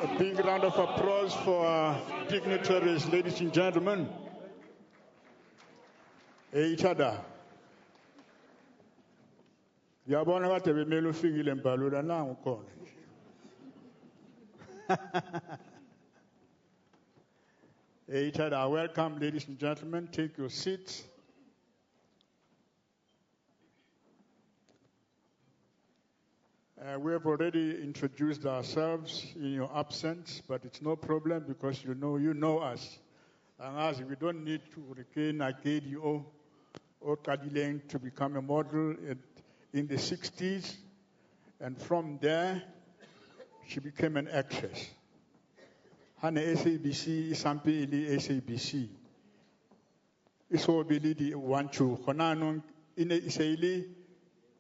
A big round of applause for our dignitaries, ladies and gentlemen. Each other. Yabona kade bemele ufikile mbhalula nangu khona. Each other. Welcome, ladies and gentlemen. Take your seats. We have already introduced ourselves in your absence, but it's no problem because you know us. And as we don't need to regain Akedio or Kadileng to become a model in the 60s. And from there, she became an actress. Hane SABC, Isampi ili SABC. Iso bili di wanchu. Honanong ine isaili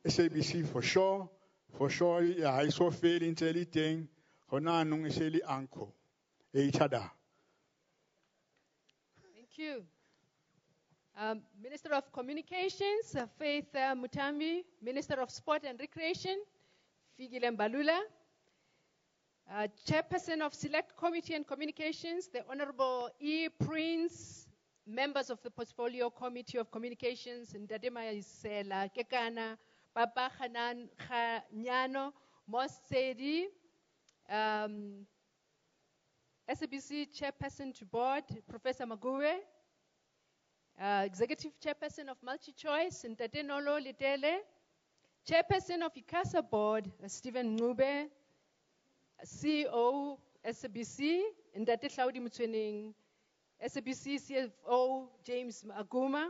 SABC for sure. For sure, I saw failing to anything. Honanong isaili Encore. Each other. Thank you. Minister of Communications, Faith Mutambi, Minister of Sport and Recreation, Figile Mbalula, Chairperson of Select Committee and Communications, the Honorable E. Prince, members of the Portfolio Committee of Communications, Ndadema Isela Kekana, Papa Hanan Nyano, Mosedi, SABC Chairperson to Board, Professor Maguwe, Executive Chairperson of MultiChoice, Ntatenolo Litele, Chairperson of ICASA Board, Stephen Ngube, CEO, SABC, Ndate Claudi Mutwening, SABC CFO, James Aguma,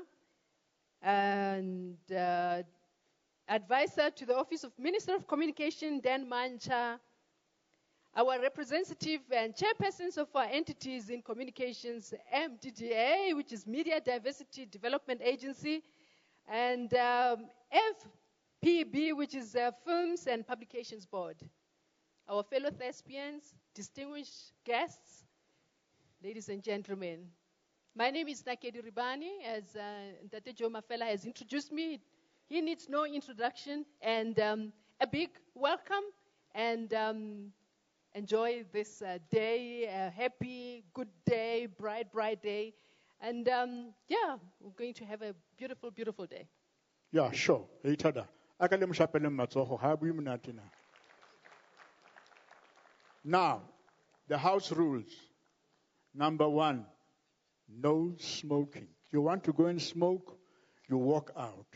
and advisor to the Office of Minister of Communication, Dan Mancha, our representative and chairpersons of our entities in communications, MDDA, which is Media Diversity Development Agency, and FPB, which is Films and Publications Board. Our fellow thespians, distinguished guests, ladies and gentlemen. My name is Nakedi Ribani, as Ntate Joe Mafela has introduced me. He needs no introduction, and a big welcome, and enjoy this day, a happy, good day, bright, bright day. And yeah, we're going to have a beautiful, beautiful day. Yeah, sure. Now, the house rules. Number 1, no smoking. You want to go and smoke, you walk out.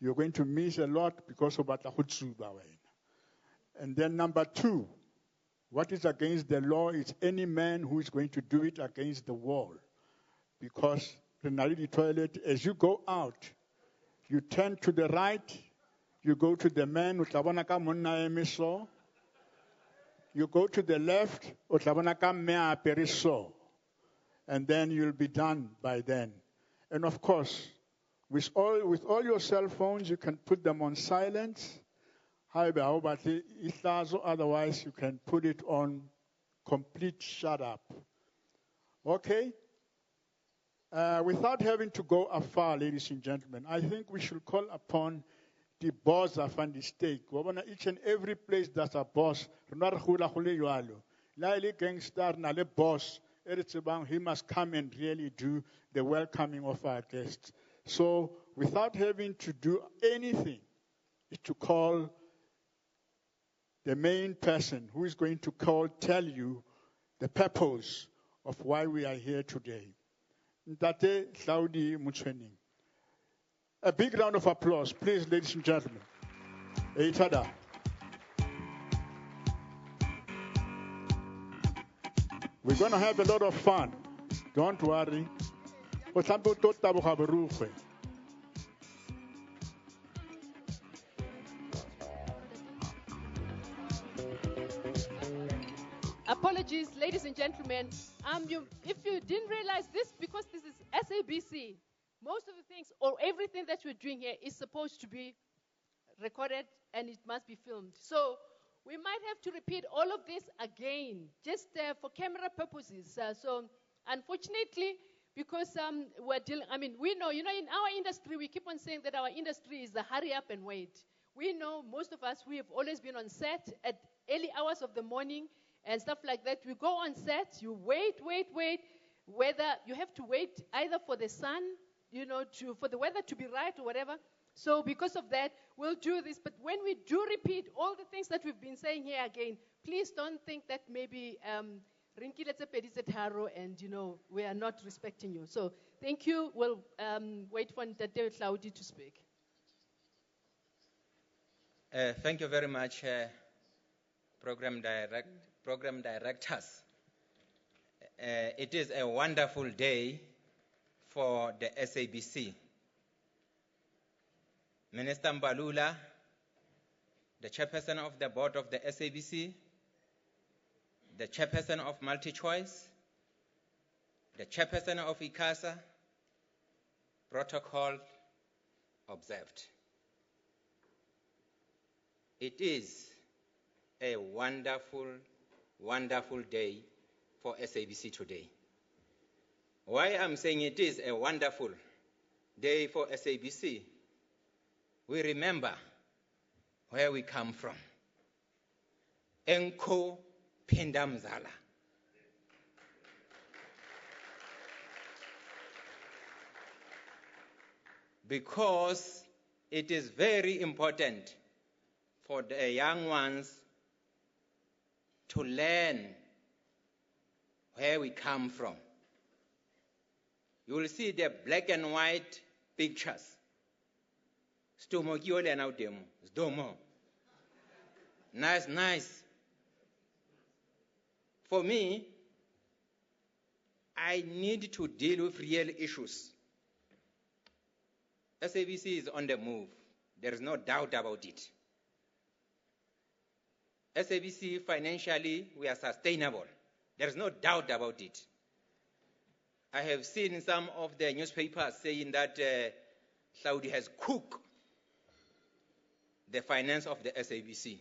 You're going to miss a lot because of what. And then number 2, what is against the law is any man who is going to do it against the wall. Because the toilet, as you go out, you turn to the right, you go to the man, you go to the left, and then you'll be done by then. And of course, with all your cell phones, you can put them on silence. Otherwise, you can put it on complete shut up. Okay? Without having to go afar, ladies and gentlemen, I think we should call upon the boss of the stake. Each and every place that's a boss, boss, he must come and really do the welcoming of our guests. So, without having to do anything, to call the main person who is going to tell you the purpose of why we are here today. Ntate Claudi Mutwening. A big round of applause, please, ladies and gentlemen. Eitada. We're going to have a lot of fun. Don't worry. Apologies, ladies and gentlemen. If you didn't realize this, because this is SABC, most of the things or everything that we're doing here is supposed to be recorded and it must be filmed. So we might have to repeat all of this again, just for camera purposes. So unfortunately, because we're dealing, we know, in our industry, we keep on saying that our industry is a hurry up and wait. We know most of us, we have always been on set at early hours of the morning and stuff like that. We go on set, you wait, whether you have to wait either for the sun, for the weather to be right or whatever. So because of that, we'll do this. But when we do repeat all the things that we've been saying here again, please don't think that maybe and we are not respecting you. So thank you. We'll wait for Ntate Claudi to speak. Thank you very much, program directors. It is a wonderful day for the SABC. Minister Mbalula, the chairperson of the board of the SABC, the chairperson of MultiChoice, the chairperson of ICASA, protocol observed. It is a wonderful, wonderful day for SABC today. Why I'm saying it is a wonderful day for SABC, we remember where we come from. Enko phinda mzala. Because it is very important for the young ones to learn where we come from. You will see the black and white pictures. Stomo kiole na udemo, stomo. Nice, nice. For me, I need to deal with real issues. SABC is on the move. There is no doubt about it. SABC, financially, we are sustainable. There is no doubt about it. I have seen some of the newspapers saying that Saudi has cooked the finance of the SABC.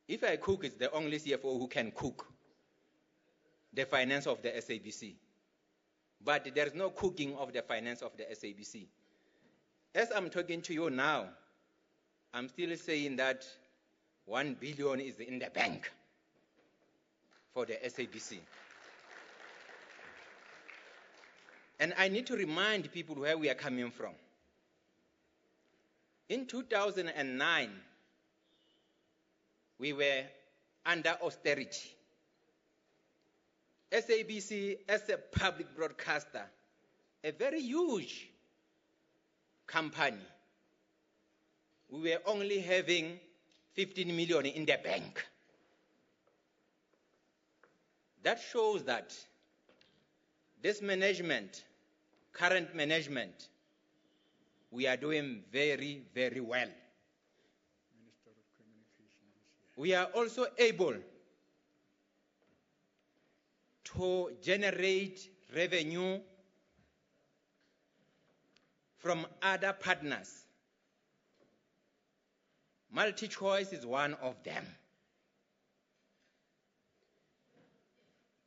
If I cook, it's the only CFO who can cook the finance of the SABC. But there is no cooking of the finance of the SABC. As I'm talking to you now, I'm still saying that 1 billion is in the bank for the SABC. And I need to remind people where we are coming from. In 2009, we were under austerity. SABC, as a public broadcaster, a very huge company, we were only having 15 million in the bank. That shows that this management, current management, we are doing very, very well. We are also able to generate revenue from other partners. Multi-choice is one of them.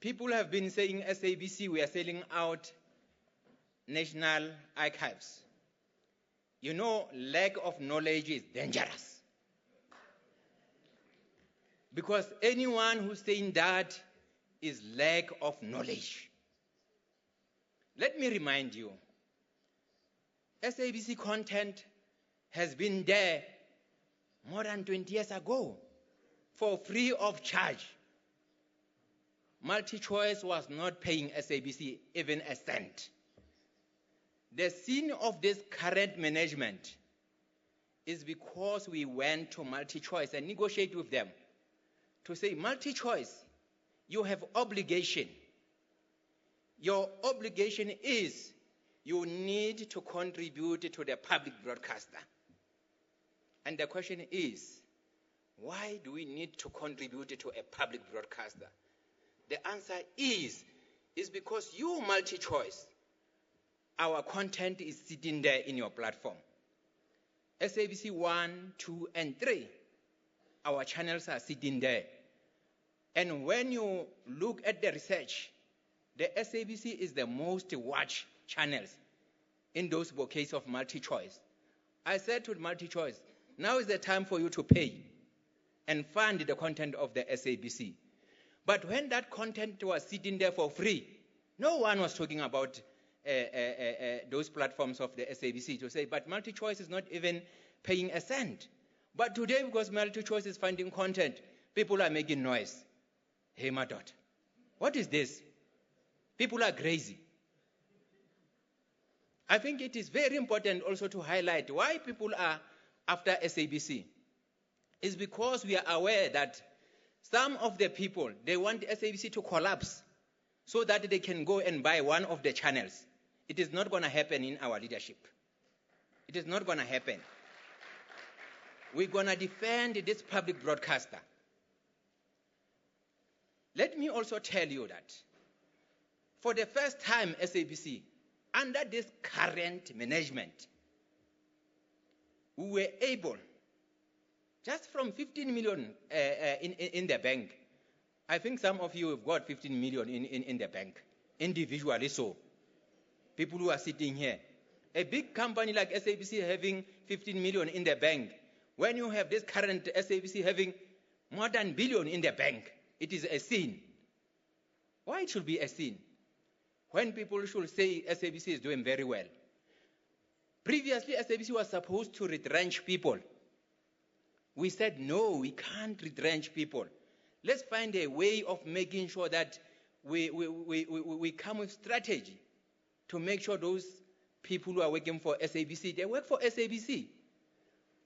People have been saying SABC, we are selling out national archives. You know, lack of knowledge is dangerous. Because anyone who's saying that is lack of knowledge. Let me remind you, SABC content has been there more than 20 years ago for free of charge. MultiChoice was not paying SABC even a cent. The sin of this current management is because we went to MultiChoice and negotiated with them to say, MultiChoice, you have obligation. Your obligation is you need to contribute to the public broadcaster. And the question is, why do we need to contribute to a public broadcaster? The answer is because you, MultiChoice, our content is sitting there in your platform. SABC 1, 2, and 3, our channels are sitting there. And when you look at the research, the SABC is the most watched channels in those bouquets of MultiChoice. I said to MultiChoice, now is the time for you to pay and fund the content of the SABC. But when that content was sitting there for free, no one was talking about those platforms of the SABC to say, but MultiChoice is not even paying a cent. But today, because MultiChoice is funding content, people are making noise. Hey, Madot, what is this? People are crazy. I think it is very important also to highlight why people are after SABC. It's because we are aware that some of the people, they want SABC to collapse so that they can go and buy one of the channels. It is not going to happen in our leadership. It is not going to happen. We're going to defend this public broadcaster. Let me also tell you that for the first time, SABC, under this current management, we were able, just from 15 million in the bank, I think some of you have got 15 million in the bank, individually so. People who are sitting here. A big company like SABC having 15 million in the bank, when you have this current SABC having more than billion in the bank, it is a sin. Why it should be a sin? When people should say SABC is doing very well. Previously, SABC was supposed to retrench people. We said, no, we can't retrench people. Let's find a way of making sure that we come with strategy to make sure those people who are working for SABC, they work for SABC.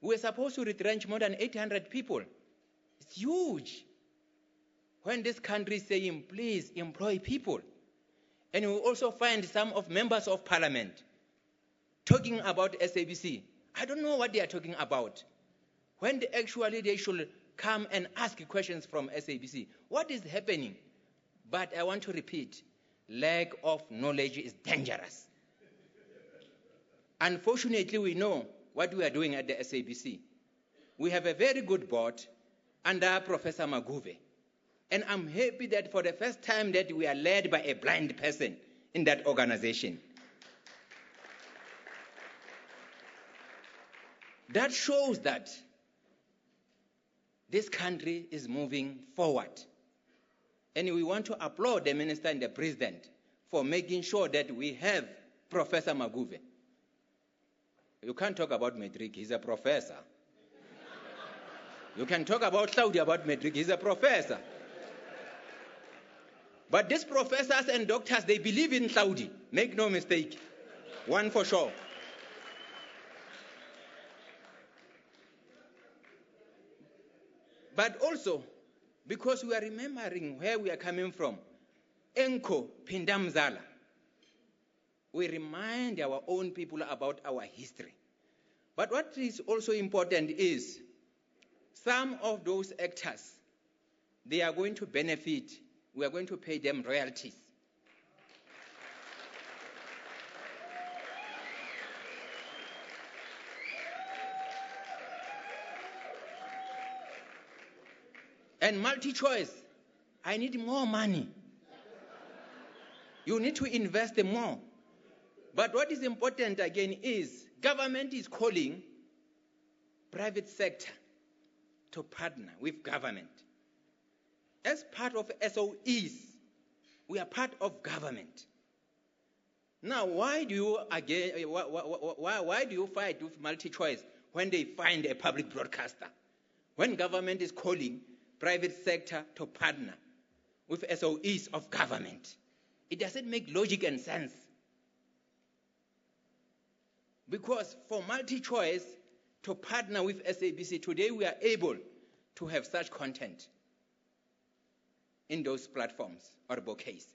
We're supposed to retrench more than 800 people. It's huge. When this country is saying, please employ people. And we also find some of members of parliament talking about SABC. I don't know what they are talking about. When they should come and ask questions from SABC. What is happening? But I want to repeat, lack of knowledge is dangerous. Unfortunately, we know what we are doing at the SABC. We have a very good board under Professor Maguve. And I'm happy that for the first time that we are led by a blind person in that organization. That shows that this country is moving forward. And we want to applaud the minister and the president for making sure that we have Professor Maguve. You can't talk about Matric, he's a professor. You can talk about Saudi about Matric, he's a professor. But these professors and doctors, they believe in Saudi. Make no mistake. One for sure. But also, because we are remembering where we are coming from, Enko Pindamzala, we remind our own people about our history. But what is also important is some of those actors, they are going to benefit. We are going to pay them royalties. And multi-choice, I need more money. You need to invest more. But what is important again is government is calling private sector to partner with government. As part of SOEs, we are part of government. Now, why do you fight with multi-choice when they find a public broadcaster? When government is calling private sector to partner with SOEs of government, it doesn't make logic and sense. Because for multi-choice to partner with SABC, today we are able to have such content in those platforms or bouquets.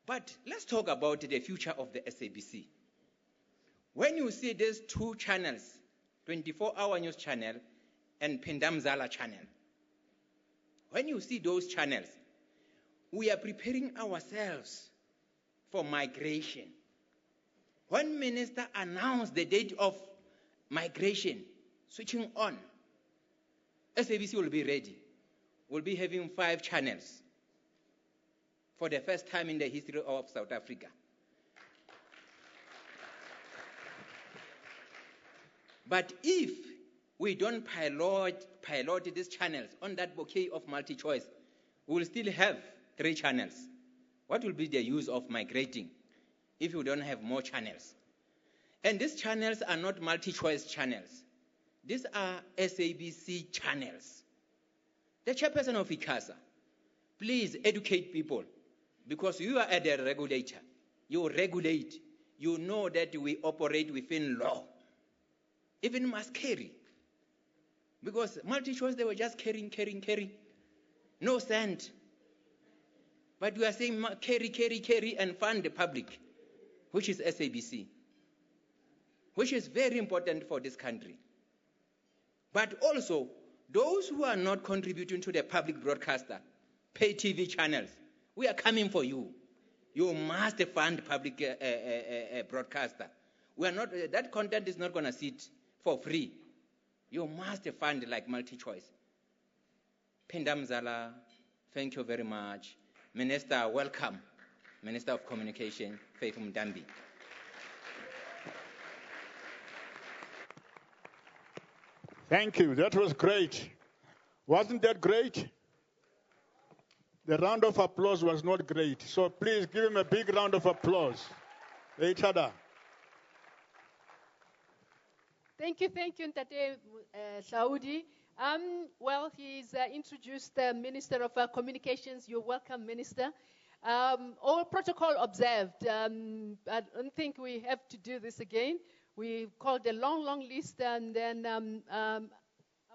But let's talk about the future of the SABC. When you see these two channels, 24-hour news channel and Pindamzala channel, when you see those channels, we are preparing ourselves for migration. When Minister announced the date of migration, switching on, SABC will be ready. We'll be having 5 channels for the first time in the history of South Africa. But if we don't pilot these channels on that bouquet of multi-choice, we will still have 3 channels. What will be the use of migrating if we don't have more channels? And these channels are not multi-choice channels. These are SABC channels. The chairperson of ICASA, please educate people, because you are the regulator. You regulate. You know that we operate within law. Even must carry. Because multi-choice, they were just carrying. No cent. But we are saying carry and fund the public, which is SABC, which is very important for this country. But also, those who are not contributing to the public broadcaster, pay TV channels, we are coming for you. You must fund public broadcaster. We are not. That content is not going to sit for free. You must fund like multi-choice. Pindamzala, thank you very much. Minister, welcome. Minister of Communication, Faith Mdambi. Thank you. That was great. Wasn't that great? The round of applause was not great. So please give him a big round of applause. Each other. Thank you, Ntate Saudi. Well, he's introduced the Minister of Communications. You're welcome, Minister. All protocol observed. I don't think we have to do this again. We called a long list, and then I'm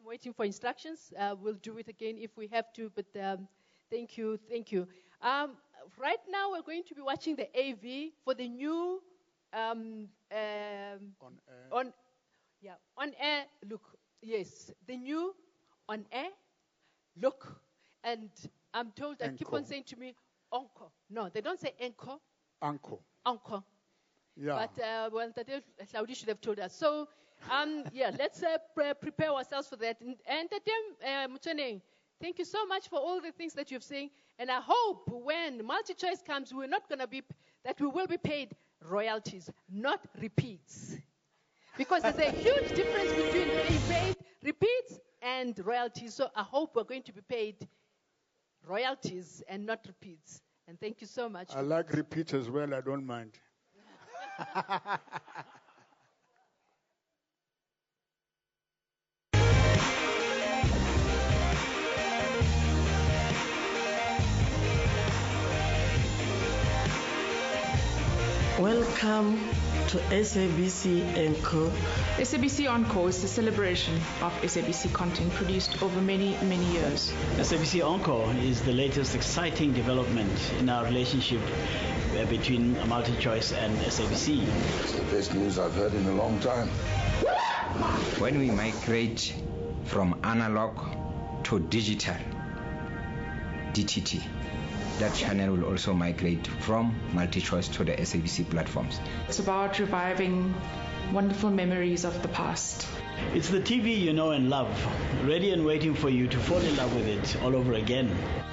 waiting for instructions. We'll do it again if we have to, but thank you. Right now, we're going to be watching the AV for the new on air look. Yes, the new on air look. And I'm told that keep on saying to me, Encore. No, they don't say encore. Encore. Yeah. But well, Tadeu Saudi should have told us. So, let's prepare ourselves for that. And Tadeu Mutane, thank you so much for all the things that you've saying. And I hope when multi-choice comes, we will be paid royalties, not repeats. Because there's a huge difference between being paid repeats and royalties. So I hope we're going to be paid royalties and not repeats. And thank you so much. I like repeats as well. I don't mind. Welcome to SABC Encore. SABC Encore is the celebration of SABC content produced over many years. SABC Encore is the latest exciting development in our relationship between MultiChoice and SABC. It's the best news I've heard in a long time. When we migrate from analog to digital, DTT, that channel will also migrate from MultiChoice to the SABC platforms. It's about reviving wonderful memories of the past. It's the TV you know and love, ready and waiting for you to fall in love with it all over again.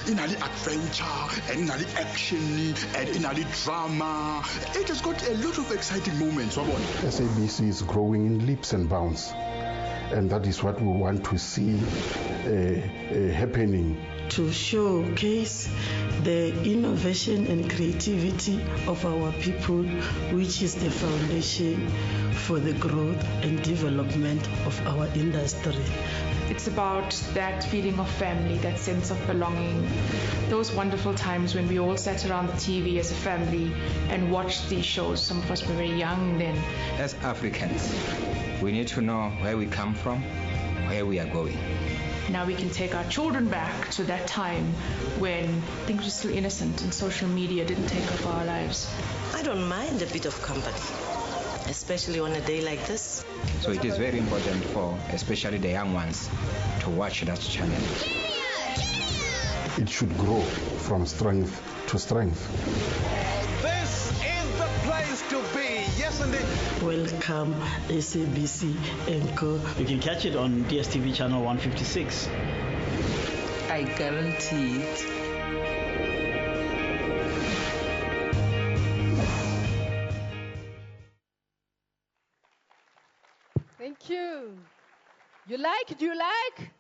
In the adventure, and in the action, and in the drama, it has got a lot of exciting moments. SABC is growing in leaps and bounds, and that is what we want to see happening. To showcase the innovation and creativity of our people, which is the foundation for the growth and development of our industry. It's about that feeling of family, that sense of belonging, those wonderful times when we all sat around the TV as a family and watched these shows. Some of us were very young then. As Africans, we need to know where we come from, where we are going. Now we can take our children back to that time when things were still innocent and social media didn't take over our lives. I don't mind a bit of company, especially on a day like this. So it is very important for especially the young ones to watch that channel. It should grow from strength to strength. This is the place to be. Yes, indeed. Welcome, SABC Encore. You can catch it on DSTV channel 156. I guarantee it. Thank you. You like? Do you like?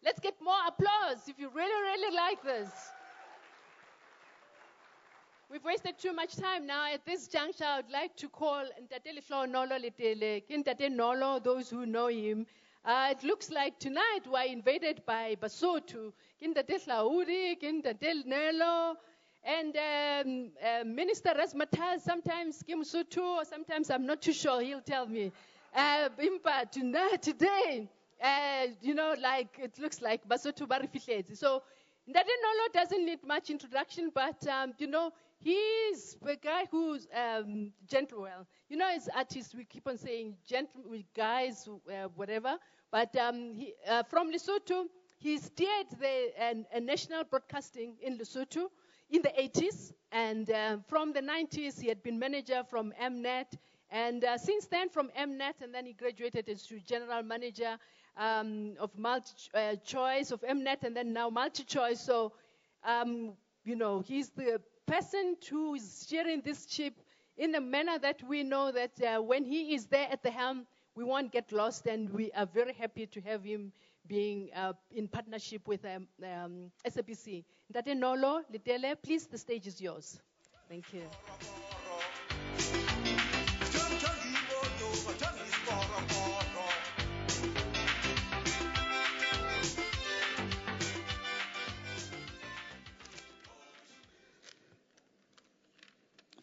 Let's get more applause if you really like this. We've wasted too much time now. At this juncture, I would like to call Ntate Lehloho Nolo Letele, Ntate Nolo, those who know him. It looks like tonight we're invaded by Basotho, Ntate Hlaudi, Ntate Nelo, and Minister Rasmatal, sometimes Kim Sotho, or sometimes I'm not too sure, he'll tell me. Bimpa, today, like it looks like Basotho Barifilezi. So Ntate Nolo doesn't need much introduction, but, he's a guy who's gentle. Well, as artists, we keep on saying gentle guys, whatever. But from Lesotho, he steered the national broadcasting in Lesotho in the 80s. And from the 90s, he had been manager from Mnet. And since then, from Mnet, and then he graduated as general manager of MultiChoice of Mnet, and then now MultiChoice. So, he's the person who is steering this ship in a manner that we know that when he is there at the helm, we won't get lost, and we are very happy to have him being in partnership with SABC. Ntate Nolo, Litele, please, the stage is yours. Thank you.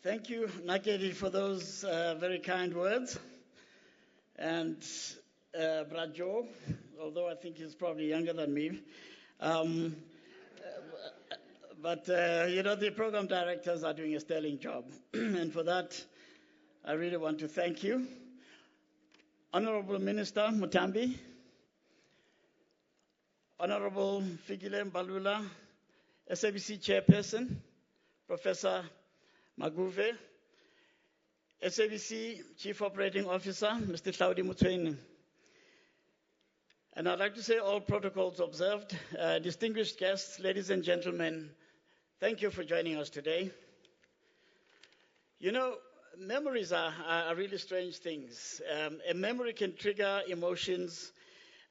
Thank you, Nakedi, for those very kind words. And Brajo, although I think he's probably younger than me. But the program directors are doing a sterling job. And for that, I really want to thank you. Honorable Minister Mutambi, Honorable Figile Mbalula, SABC Chairperson, Professor Maguve, SABC Chief Operating Officer, Mr. Claudi Mutweni. And I'd like to say all protocols observed. Distinguished guests, ladies and gentlemen, thank you for joining us today. You know, memories are really strange things. A memory can trigger emotions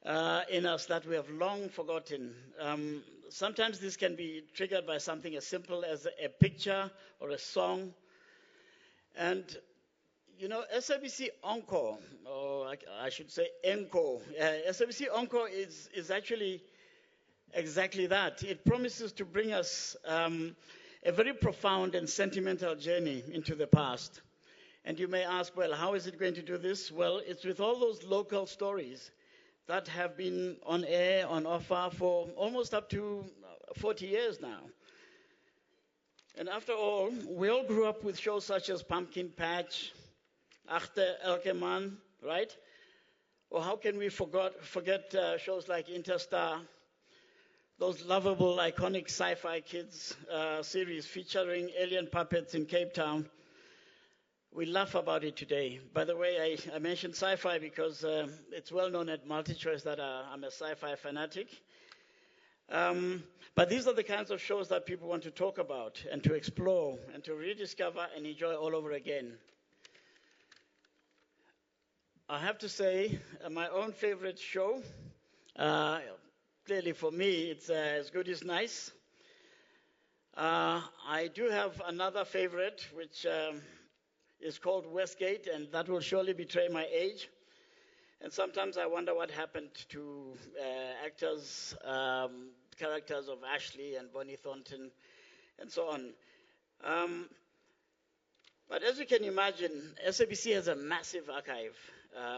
in us that we have long forgotten. Sometimes this can be triggered by something as simple as a picture or a song. And, you know, SABC Encore, or I should say Encore, SABC Encore is actually exactly that. It promises to bring us a very profound and sentimental journey into the past. And you may ask, well, how is it going to do this? Well, it's with all those local stories that have been on air, on offer for almost up to 40 years now. And after all, we all grew up with shows such as Pumpkin Patch, Achter Elkeman, right? Or how can we forget shows like Interstar, those lovable, iconic sci-fi kids series featuring alien puppets in Cape Town. We laugh about it today. By the way, I mentioned sci-fi because it's well known at MultiChoice that I'm a sci-fi fanatic. But these are the kinds of shows that people want to talk about and to explore and to rediscover and enjoy all over again. I have to say, my own favorite show, clearly for me, it's As Good As Nice. I do have another favorite, which is called Westgate, and that will surely betray my age. And sometimes I wonder what happened to actors, characters of Ashley and Bonnie Thornton, and so on. But as you can imagine, SABC has a massive archive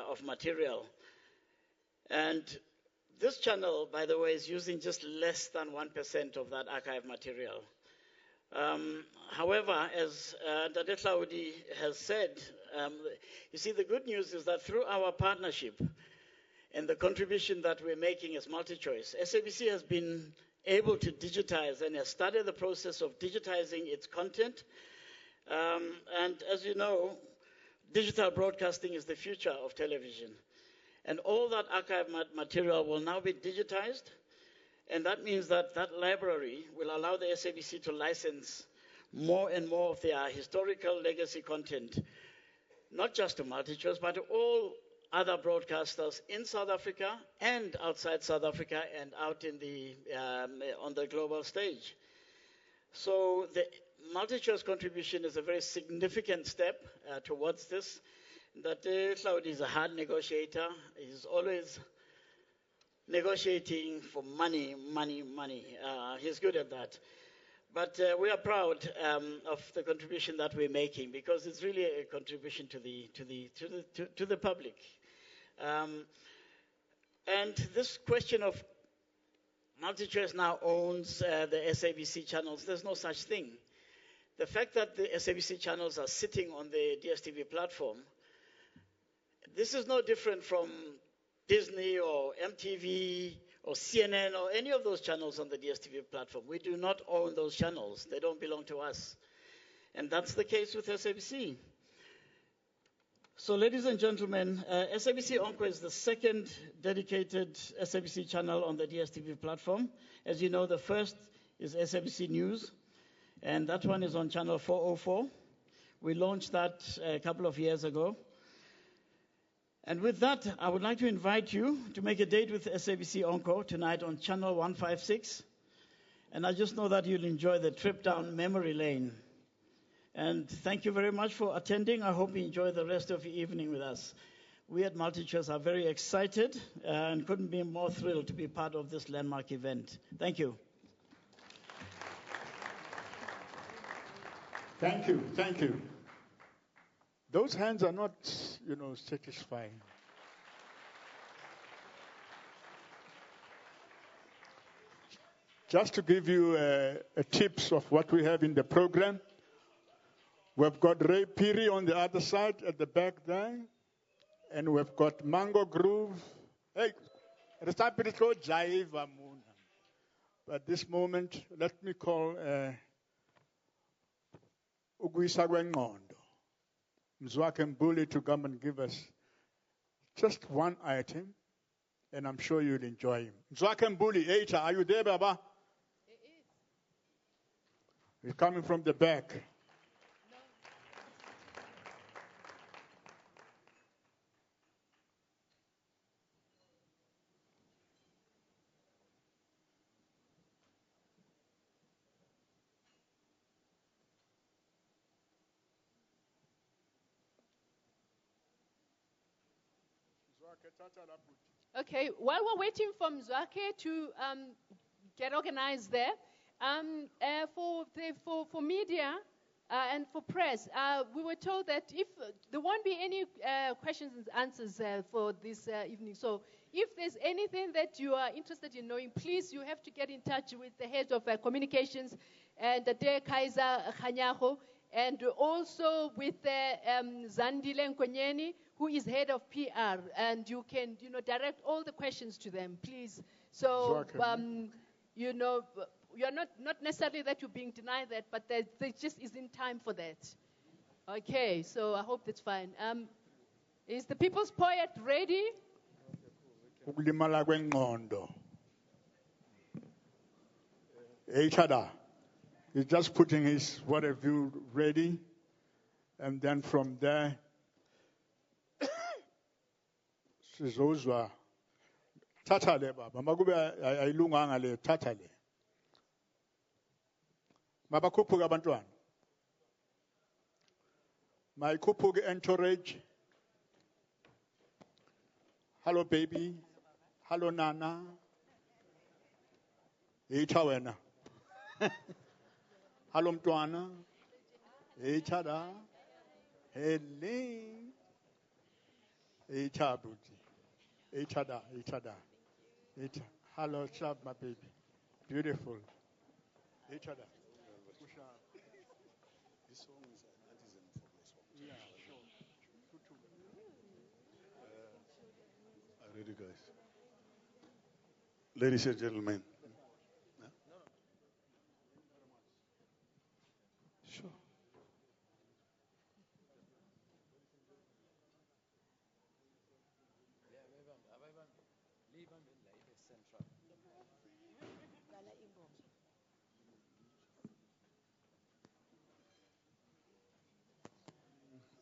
of material. And this channel, by the way, is using just less than 1% of that archive material. However, as Dade Claudi has said, you see, the good news is that through our partnership and the contribution that we're making as MultiChoice, SABC has been able to digitize and has started the process of digitizing its content. And as you know, digital broadcasting is the future of television. And all that archive material will now be digitized. And that means that that library will allow the SABC to license more and more of their historical legacy content, not just to MultiChoice, but to all other broadcasters in South Africa and outside South Africa and out in on the global stage. So the MultiChoice contribution is a very significant step towards this. That Claudi is a hard negotiator. He's always negotiating for money. He's good at that. But we are proud of the contribution that we're making because it's really a contribution to the public. And this question of MultiChoice now owns the SABC channels, there's no such thing. The fact that the SABC channels are sitting on the DSTV platform, this is no different from Disney or MTV or CNN or any of those channels on the DSTV platform. We do not own those channels. They don't belong to us. And that's the case with SABC. So, ladies and gentlemen, SABC Encore is the second dedicated SABC channel on the DSTV platform. As you know, the first is SABC News, and that one is on channel 404. We launched that a couple of years ago. And with that, I would like to invite you to make a date with SABC Encore tonight on Channel 156. And I just know that you'll enjoy the trip down memory lane. And thank you very much for attending. I hope you enjoy the rest of your evening with us. We at MultiChoice are very excited and couldn't be more thrilled to be part of this landmark event. Thank you. Thank you. Thank you. Those hands are not, satisfying. Just to give you a tips of what we have in the program, we've got Ray Piri on the other side at the back there, and we've got Mango Groove. Hey, but this moment, let me call Ugwisa Gwengondo, Mzwake Mbuli, to come and give us just one item, and I'm sure you'll enjoy him. Mzwake Mbuli, Eita, are you there, Baba? He's coming from the back. Okay, while we're waiting for Mzwake to get organized there, for media and for press, we were told that if there won't be any questions and answers for this evening. So if there's anything that you are interested in knowing, please, you have to get in touch with the head of communications, and De Kaiser Khanyago, and also with Zandile Nkonyeni, who is head of PR, and you can, direct all the questions to them, please. So, you're not necessarily that you're being denied that, but there just isn't time for that. Okay, so I hope that's fine. Is the People's Poet ready? He's just putting his what have you ready, and then from there, sizozwa thathale baba makube ayilunganga le thathale mabakhuphuke abantwana mayikhuphuke entourage. Hello baby, hello nana, Eita wena. Hello mntwana, Eita da, hele, Eita buti. Each other. Hello, sharp, my baby. Beautiful. Each other. This song is an artisan for my song. Yeah, sure. Are you ready, guys? Ladies and gentlemen. Sure.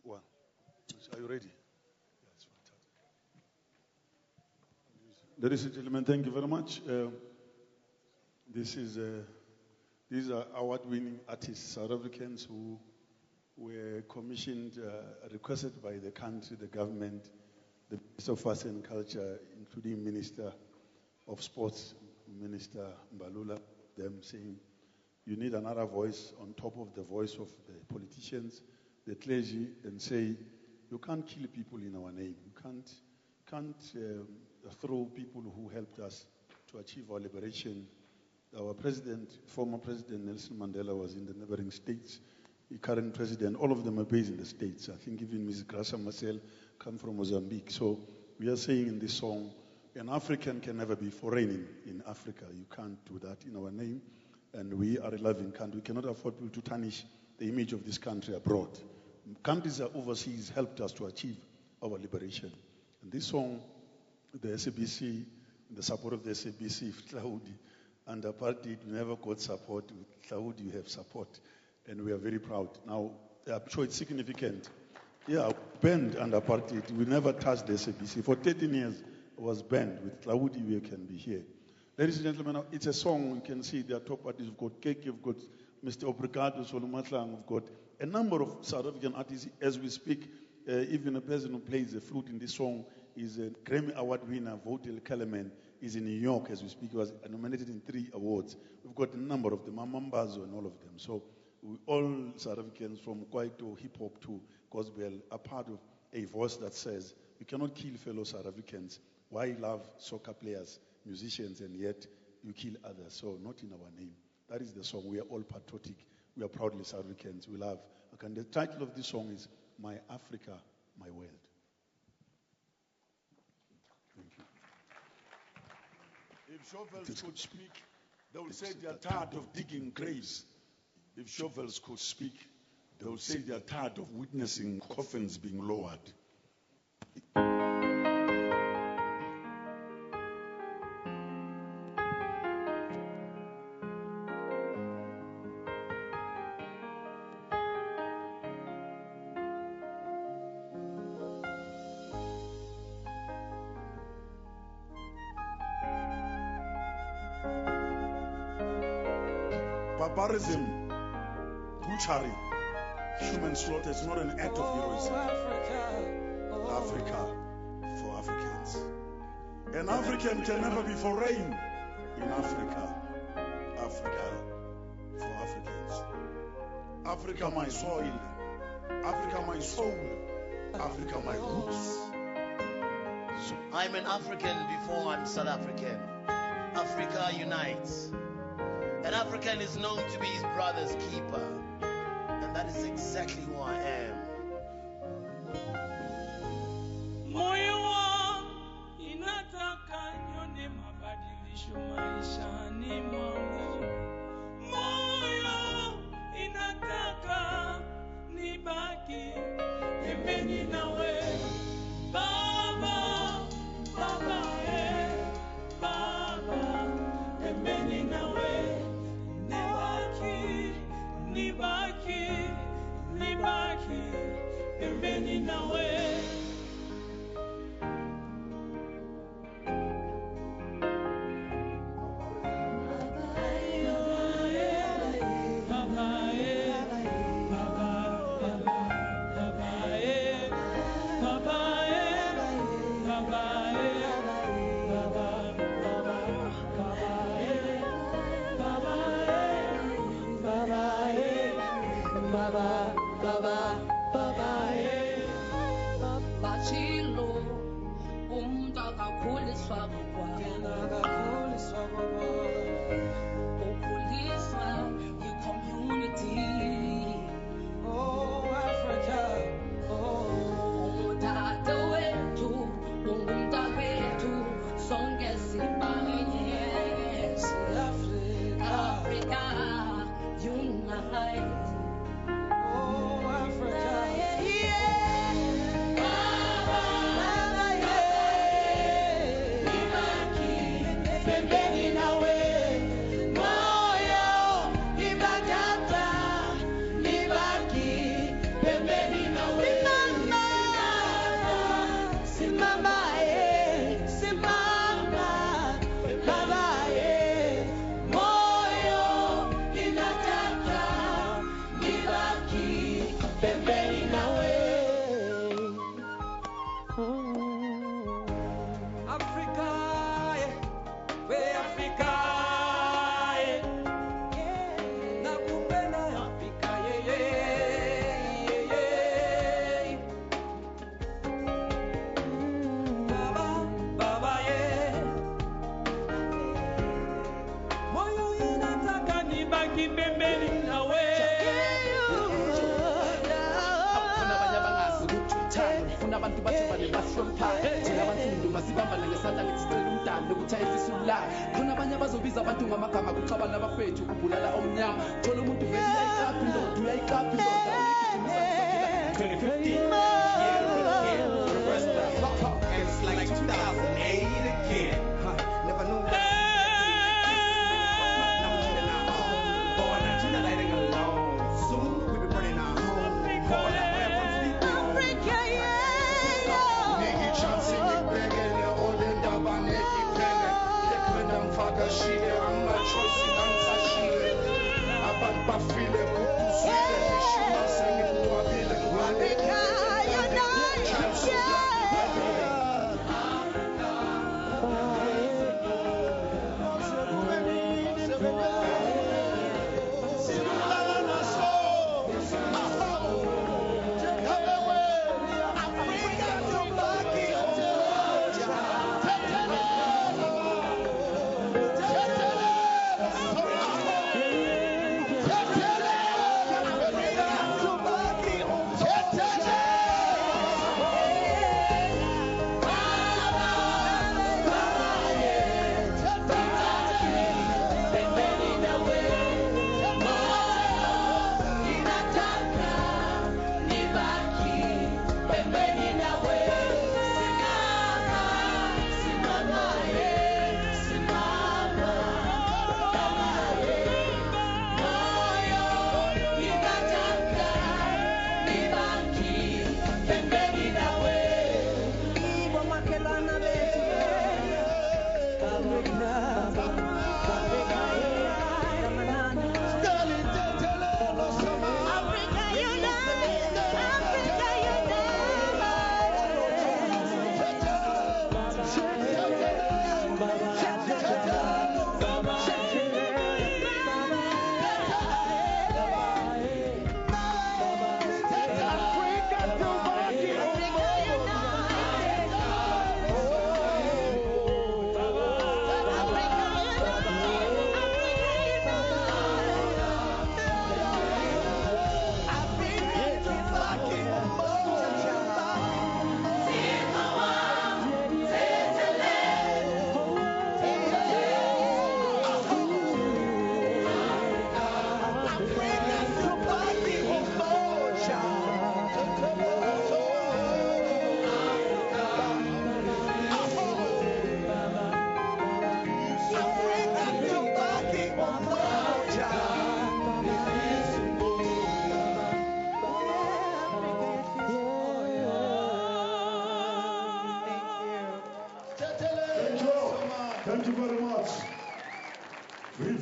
One. Are you ready? Yes, fantastic. Ladies and gentlemen, thank you very much. These are award-winning artists, South Africans who were commissioned, requested by the country, the government, the Minister of Arts and Culture, including Minister of Sports, Minister Mbalula, them saying, you need another voice on top of the voice of the politicians, the clergy, and say, you can't kill people in our name. You can't throw people who helped us to achieve our liberation. Our president, former President Nelson Mandela, was in the neighboring states. The current president, all of them are based in the states. I think even Ms. Graça Marcel come from Mozambique. So we are saying in this song, an African can never be foreign in Africa. You can't do that in our name. And we are a loving country. We cannot afford people to tarnish the image of this country abroad. Countries overseas helped us to achieve our liberation. And this song, the SABC, the support of the SABC, Tlaudi, and apartheid, we never got support. With Tlaudi, we have support. And we are very proud. Now, I'm sure it's significant Yeah, banned under apartheid. We never touched the SABC. For 13 years, it was banned. With Claudi, we can be here. Ladies and gentlemen, it's a song. You can see there are top artists. We've got Cake, we've got Mr. Obrigado, Solumatlang, we've got a number of South African artists as we speak. Even a person who plays the flute in this song is a Grammy Award winner, Votel Kellerman, is in New York as we speak. He was nominated in 3 awards. We've got a number of them, Mamambazo and all of them. So we all South Africans, from Kwaito, hip-hop to gospel, are part of a voice that says, you cannot kill fellow South Africans. Why love soccer players, musicians, and yet you kill others? So not in our name. That is the song. We are all patriotic. We are proudly South Africans. We love. And the title of this song is My Africa, My World. Thank you. If shovels could speak, they would say they are tired of digging graves. If shovels could speak, they would say they are tired of witnessing coffins being lowered. Barbarism, butchery, human slaughter is not an act of heroism. Africa for Africans. An African can never be foreign in Africa. Africa for Africans. Africa my soil. Africa my soul. Africa my roots. I'm an African before I'm South African. Africa unites. An African is known to be his brother's keeper. And that is exactly who I am. Moyo inataka nione mabadilisho maishani mwangu. Moyo inataka nibaki pembeni nawe. Baba, Baba, Baba, pembeni nawe. Nibaki, pembeni nawe. It's like 2008 again. Never knew that. Boy, now lighting alone. Soon we be burning our home. Boy, now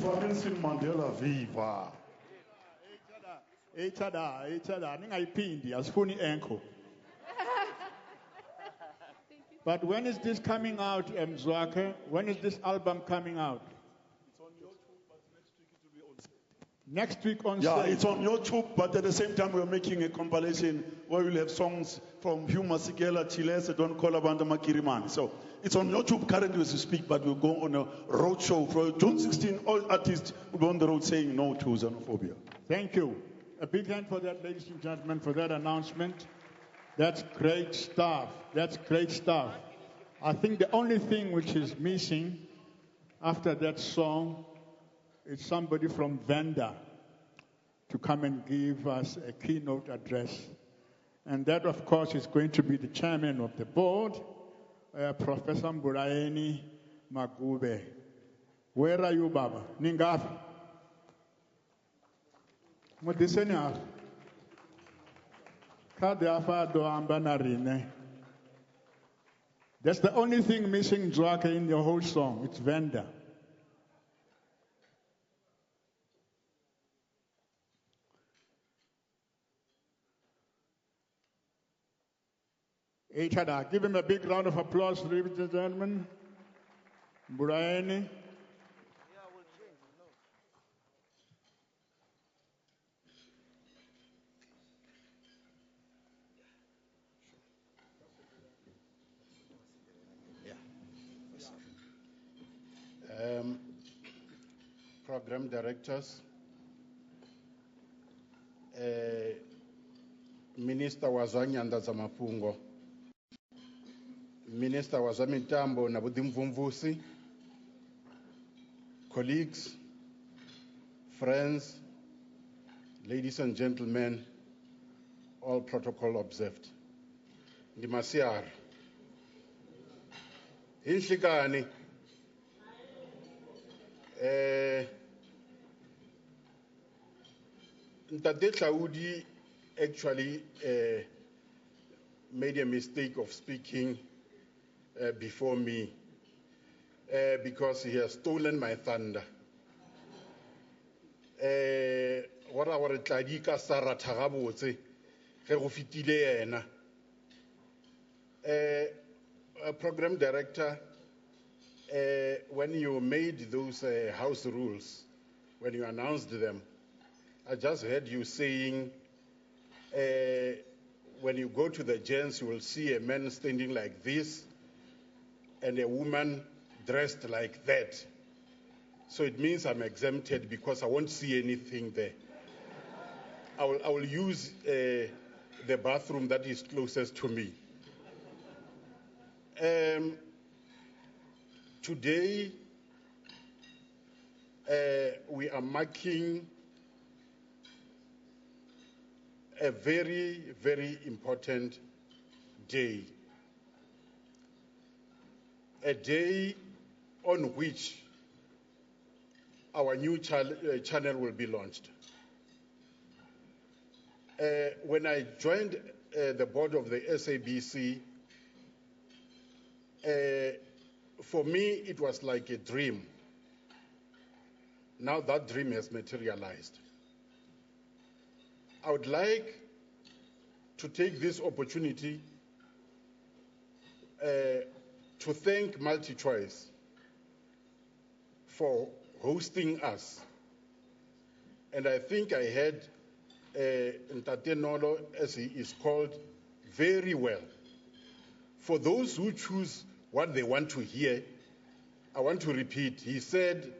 Viva Nelson Mandela, viva. Ningayipindi asifuni enko. But when is this coming out, Mzwake? When is this album coming out? It's on YouTube, but next week it will be on stage. Next week on Yeah, stage. it's on YouTube, but at the same time we're making a compilation where we'll have songs from Hugh Masekela, Chilese, Don Kolabanda Makirimani. So it's on YouTube currently as we speak, but we'll go on a road show. For June 16, all artists will be on the road saying no to xenophobia. Thank you. A big hand for that, ladies and gentlemen, for that announcement. That's great stuff. That's great stuff. I think the only thing which is missing after that song is somebody from Venda to come and give us a keynote address. And that, of course, is going to be the chairman of the board, Professor Mburaeni Magube. Where are you, Baba? Ningafi? Modiseni afi? Kade afa do ambanarine. That's the only thing missing, Zwaka, in the whole song. It's Venda. Give him a big round of applause, ladies and gentlemen. Mburaeni. Program directors, Minister wazanyanda za mafungo, Minister wazamitambo na budimvumvusi, colleagues, friends, ladies and gentlemen, all protocol observed. Ndimasiar. Inshikani. Ntate Hlaudi actually made a mistake of speaking before me because he has stolen my thunder. Wara wara tladi ka sara thagabotse ge go fitile yena. Program director, when you made those house rules, when you announced them, I just heard you saying, when you go to the gents, you will see a man standing like this and a woman dressed like that. So it means I'm exempted because I won't see anything there. I will use the bathroom that is closest to me. Today, we are marking a very, very important day. A day on which our new channel will be launched. When I joined the board of the SABC, for me, it was like a dream. Now that dream has materialized. I would like to take this opportunity to thank MultiChoice for hosting us. And I think I had Ntate Nolo, as he is called, very well. For those who choose what they want to hear, I want to repeat. He said,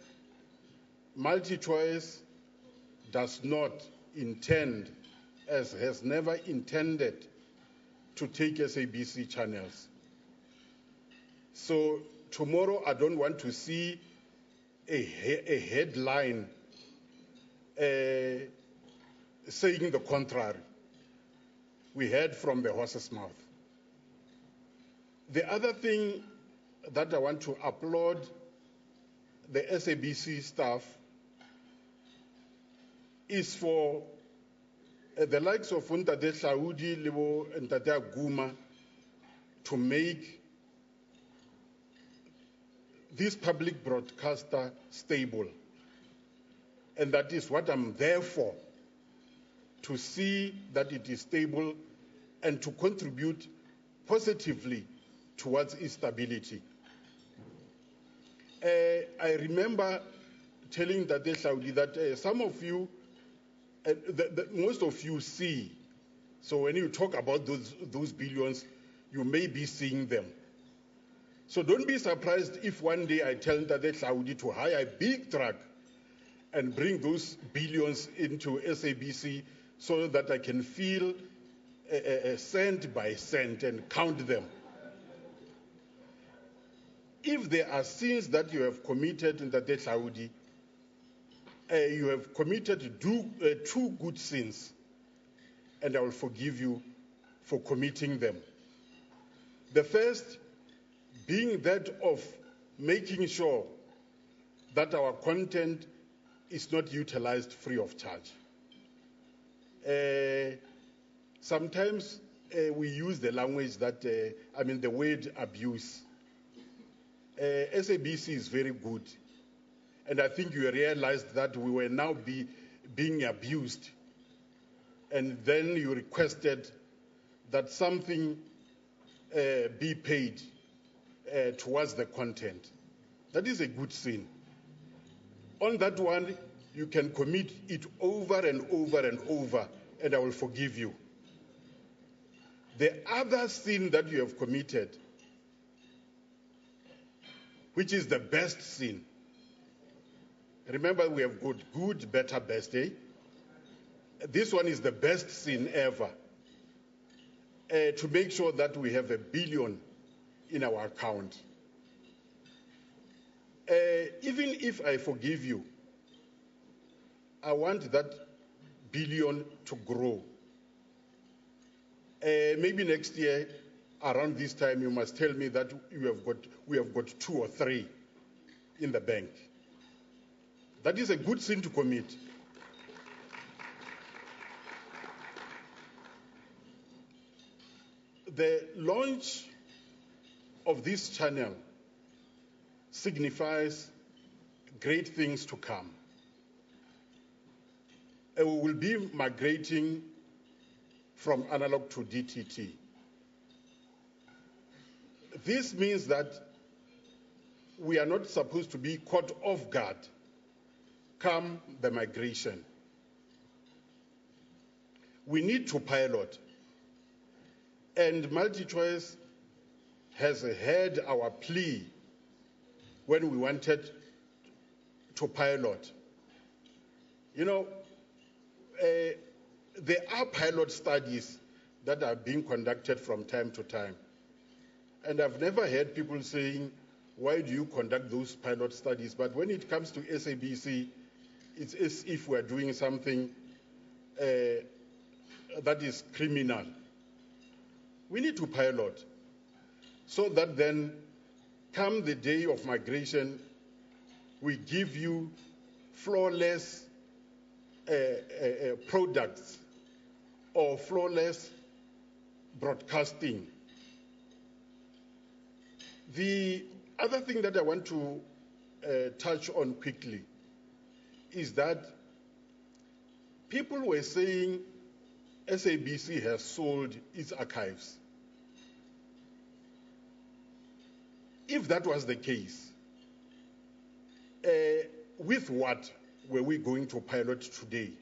MultiChoice does not intend, as has never intended, to take SABC channels. So tomorrow I don't want to see a headline saying the contrary. We heard from the horse's mouth. The other thing that I want to applaud the SABC staff is for the likes of Ntate Hlaudi, Lebo, and Ntate Aguma to make this public broadcaster stable. And that is what I'm there for, to see that it is stable and to contribute positively towards its stability. I remember telling Tate Saudi that some of you, most of you see, so when you talk about those billions, you may be seeing them. So don't be surprised if one day I tell Tate Saudi to hire a big truck and bring those billions into SABC so that I can feel cent by cent and count them. If there are sins that you have committed in Tate Saudi, you have committed two good sins, and I will forgive you for committing them. The first being that of making sure that our content is not utilized free of charge. Sometimes we use the language that, the word abuse. SABC is very good. And I think you realized that we were now being abused. And then you requested that something be paid towards the content. That is a good sin. On that one, you can commit it over and over and over, and I will forgive you. The other sin that you have committed, which is the best sin. Remember, we have got good, better, best, eh? This one is the best sin ever. To make sure that we have 1 billion in our account. Even if I forgive you, I want that 1 billion to grow. Maybe next year, around this time, you must tell me that we have got 2 or 3 in the bank. That is a good sin to commit. The launch of this channel signifies great things to come. We will be migrating from analog to DTT. This means that we are not supposed to be caught off guard come the migration. We need to pilot. And MultiChoice has heard our plea when we wanted to pilot. You know, there are pilot studies that are being conducted from time to time. And I've never heard people saying, why do you conduct those pilot studies? But when it comes to SABC, it's as if we're doing something that is criminal. We need to pilot so that then, come the day of migration, we give you flawless products or flawless broadcasting. The other thing that I want to touch on quickly is that people were saying SABC has sold its archives. If that was the case, with what were we going to pilot today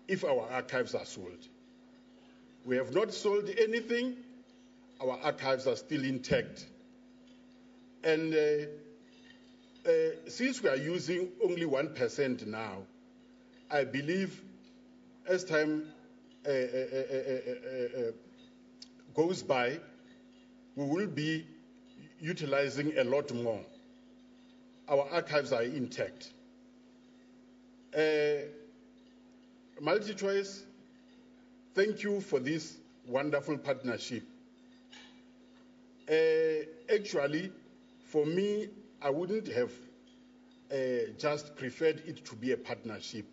if our archives are sold? We have not sold anything. Our archives are still intact. And since we are using only 1% now, I believe as time goes by, we will be utilizing a lot more. Our archives are intact. MultiChoice, thank you for this wonderful partnership. Actually, for me, I wouldn't have just preferred it to be a partnership.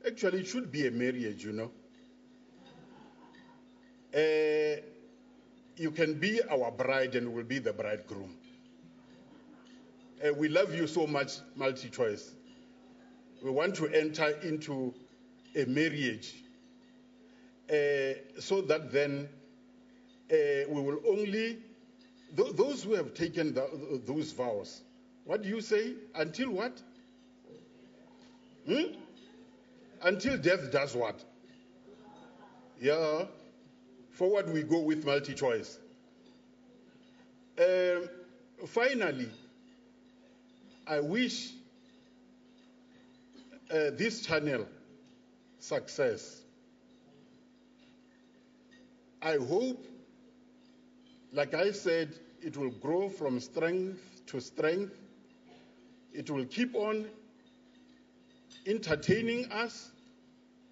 Actually, it should be a marriage, you know. You can be our bride and we'll be the bridegroom. We love you so much, MultiChoice. We want to enter into a marriage so that then we will only, those who have taken those vows, what do you say? Until what? Until death does what? Yeah. Forward we go with multi-choice. Finally, I wish this channel success. I hope, like I said, it will grow from strength to strength. It will keep on entertaining us.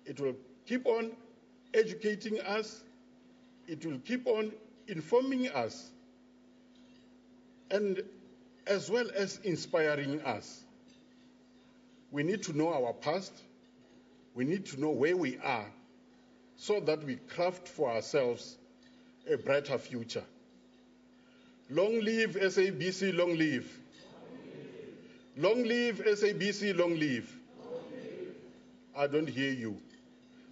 It will keep on educating us. It will keep on informing us, and as well as inspiring us. We need to know our past. We need to know where we are so that we craft for ourselves a brighter future. Long live SABC, long live. Long live SABC, long live. I don't hear you.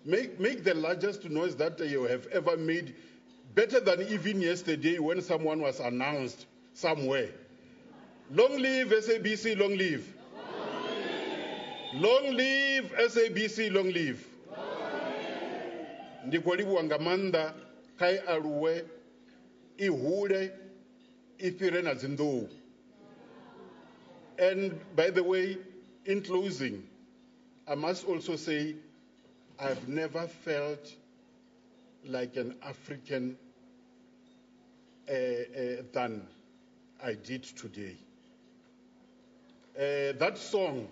Make the largest noise that you have ever made, better than even yesterday when someone was announced somewhere. Long live SABC, long live. Long live SABC, long live. Ndikolibu wangamanda kai aruwe ihule ifire na zindu. And by the way, in closing, I must also say I've never felt like an African than I did today. That song,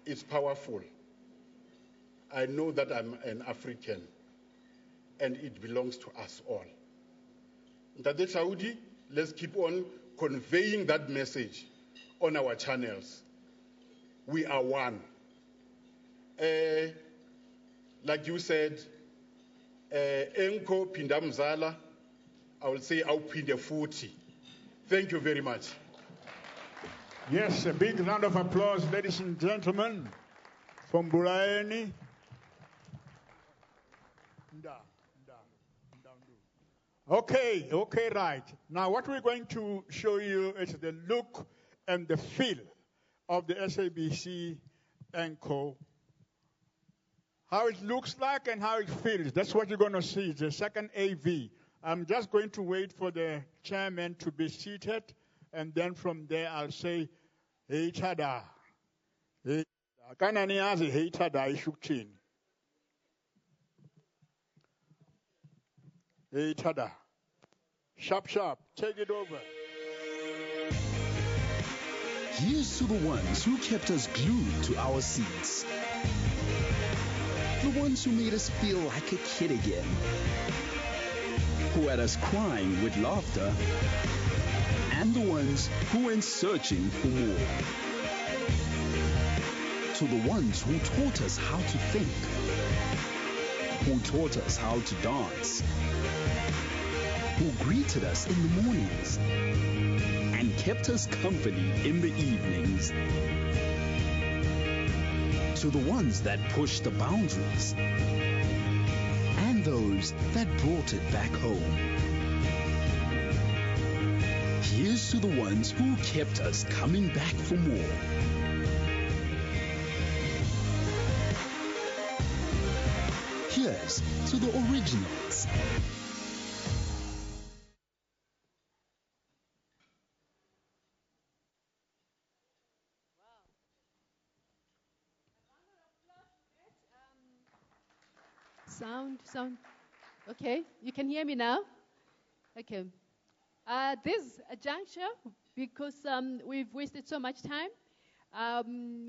is powerful. I know that I'm an African, and it belongs to us all. Ndade Saudi, let's keep on conveying that message on our channels. We are one. Like you said, Enko Pindamzala, I will say Au Pinde 40. Thank you very much. Yes, a big round of applause, ladies and gentlemen, from Buraeni. Okay, right. Now what we're going to show you is the look and the feel of the SABC Encore. How it looks like and how it feels. That's what you're going to see. The second AV. I'm just going to wait for the chairman to be seated, and then from there I'll say, hey, tada. Hey, tada, ishukchin. Hey, tada. Sharp, take it over. Here's to the ones who kept us glued to our seats. The ones who made us feel like a kid again. Who had us crying with laughter. And the ones who went searching for more. To the ones who taught us how to think. Who taught us how to dance. Who greeted us in the mornings. And kept us company in the evenings. To the ones that pushed the boundaries. And those that brought it back home. Here's to the ones who kept us coming back for more. Here's to the originals. Sound. Okay, you can hear me now? Okay. This is a juncture because we've wasted so much time.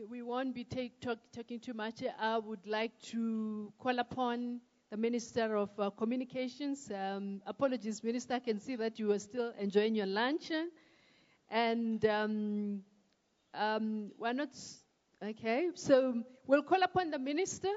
We won't be talking too much. I would like to call upon the Minister of Communications. Apologies, Minister, I can see that you are still enjoying your lunch. And we're not, okay, so we'll call upon the Minister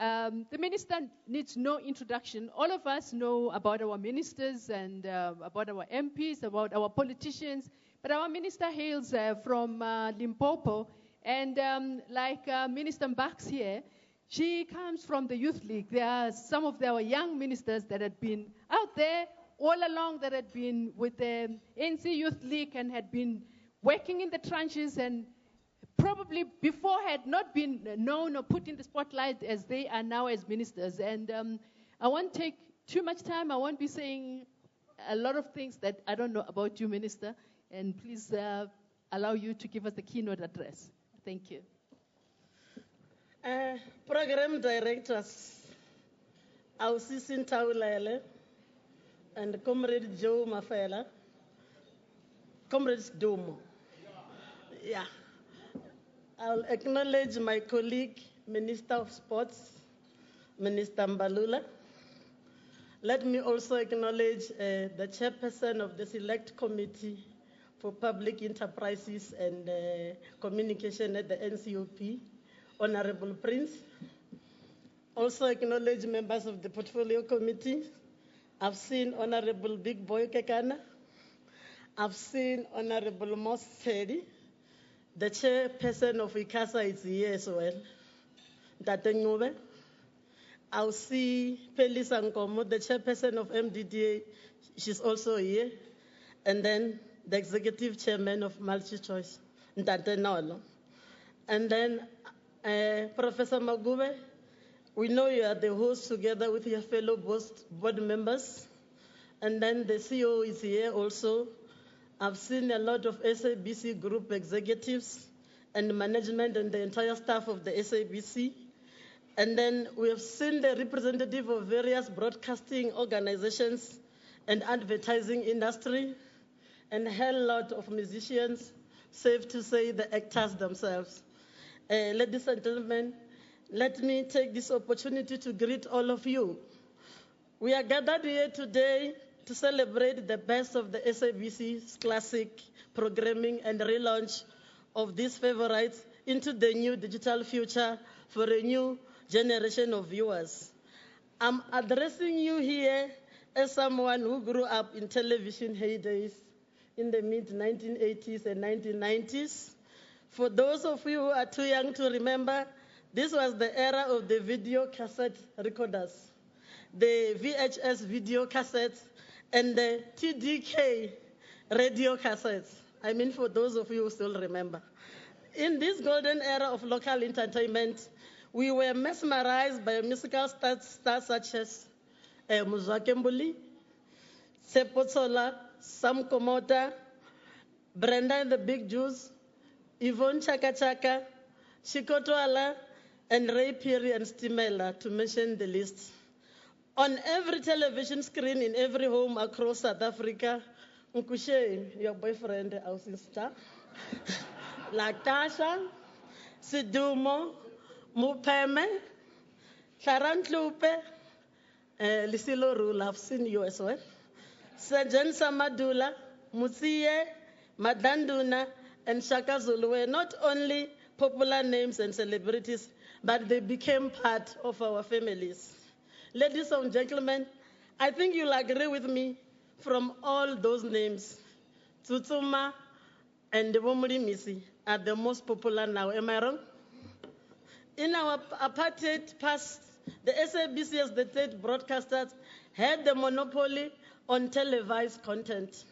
The minister needs no introduction. All of us know about our ministers and about our MPs, about our politicians, but our minister hails from Limpopo, and like Minister Mbaks here, she comes from the Youth League. There are some of our young ministers that had been out there all along, that had been with the NC Youth League and had been working in the trenches, and probably before had not been known or put in the spotlight as they are now as ministers. And I won't take too much time. I won't be saying a lot of things that I don't know about you, Minister. And please allow you to give us the keynote address. Thank you. Program directors, our Sisin Taulele and Comrade Joe Mafela, Comrades Domo. Yeah. I'll acknowledge my colleague, Minister of Sports, Minister Mbalula. Let me also acknowledge the chairperson of the Select Committee for Public Enterprises and Communication at the NCOP, Honorable Prince. Also acknowledge members of the Portfolio Committee. I've seen Honorable Big Boy Kekana. I've seen Honorable Moss Teddy. The chairperson of ICASA is here as well. Datengube. I'll see Peli Sankomo, the chairperson of MDDA. She's also here. And then the executive chairman of MultiChoice, Ntatenolo. And then Professor Magube, we know you are the host together with your fellow board members. And then the CEO is here also. I've seen a lot of SABC group executives and management and the entire staff of the SABC. And then we have seen the representative of various broadcasting organizations and advertising industry, and a hell lot of musicians, safe to say the actors themselves. Ladies and gentlemen, let me take this opportunity to greet all of you. We are gathered here today to celebrate the best of the SABC's classic programming and relaunch of these favorites into the new digital future for a new generation of viewers. I'm addressing you here as someone who grew up in television heydays in the mid-1980s and 1990s. For those of you who are too young to remember, this was the era of the video cassette recorders, the VHS video cassettes, and the TDK radio cassettes. I mean, for those of you who still remember. In this golden era of local entertainment, we were mesmerized by musical stars such as Muzwakembuli, Sepotsola, Sam Komota, Brenda and the Big Jews, Yvonne Chaka Chaka, Shikotwala, and Ray Perry and Stimela, to mention the list. On every television screen in every home across South Africa, Nkushe, your boyfriend, our sister, Latasha, Sidumo, Mupeme, Tarantlupe, Lisilo Rule, I've seen you as well, Sajan Samadula, Mutsiye, Madanduna, and Shaka Zulu were not only popular names and celebrities, but they became part of our families. Ladies and gentlemen, I think you'll agree with me, from all those names, Tutsuma and Womuri Misi are the most popular now. Am I wrong? In our apartheid past, the SABC as the state broadcasters had the monopoly on televised content.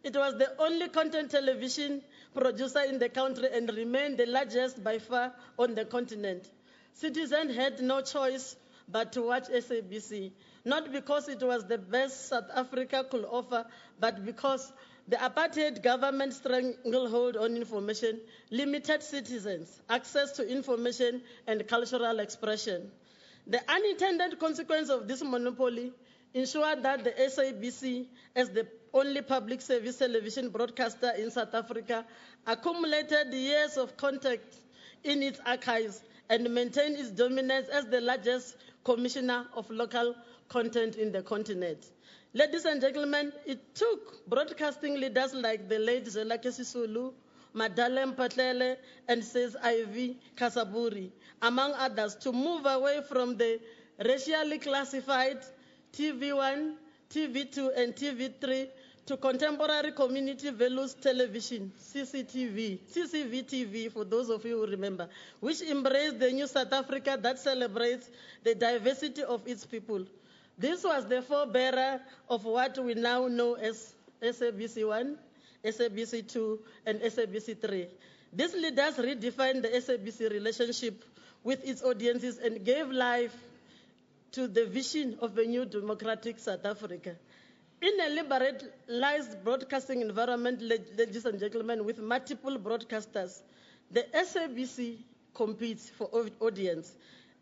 It was the only content television producer in the country and remained the largest by far on the continent. Citizens had no choice but to watch SABC, not because it was the best South Africa could offer, but because the apartheid government stranglehold on information limited citizens' access to information and cultural expression. The unintended consequence of this monopoly ensured that the SABC, as the only public service television broadcaster in South Africa, accumulated years of content in its archives and maintained its dominance as the largest commissioner of local content in the continent. Ladies and gentlemen, it took broadcasting leaders like the late Zwelakhe Sisulu, Madalem Patlele, and says Ivy Kasaburi, among others, to move away from the racially classified TV1, TV2, and TV3 to contemporary community values television, CCTV for those of you who remember, which embraced the new South Africa that celebrates the diversity of its people. This was the forebearer of what we now know as SABC1, SABC2, and SABC3. These leaders redefined the SABC relationship with its audiences and gave life to the vision of a new democratic South Africa. In a liberalized broadcasting environment, ladies and gentlemen, with multiple broadcasters, the SABC competes for audience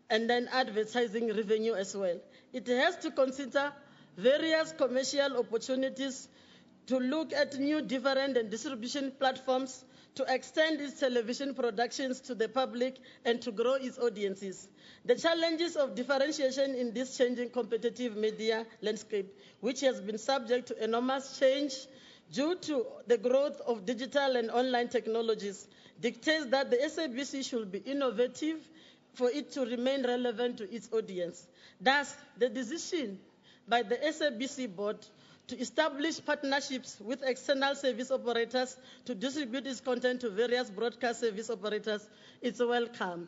and then advertising revenue as well. It has to consider various commercial opportunities to look at new different and distribution platforms to extend its television productions to the public and to grow its audiences. The challenges of differentiation in this changing competitive media landscape, which has been subject to enormous change due to the growth of digital and online technologies, dictates that the SABC should be innovative for it to remain relevant to its audience. Thus, the decision by the SABC board to establish partnerships with external service operators to distribute its content to various broadcast service operators is welcomed.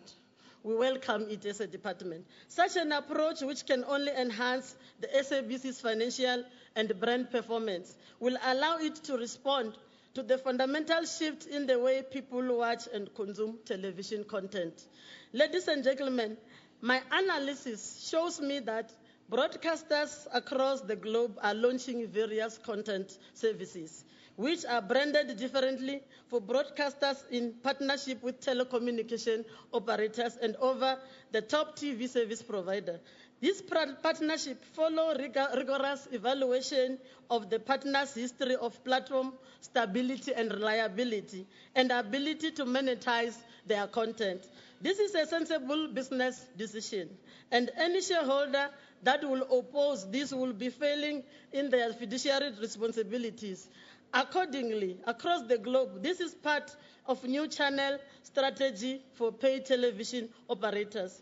We welcome it as a department. Such an approach, which can only enhance the SABC's financial and brand performance, will allow it to respond to the fundamental shift in the way people watch and consume television content. Ladies and gentlemen, my analysis shows me that broadcasters across the globe are launching various content services, which are branded differently for broadcasters in partnership with telecommunication operators and over-the-top TV service provider. This partnership follows rigorous evaluation of the partner's history of platform stability and reliability and ability to monetize their content. This is a sensible business decision, and any shareholder that will oppose this will be failing in their fiduciary responsibilities. Accordingly, across the globe, this is part of new channel strategy for paid television operators.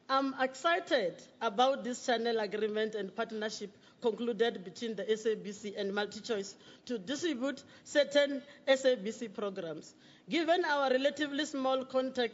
I'm excited about this channel agreement and partnership concluded between the SABC and MultiChoice to distribute certain SABC programs. Given our relatively small content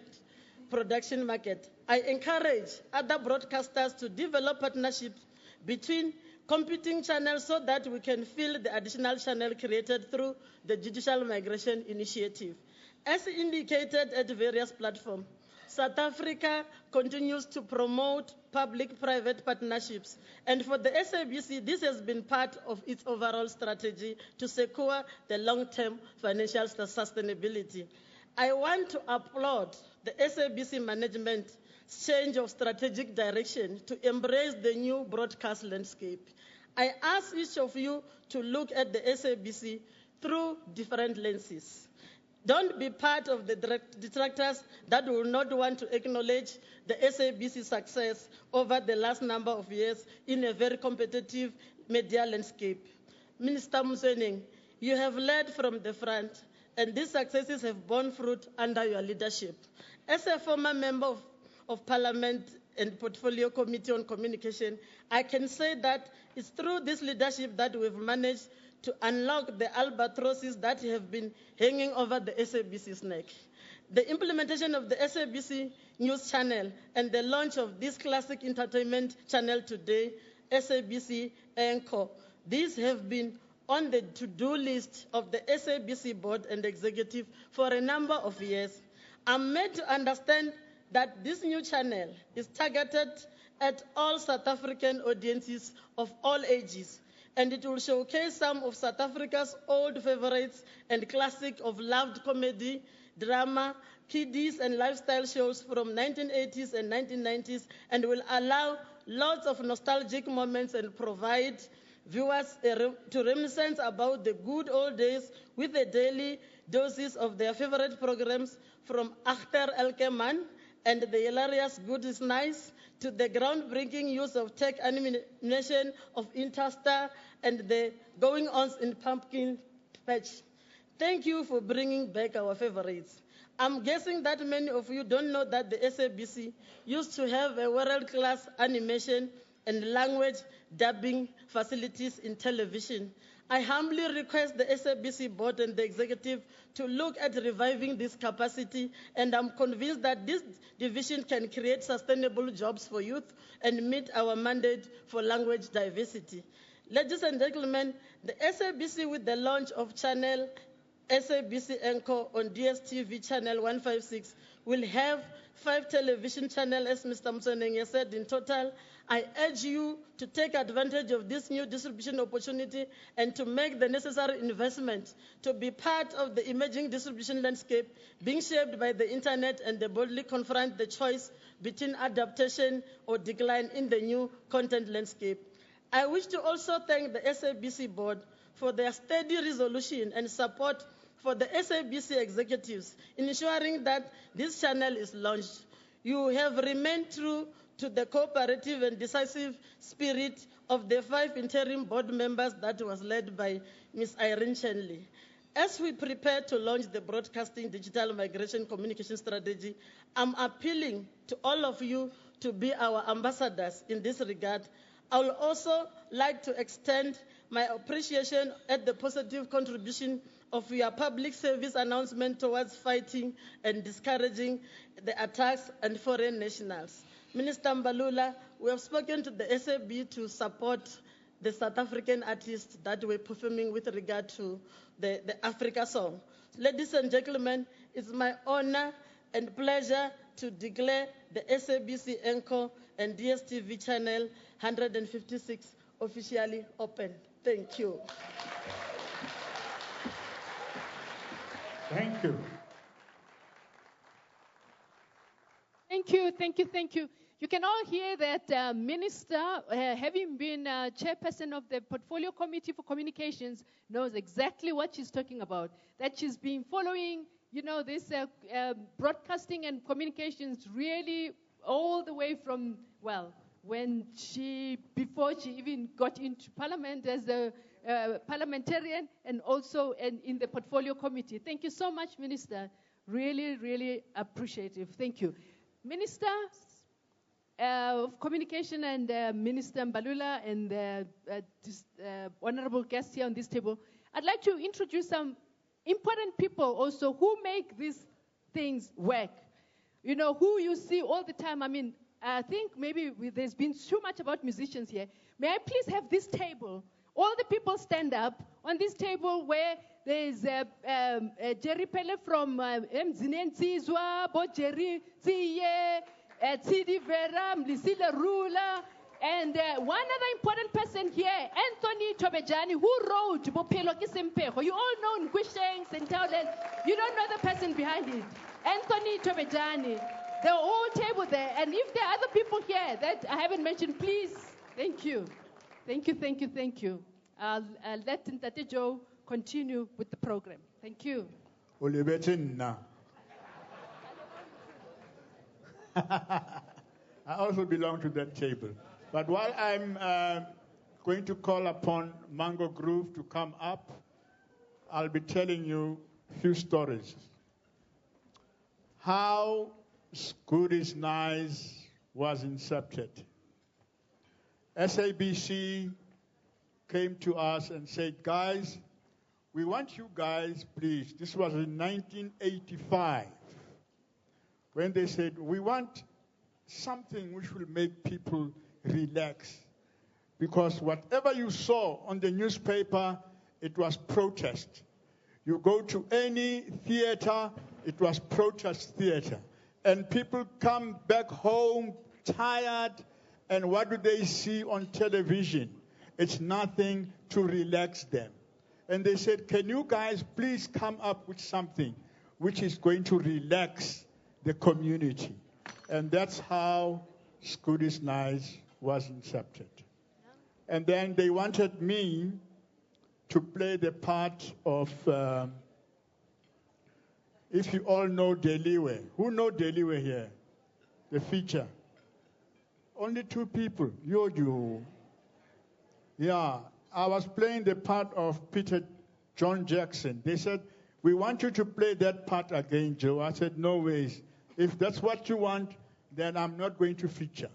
production market, I encourage other broadcasters to develop partnerships between competing channels so that we can fill the additional channel created through the Judicial Migration Initiative. As indicated at various platforms, South Africa continues to promote public-private partnerships, and for the SABC, this has been part of its overall strategy to secure the long-term financial sustainability. I want to applaud the SABC management change of strategic direction to embrace the new broadcast landscape. I ask each of you to look at the SABC through different lenses. Don't be part of the detractors that will not want to acknowledge the SABC success over the last number of years in a very competitive media landscape. Minister Musening, you have led from the front, and these successes have borne fruit under your leadership. As a former member of Parliament and Portfolio Committee on Communication, I can say that it's through this leadership that we've managed to unlock the albatrosses that have been hanging over the SABC's neck. The implementation of the SABC News Channel and the launch of this classic entertainment channel today, SABC Encore, these have been on the to-do list of the SABC board and executive for a number of years. I'm made to understand that this new channel is targeted at all South African audiences of all ages, and it will showcase some of South Africa's old favorites and classic of loved comedy, drama, kiddies, and lifestyle shows from 1980s and 1990s, and will allow lots of nostalgic moments and provide viewers to reminiscence about the good old days with a daily doses of their favorite programs from Achter Elke Man and the hilarious Good is Nice to the groundbreaking use of tech animation of Interstar and the going-ons in Pumpkin Patch. Thank you for bringing back our favorites. I'm guessing that many of you don't know that the SABC used to have a world-class animation and language dubbing facilities in television. I humbly request the SABC board and the executive to look at reviving this capacity, and I'm convinced that this division can create sustainable jobs for youth and meet our mandate for language diversity. Ladies and gentlemen, the SABC, with the launch of channel SABC Encore on DSTV channel 156, will have 5 television channels, as Mr. Msonenge said, in total. I urge you to take advantage of this new distribution opportunity and to make the necessary investment to be part of the emerging distribution landscape being shaped by the internet, and they boldly confront the choice between adaptation or decline in the new content landscape. I wish to also thank the SABC board for their steady resolution and support for the SABC executives in ensuring that this channel is launched. You have remained true to the cooperative and decisive spirit of the 5 interim board members that was led by Ms. Irene Chenley. As we prepare to launch the Broadcasting Digital Migration Communication Strategy, I'm appealing to all of you to be our ambassadors in this regard. I would also like to extend my appreciation at the positive contribution of your public service announcement towards fighting and discouraging the attacks on foreign nationals. Minister Mbalula, we have spoken to the SAB to support the South African artists that were performing with regard to the Africa song. Ladies and gentlemen, it's my honor and pleasure to declare the SABC Encore and DSTV channel 156 officially open. Thank you. Thank you. Thank you, thank you, thank you. You can all hear that Minister, having been chairperson of the Portfolio Committee for Communications, knows exactly what she's talking about. That she's been following, this broadcasting and communications really all the way from, before she even got into Parliament as a parliamentarian, and also in the Portfolio Committee. Thank you so much, Minister. Really, really appreciative. Thank you. Minister of Communication and Minister Mbalula and honorable guests here on this table, I'd like to introduce some important people also who make these things work. Who you see all the time. I think maybe there's been too much about musicians here. May I please have this table? All the people stand up on this table where there's Jerry Pele from Mzinenzizwa, Bo Jerry Tsiye, Tsidi Vera, Mlisile Rula, and one other important person here, Anthony Tobejani, who wrote Bophelo Ke Semphego. You all know Nkwisheng, Sentaulen. You don't know the person behind it. Anthony Tobejani. The whole table there. And if there are other people here that I haven't mentioned, please, thank you. Thank you, thank you, thank you. I'll let Ntate Joe continue with the program. Thank you. I also belong to that table. But while I'm going to call upon Mango Groove to come up, I'll be telling you a few stories. How Good is Nice was incepted. SABC came to us and said, guys, we want you guys, please. This was in 1985, when they said, we want something which will make people relax. Because whatever you saw on the newspaper, it was protest. You go to any theater, it was protest theater. And people come back home tired, and what do they see on television? It's nothing to relax them. And they said, can you guys please come up with something which is going to relax the community? And that's how Good is Nice was incepted. And then they wanted me to play the part of, if you all know Deliwe. Who know Deliwe here? The feature. Only 2 people. You. Yeah, I was playing the part of Peter John Jackson. They said, we want you to play that part again, Joe. I said, no ways. If that's what you want, then I'm not going to feature.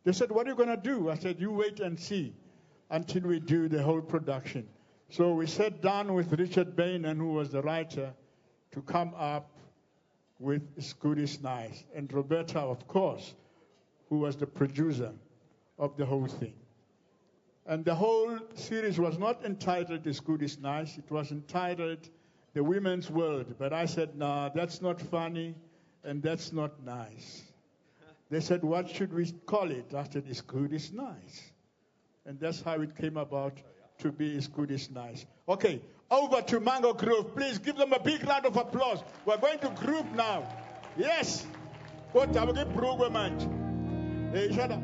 They said, what are you going to do? I said, you wait and see until we do the whole production. So we sat down with Richard Bain, who was the writer, to come up with It's Good, It's Nice. And Roberta, of course, who was the producer of the whole thing. And the whole series was not entitled It's Good, It's Nice. It was entitled The Women's World. But I said, no, that's not funny and that's not nice. They said, what should we call it? I said, It's Good, It's Nice. And that's how it came about to be It's Good, It's Nice. Okay, over to Mango Grove. Please give them a big round of applause. We're going to group now. Yes. What have we program? Hey, shut up.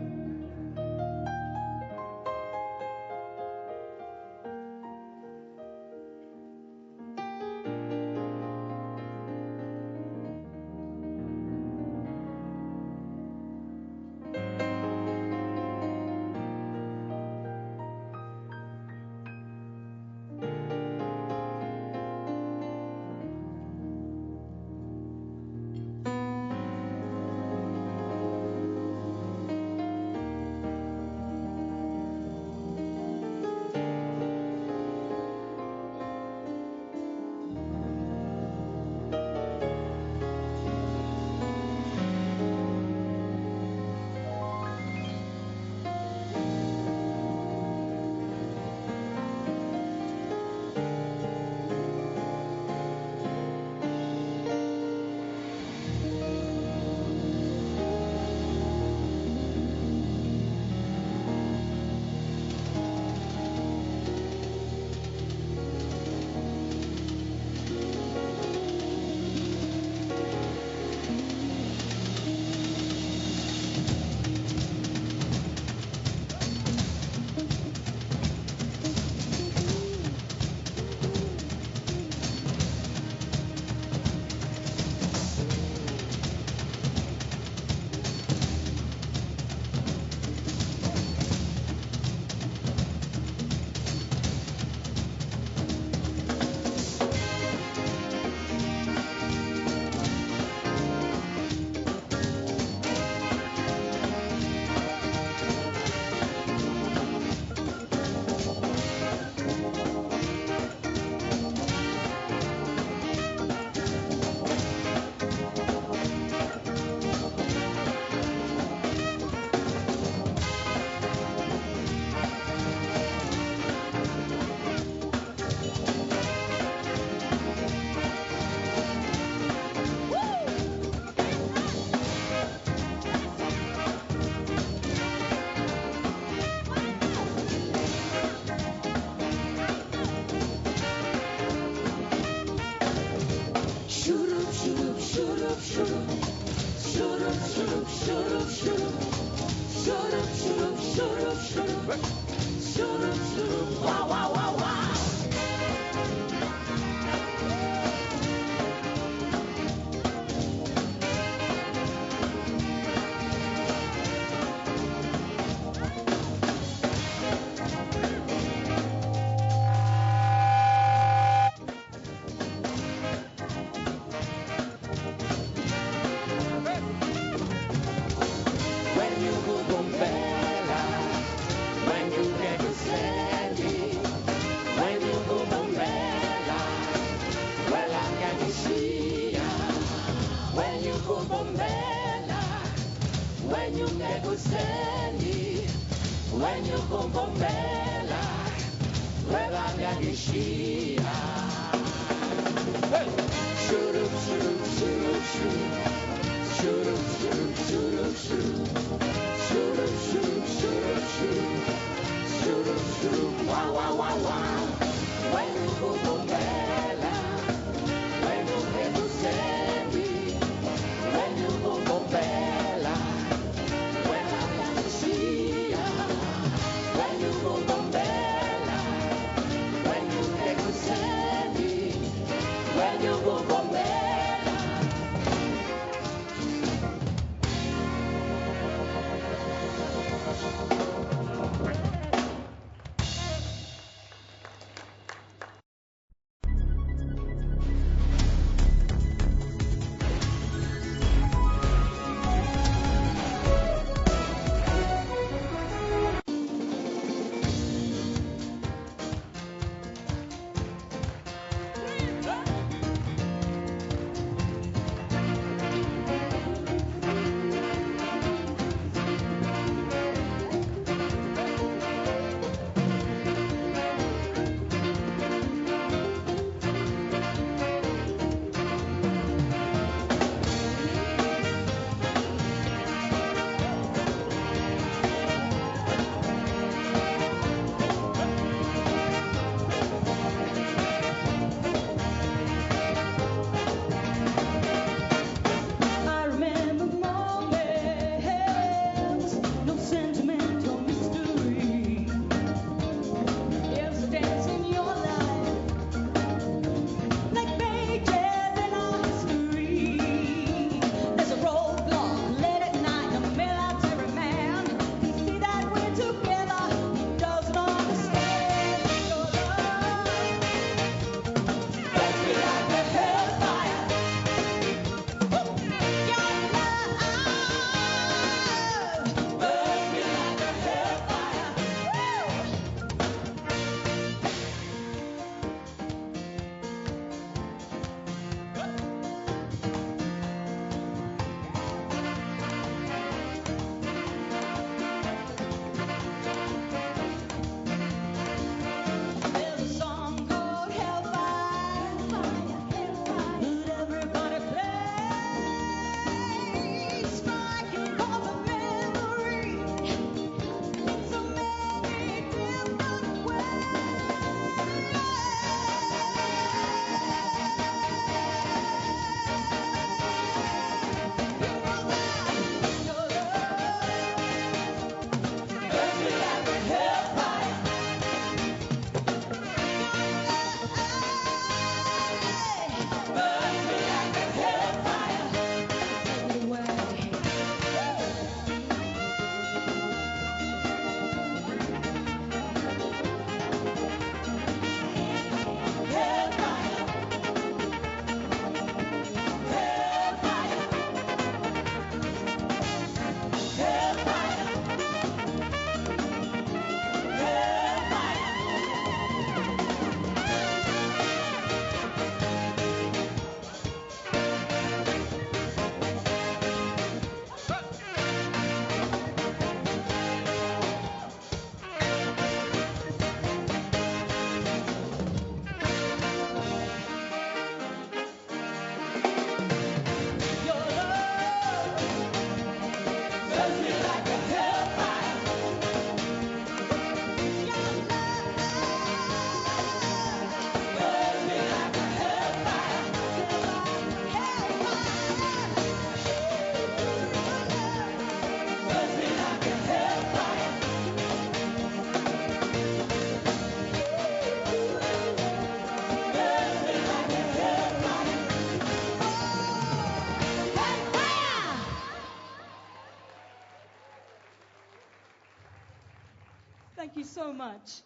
Thank you so much.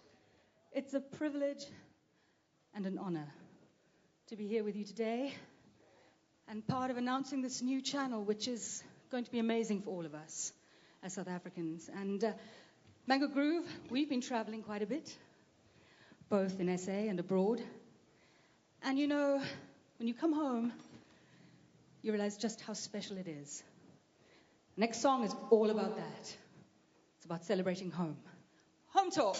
It's a privilege and an honor to be here with you today and part of announcing this new channel, which is going to be amazing for all of us as South Africans. And Mango Groove, we've been traveling quite a bit, both in SA and abroad. And you know, when you come home, you realize just how special it is. Next song is all about that. It's about celebrating home. Home talk.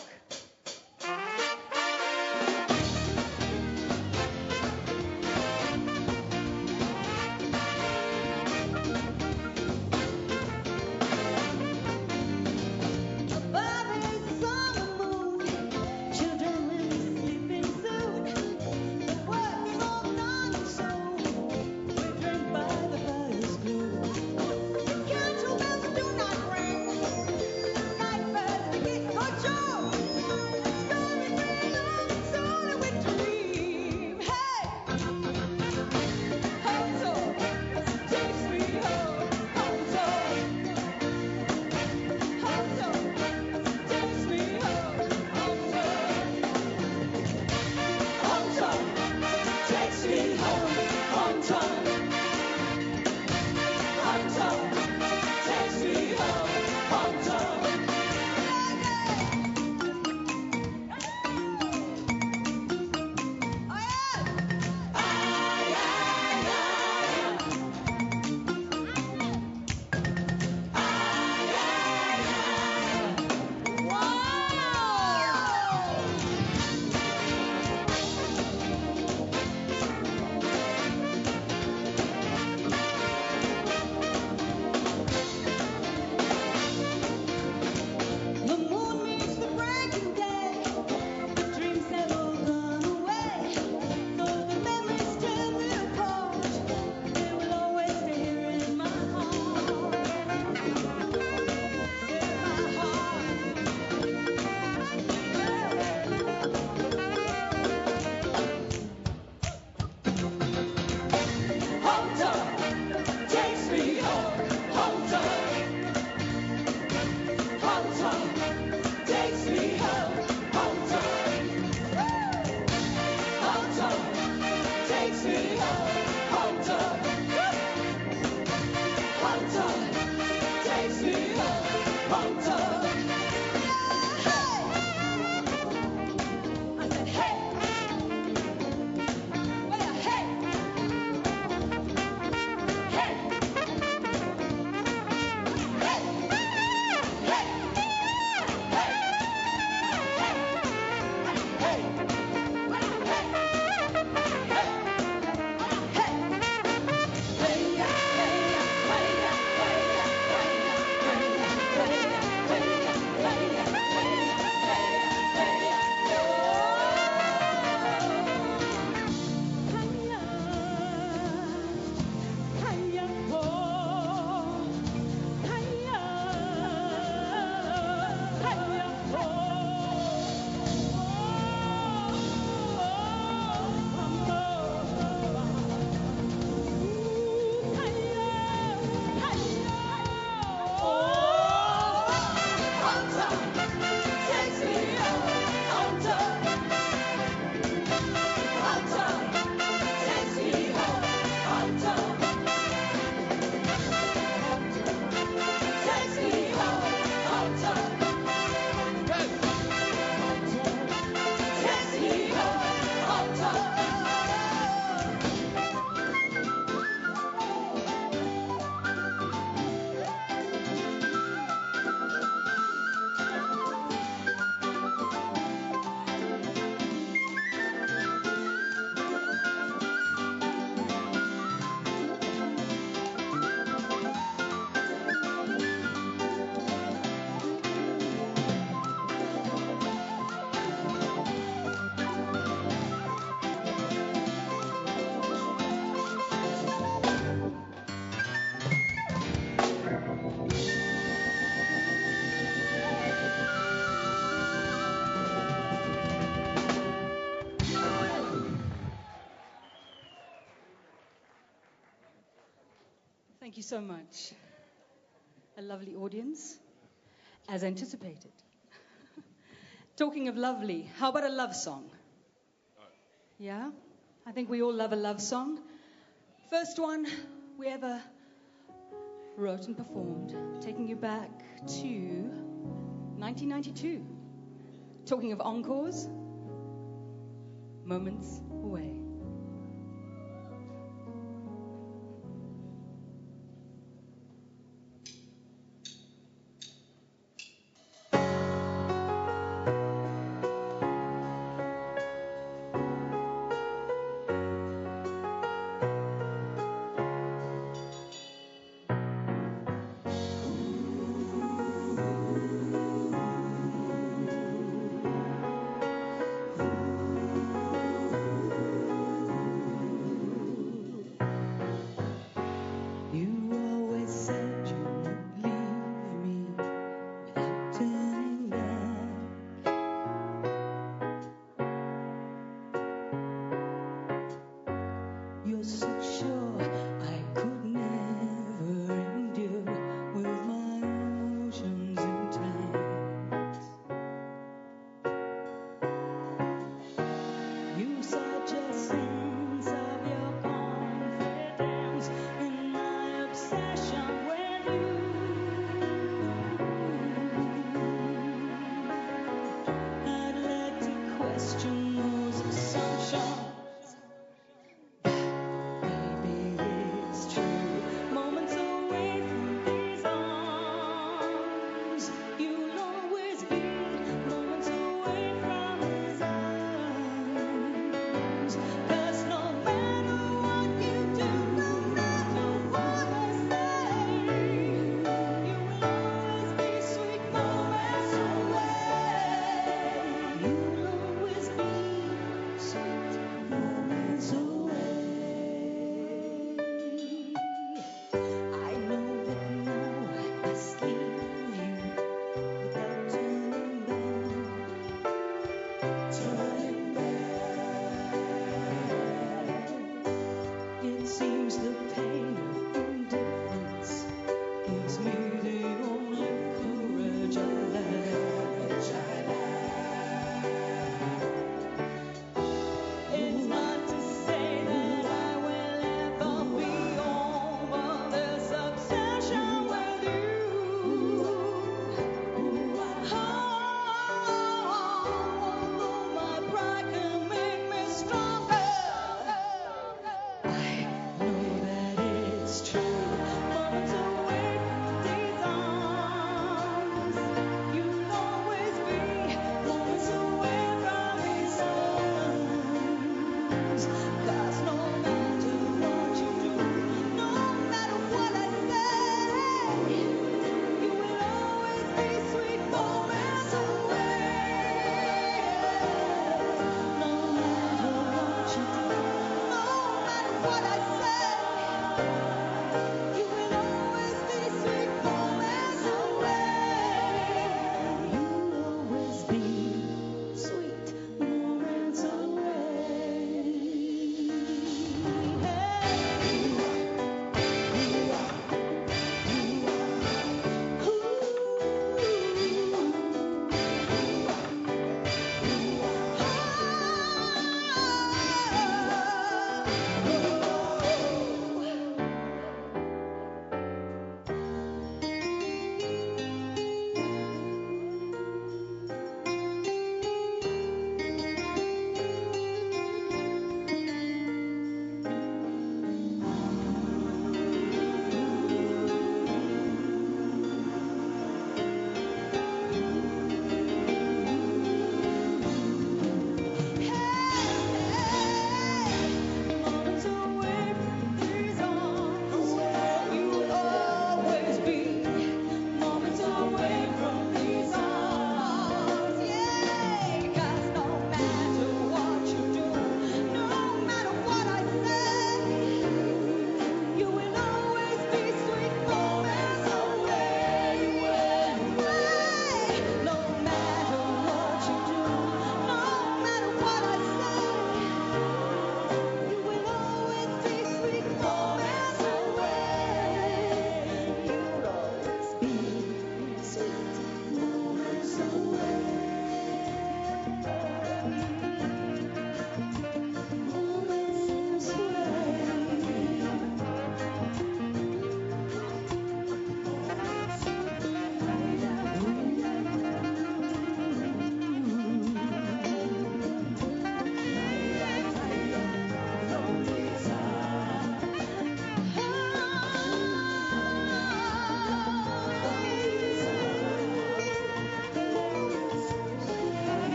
Thank you so much. A lovely audience, as anticipated. Talking of lovely, how about a love song? Yeah? I think we all love a love song. First one we ever wrote and performed, taking you back to 1992. Talking of encores, Moments Away.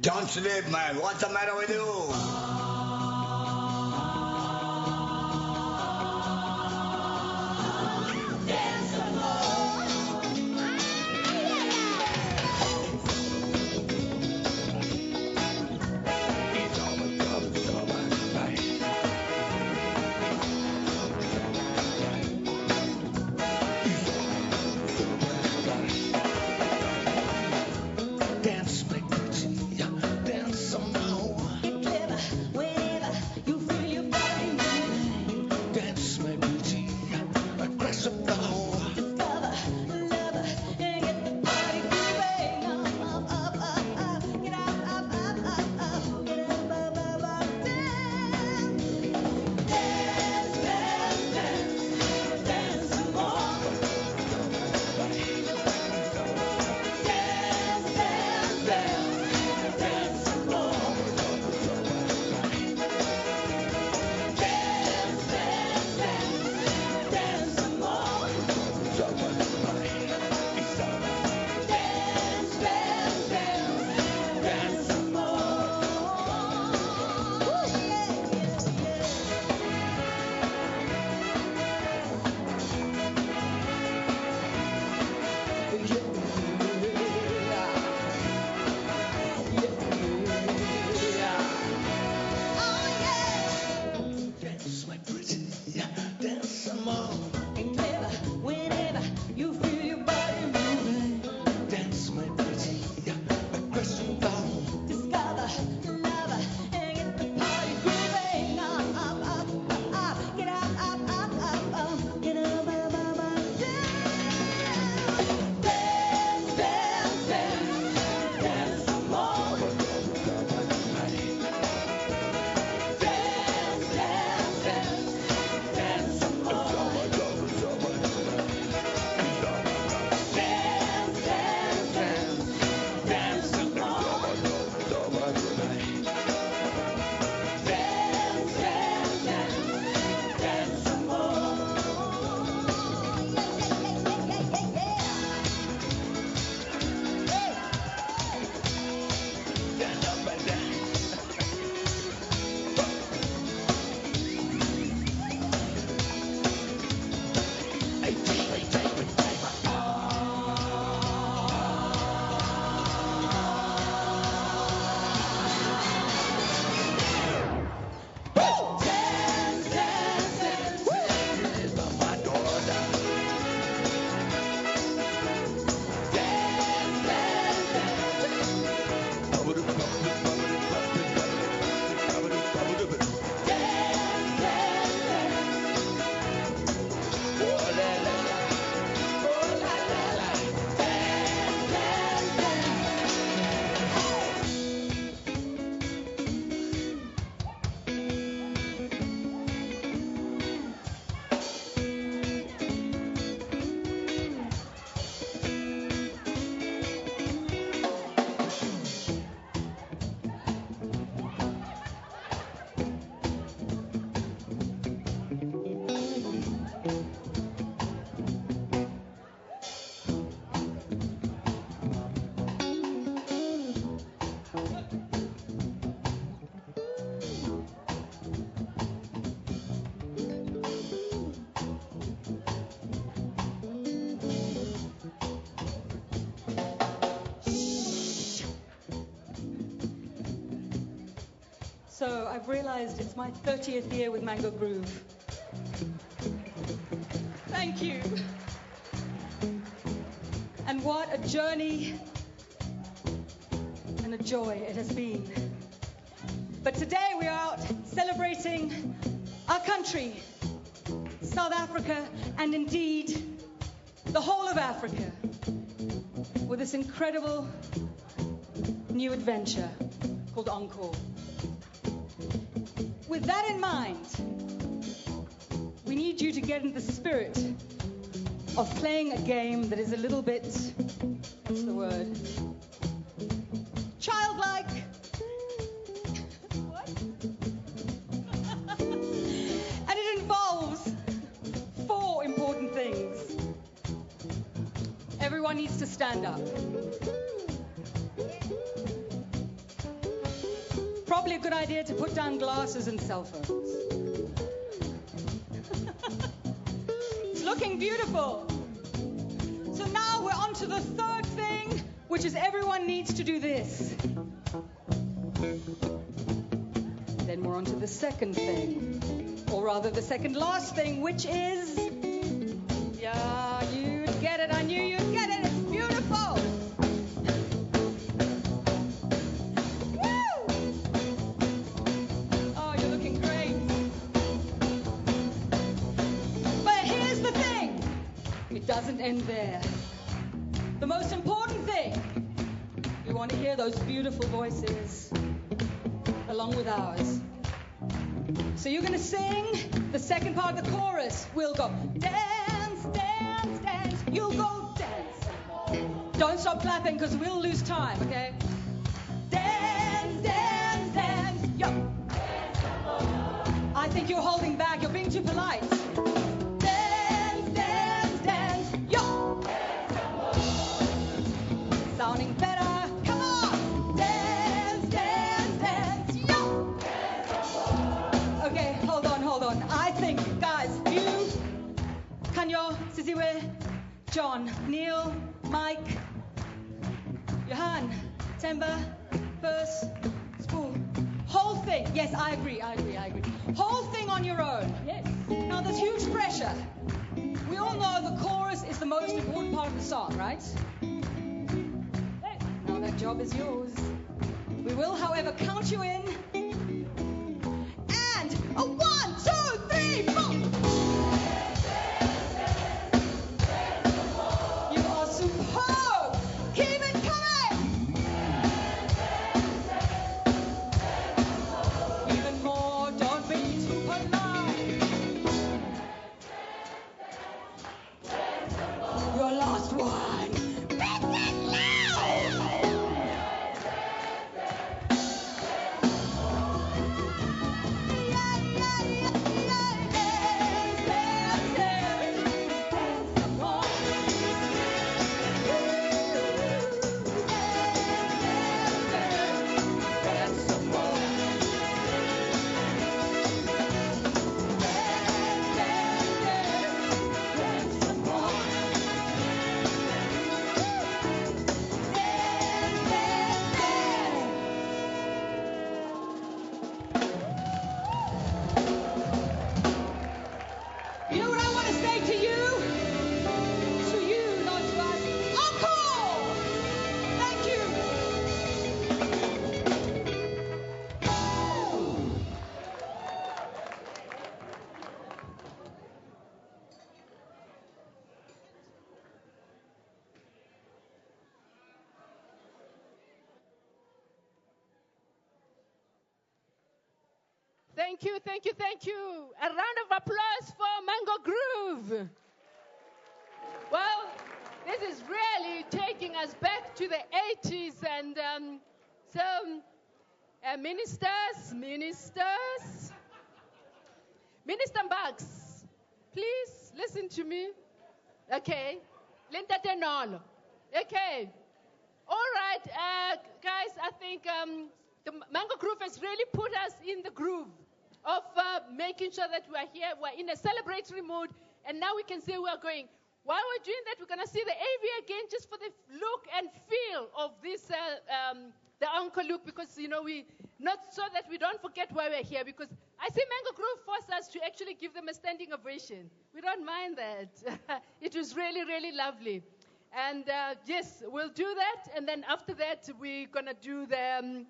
Don't sleep, man. What's the matter with you? So I've realized it's my 30th year with Mango Groove. Thank you. And what a journey and a joy it has been. But today we are out celebrating our country, South Africa, and indeed the whole of Africa, with this incredible new adventure called Encore. With that in mind, we need you to get into the spirit of playing a game that is a little bit, what's the word? Childlike. What? And it involves 4 important things. Everyone needs to stand up. probably a good idea to put down glasses and cell phones. It's looking beautiful. So now we're on to the third thing, which is everyone needs to do this. Then we're on to the second thing, or rather the second last thing, which is, yeah, you'd get it. I knew you'd get it. It's beautiful. Woo! Oh, you're looking great. But here's the thing. It doesn't end there. The most important thing, we want to hear those beautiful voices along with ours. So you're going to sing the second part of the chorus. We'll go dance, dance, dance. You'll go dance. Don't stop clapping because we'll lose time, okay? Dance, dance, dance. Yo. I think you're holding back. You're being too polite. Dance, dance, dance. Yo. Sounding better. Come on. Dance, dance, dance. Yo. Okay, hold on. I think, guys, you, Kanyo, Siziwe, John, Neil, Mike, Johan, Temba, First, Spool. Whole thing. Yes, I agree. Whole thing on your own. Yes. Now, there's huge pressure. We all know the chorus is the most important part of the song, right? Now that job is yours. We will, however, count you in. And a 1, 2, 3, 4. You are superb. Keep it coming. Even more. Don't be too polite. Your last one. Make it loud. You know what I want to say to you? To you, not to us. Encore! Thank you. Thank you. A round of applause for Mango Groove. Well, this is really taking us back to the 80s. And Minister Bugs, please listen to me. Okay. Linda Denolo. Okay. All right, guys, I think the Mango Groove has really put us in the groove of making sure that we're here, we're in a celebratory mood, and now we can say we're going. While we're doing that, we're going to see the AV again just for the look and feel of this, the Encore look, because, we, not so that we don't forget why we're here, because I see Mango Groove force us to actually give them a standing ovation. We don't mind that. It was really, really lovely. And yes, we'll do that, and then after that, we're going to do the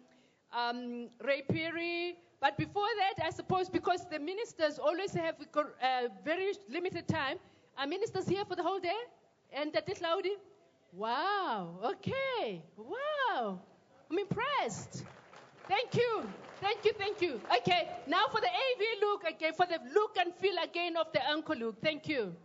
Ray Perry. But before that, I suppose, because the ministers always have a very limited time, are ministers here for the whole day? And Tatit Laudi? Wow, okay, wow. I'm impressed. Thank you. Okay, now for the AV look again, for the look and feel again of the Encore look. Thank you.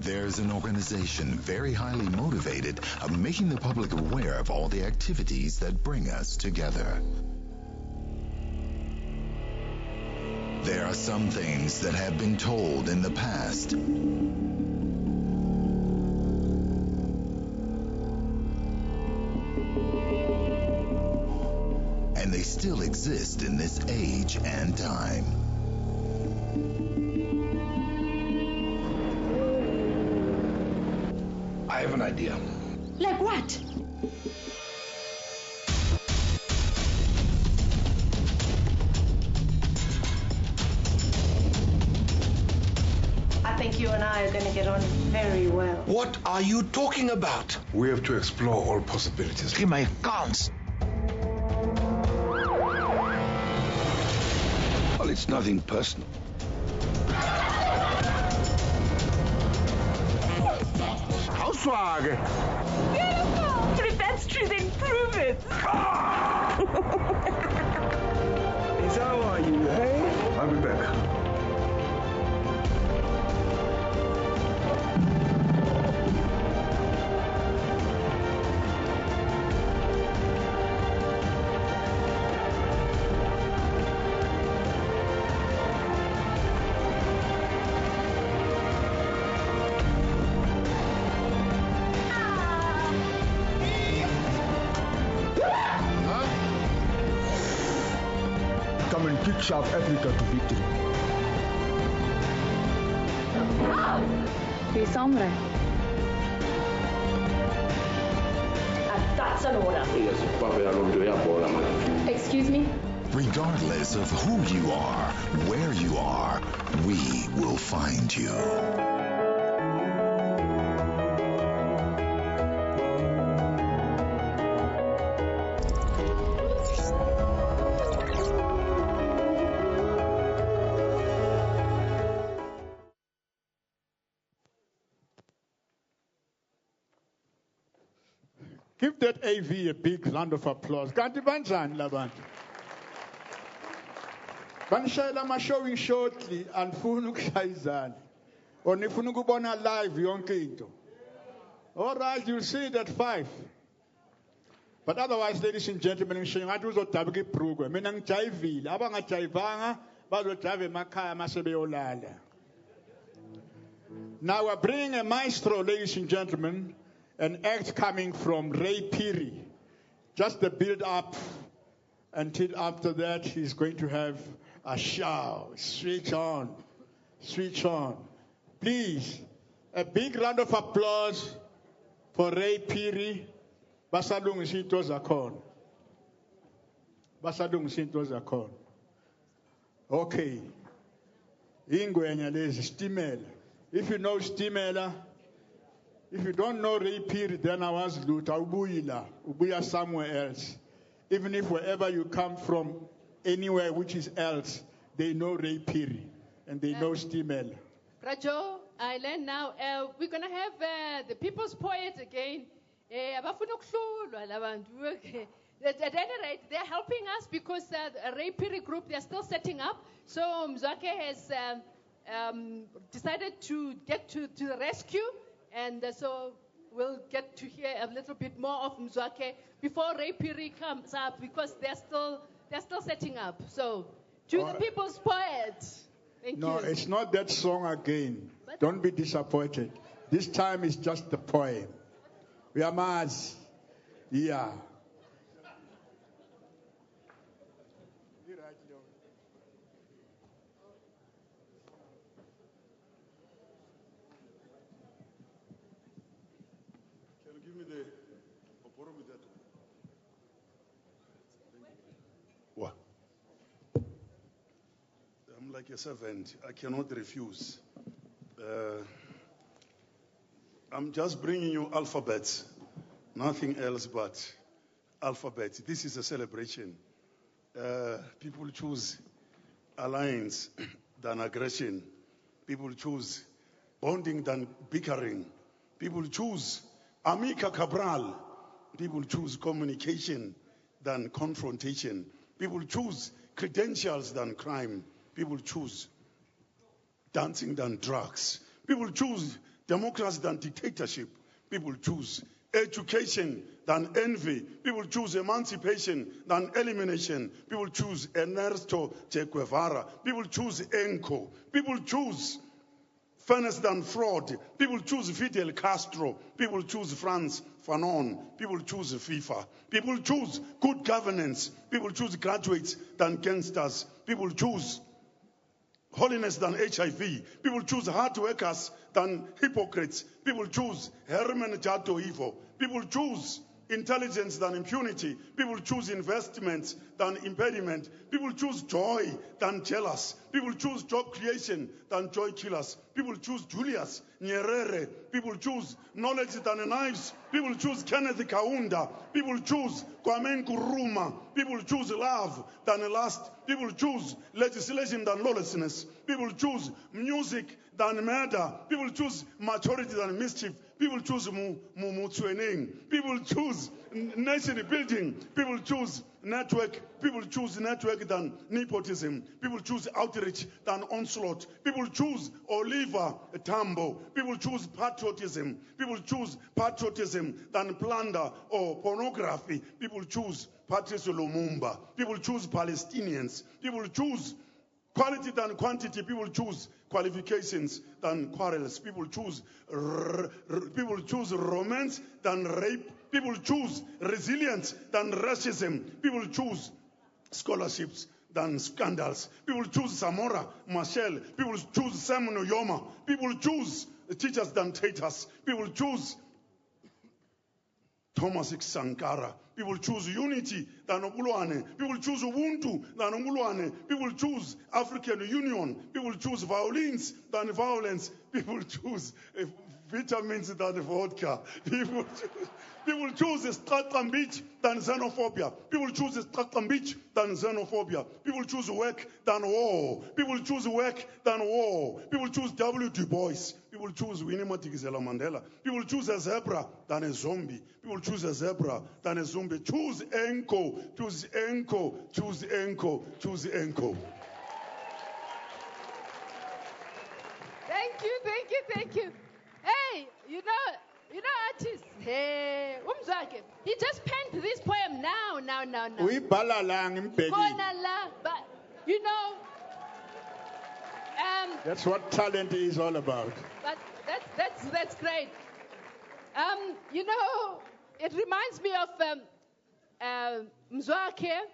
There's an organization very highly motivated of making the public aware of all the activities that bring us together. There are some things that have been told in the past. And they still exist in this age and time. I have an idea. Like what? I think you and I are going to get on very well. What are you talking about? We have to explore all possibilities. Give my guns. Well, it's nothing personal. Beautiful! If that's true, then prove it. Is how are you, hey? I'll be back. Come and kick South Africa to victory. This hombre. That's an order. Excuse me? Regardless of who you are, where you are, we will find you. Give that AV a big round of applause. Kanti banjani labantu? Banishayela ama-showing shortly andifuni ukushaya izandla. Or nifuna ukubona live yonke into. All right, you'll see it at 5. But otherwise, ladies and gentlemen, ngisho ngathi uzodabuka ibhrukwe. Mina ngijayivile. Abangajayivanga bazojayiva emakhaya masebeyolala. Now we're bringing a maestro, ladies and gentlemen, an act coming from Ray Phiri. Just the build up until after that he's going to have a show. Switch on. Switch on. Please, a big round of applause for Ray Phiri. Basalungisa into zakhona. Basalungisa into zakhona. Okay. Ingwenya lezi stimela. If you know stimela, if you don't know Ray Phiri, then I was luta ubuyila, ubuya somewhere else. Even if wherever you come from, anywhere which is else, they know Ray Phiri and they know Stimela. Rajo, I learn now. We're going to have the people's poet again. At any rate, they're helping us because the Ray Phiri group, they're still setting up. So Mzwake has decided to get to the rescue. And so we'll get to hear a little bit more of Mzwake before Ray Phiri comes up because they're still setting up. So to the people's poet. Thank you. No, it's not that song again. Don't be disappointed. This time it's just the poem. We are Maz. Yeah. What? I'm like a servant. I cannot refuse. I'm just bringing you alphabets. Nothing else but alphabets. This is a celebration. People choose alliance than aggression. People choose bonding than bickering. People choose amica cabral. People choose communication than confrontation. People choose credentials than crime. People choose dancing than drugs. People choose democracy than dictatorship. People choose education than than envy. People choose emancipation than elimination. People choose Ernesto Che Guevara. People choose ENCO. People choose fairness than fraud. People choose Fidel Castro. People choose Franz Fanon. People choose FIFA. People choose good governance. People choose graduates than gangsters. People choose holiness than HIV. People choose hard workers than hypocrites. People choose Herman Jato Ivo. People choose intelligence than impunity. People choose investments than impediment. People choose joy than jealous. People choose job creation than joy killers. People choose Julius Nyerere. People choose knowledge than knives. People choose Kenneth Kaunda. People choose Kwame Nkrumah. People choose love than lust. People choose legislation than lawlessness. People choose music than murder. People choose maturity than mischief. People choose Mutsueneng. People choose nation building. People choose network. People choose network than nepotism. People choose outreach than onslaught. People choose Oliver Tambo. People choose patriotism. People choose patriotism than plunder or pornography. People choose Patrice Lumumba. People choose Palestinians. People choose quality than quantity. People choose qualifications than quarrels. People choose romance than rape. People choose resilience than racism. People choose scholarships than scandals. People choose Samora Machel. People choose Simon Oyoma. People choose teachers than traitors. People choose Thomas Sankara. People choose unity than Ogulwane. People choose Ubuntu than Ogulwane. People choose African Union. People choose violence than violence. People choose vitamins than vodka. People choose Stratton Beach than xenophobia. People choose Stratton Beach than xenophobia. People choose work than war. People choose work than war. People choose W. Du Bois. People choose Winnie Madikizela Mandela. People choose a zebra than a zombie. People choose a zebra than a zombie. Choose ENCO. Choose ENCO. Choose ENCO. Choose ENCO. Thank you, thank you, thank you. Hey, you know artists. Hey, Umzwake. He just penned this poem now. We balalang impedi. But you know, that's what talent is all about. But that's great. You know, it reminds me of Mzwake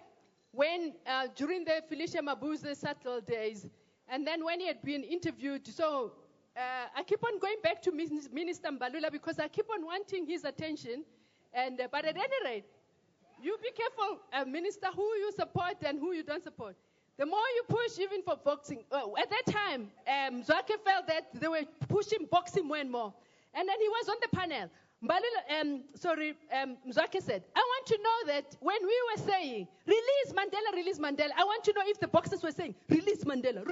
when during the Felicia Mabuza Sattel days, and then when he had been interviewed. So I keep on going back to Minister Mbalula because I keep on wanting his attention. But at any rate, you be careful, Minister, who you support and who you don't support. The more you push, even for boxing, at that time, Mzwake felt that they were pushing boxing more and more. And then he was on the panel. Mzwake said, I want to know that when we were saying, release Mandela, I want to know if the boxers were saying, release Mandela.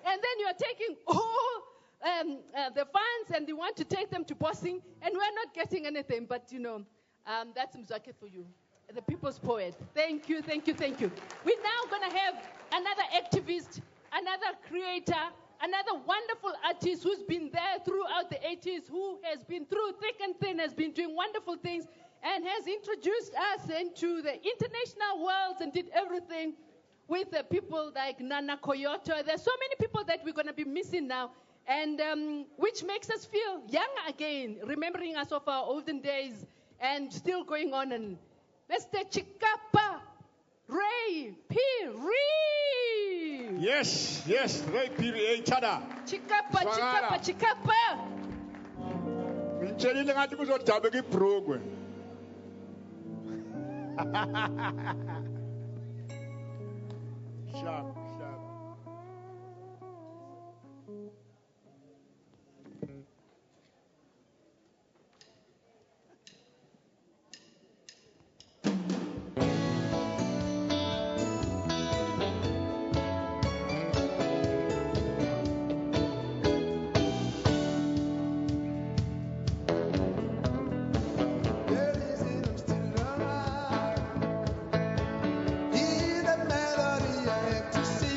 And then you are taking all the funds and you want to take them to boxing, and we're not getting anything. But, you know, that's Mzwake for you, the people's poet. Thank you. We're now going to have another activist, another creator, another wonderful artist who's been there throughout the 80s, who has been through thick and thin, has been doing wonderful things, and has introduced us into the international world and did everything with people like Nana Koyoto. There's so many people that we're going to be missing now, and which makes us feel young again, remembering us of our olden days and still going on. And Mr. Chikapa Ray P. Reeve. Yes, Ray P. Reeve. Chikapa. Ngitshelile ngathi kuzodabeka iBrooklyn. Sharp. Hear the melody I have to sing.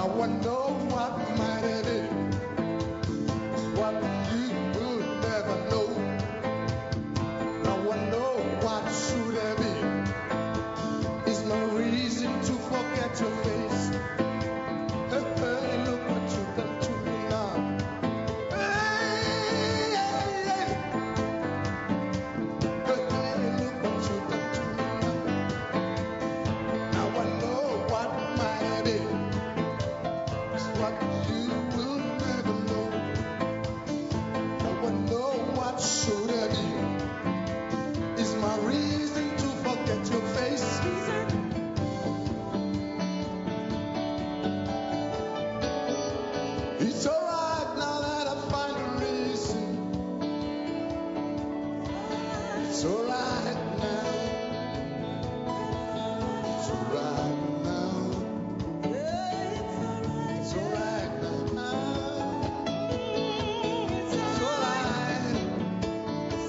Now I know what might have been, what you will never know. Now I know what should have been. Is no reason to forget your face. Hey, hey, look what you done to me now. Hey, hey, hey. Hey, hey, look what you done to me now. Now I know what might have been. It's what you will never know. Now I know what should have been. Is my reason to forget your face. It's alright now that I find a reason. It's alright now. It's alright now. It's alright now. It's alright. It's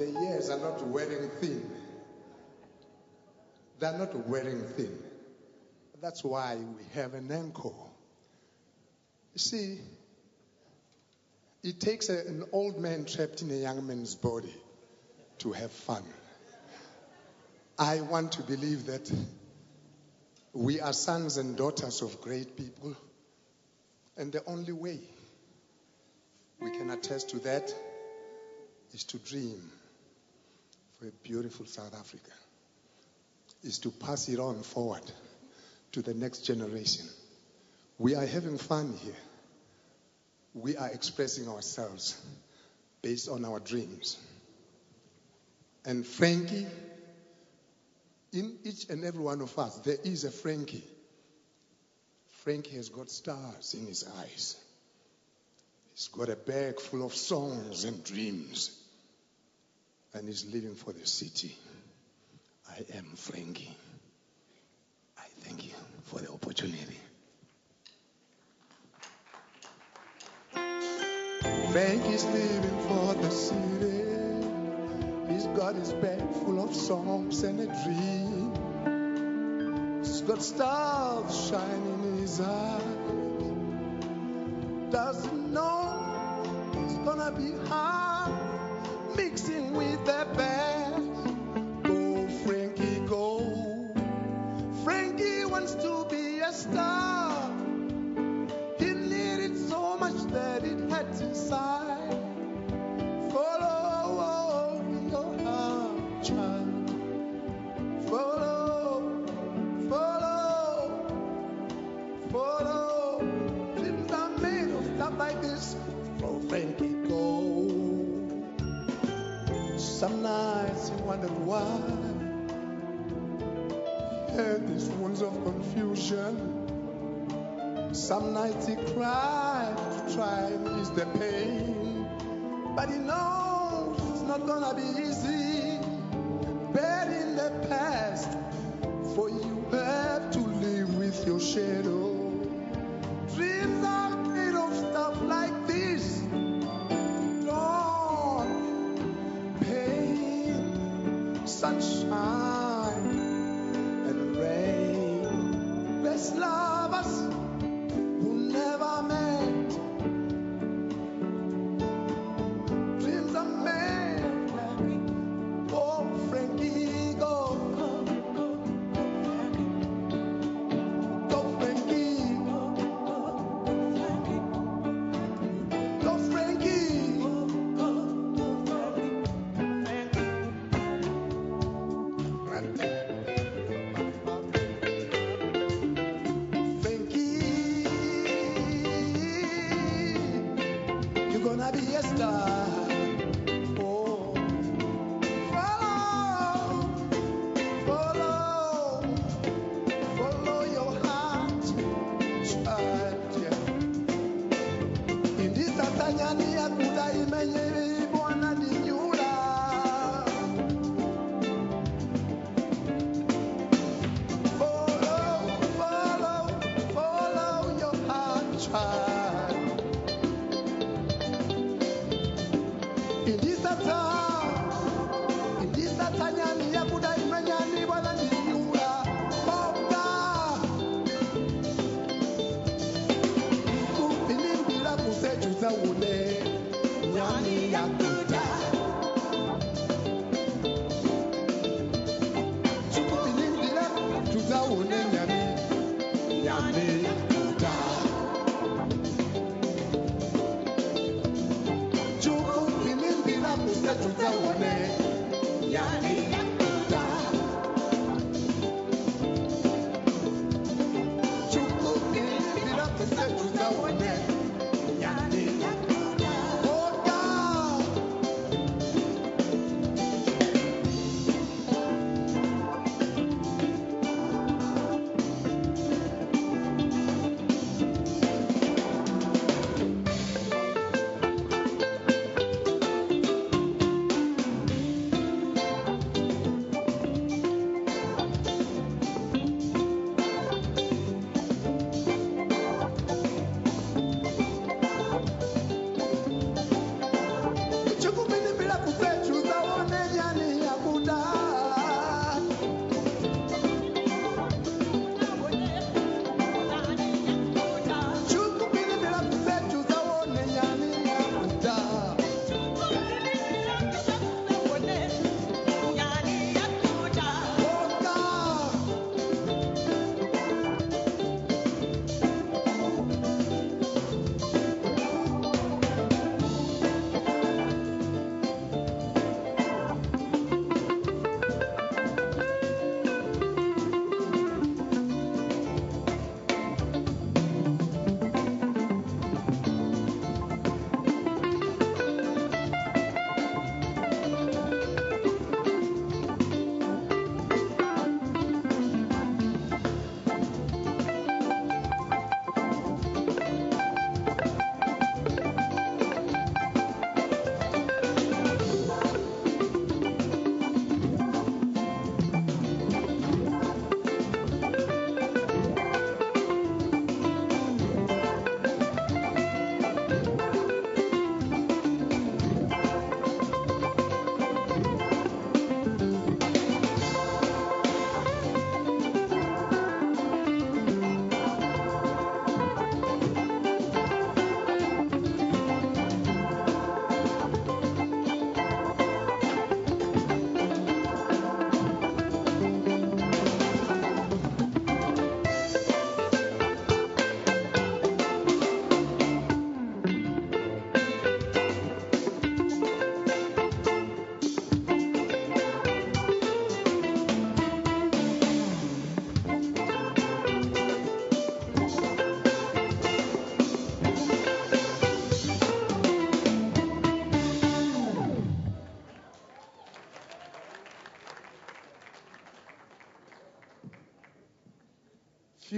the years are not wearing thin. They're not wearing thin. That's why we have an encore. You see, it takes an old man trapped in a young man's body to have fun. I want to believe that we are sons and daughters of great people, and the only way we can attest to that is to dream for a beautiful South Africa, is to pass it on forward to the next generation. We are having fun here. We are expressing ourselves based on our dreams. And Frankie, in each and every one of us, there is a Frankie. Frankie has got stars in his eyes. He's got a bag full of songs and dreams. And he's living for the city. I am Frankie. I thank you for the opportunity. Frankie's living for the city. He's got his bag full of songs and a dream. He's got stars shining in his eyes. Doesn't know it's gonna be hard mixing with the best. Go, Frankie, go. Frankie wants to be a star. He needed so much that it had inside. Follow your heart, child. Follow. Dreams are made of stuff like this. Oh, Frankie, go. Some nights he wondered why he had these wounds of confusion. Some nights he cried to try and ease the pain, but he knows it's not gonna be easy. Burying the past, for you have to live with your shadow. Dreams are made of stuff like this. Dawn, pain, sunshine, and rain. Let's love us who never met. Dreams are made. Oh, Frankie, go. Go, Frankie. Go, Frankie. You're gonna be a star. Oh, follow your heart, child. In this Atanyani Akuta imenye bwana dinyula. Follow your heart, child. In this Atanyani Akuta imenye bwana dinyula. Oh God. Kupinimbira kusejuza ule nyani Akuta. Kupinimbira kusejuza ule nyani Akuta.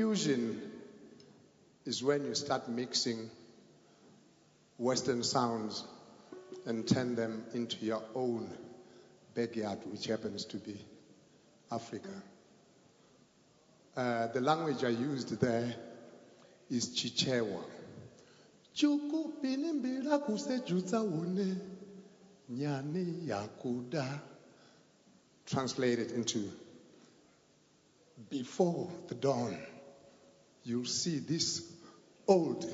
Fusion is when you start mixing Western sounds and turn them into your own backyard, which happens to be Africa. The language I used there is Chichewa. Chukupinimbira kusejuza une nyani yakuda. Translated into, before the dawn, you'll see this old,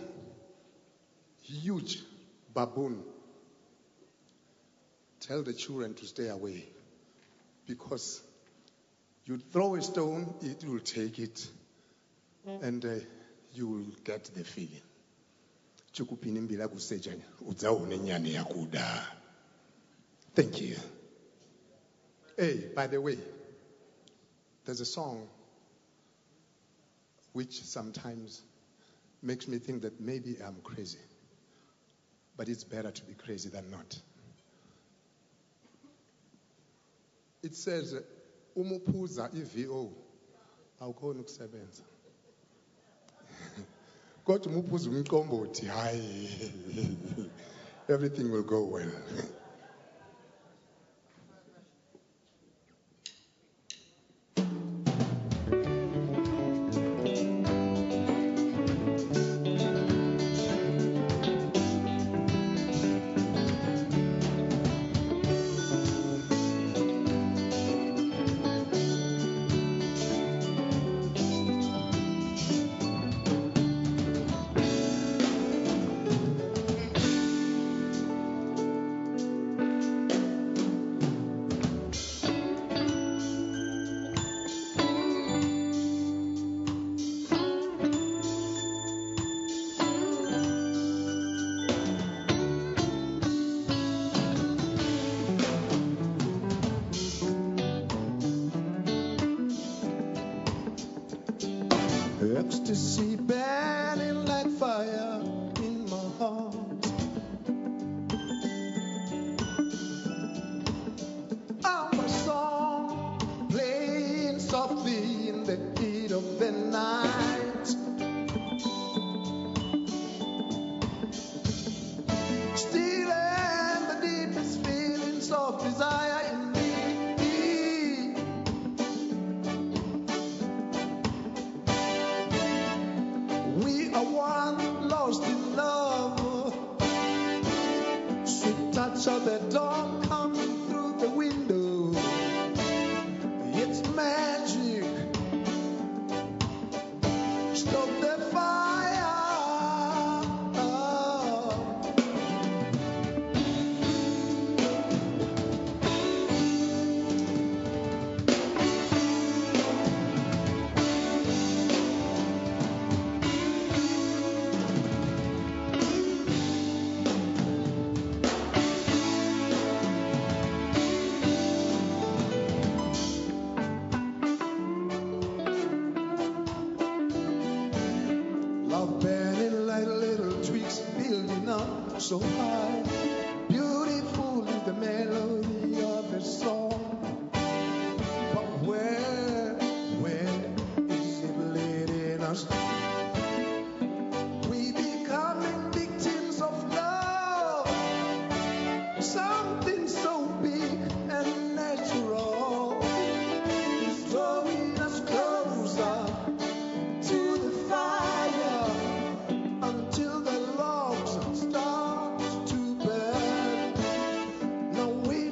huge baboon. Tell the children to stay away, because you throw a stone, it will take it, and you will get the feeling. Thank you. Hey, by the way, there's a song which sometimes makes me think that maybe I'm crazy. But it's better to be crazy than not. It says, Umupuza IVO, awukhona ukusebenza. Kodwa umuphuza umqombothi, hayi, everything will go well. Ecstasy burning like fire in my heart. Our song playing softly in the heat of the night. Stealing the deepest feelings of desire in me. We are one lost in love. Sweet touch of the dawn coming through the window. It's magic. Stoke the fire. Love burning like little twigs building up so high. Beautiful is the melody of the song. But where is it leading us? We becoming victims of love. Something so big and natural is drawing us closer to the fire until the logs start to burn. Now we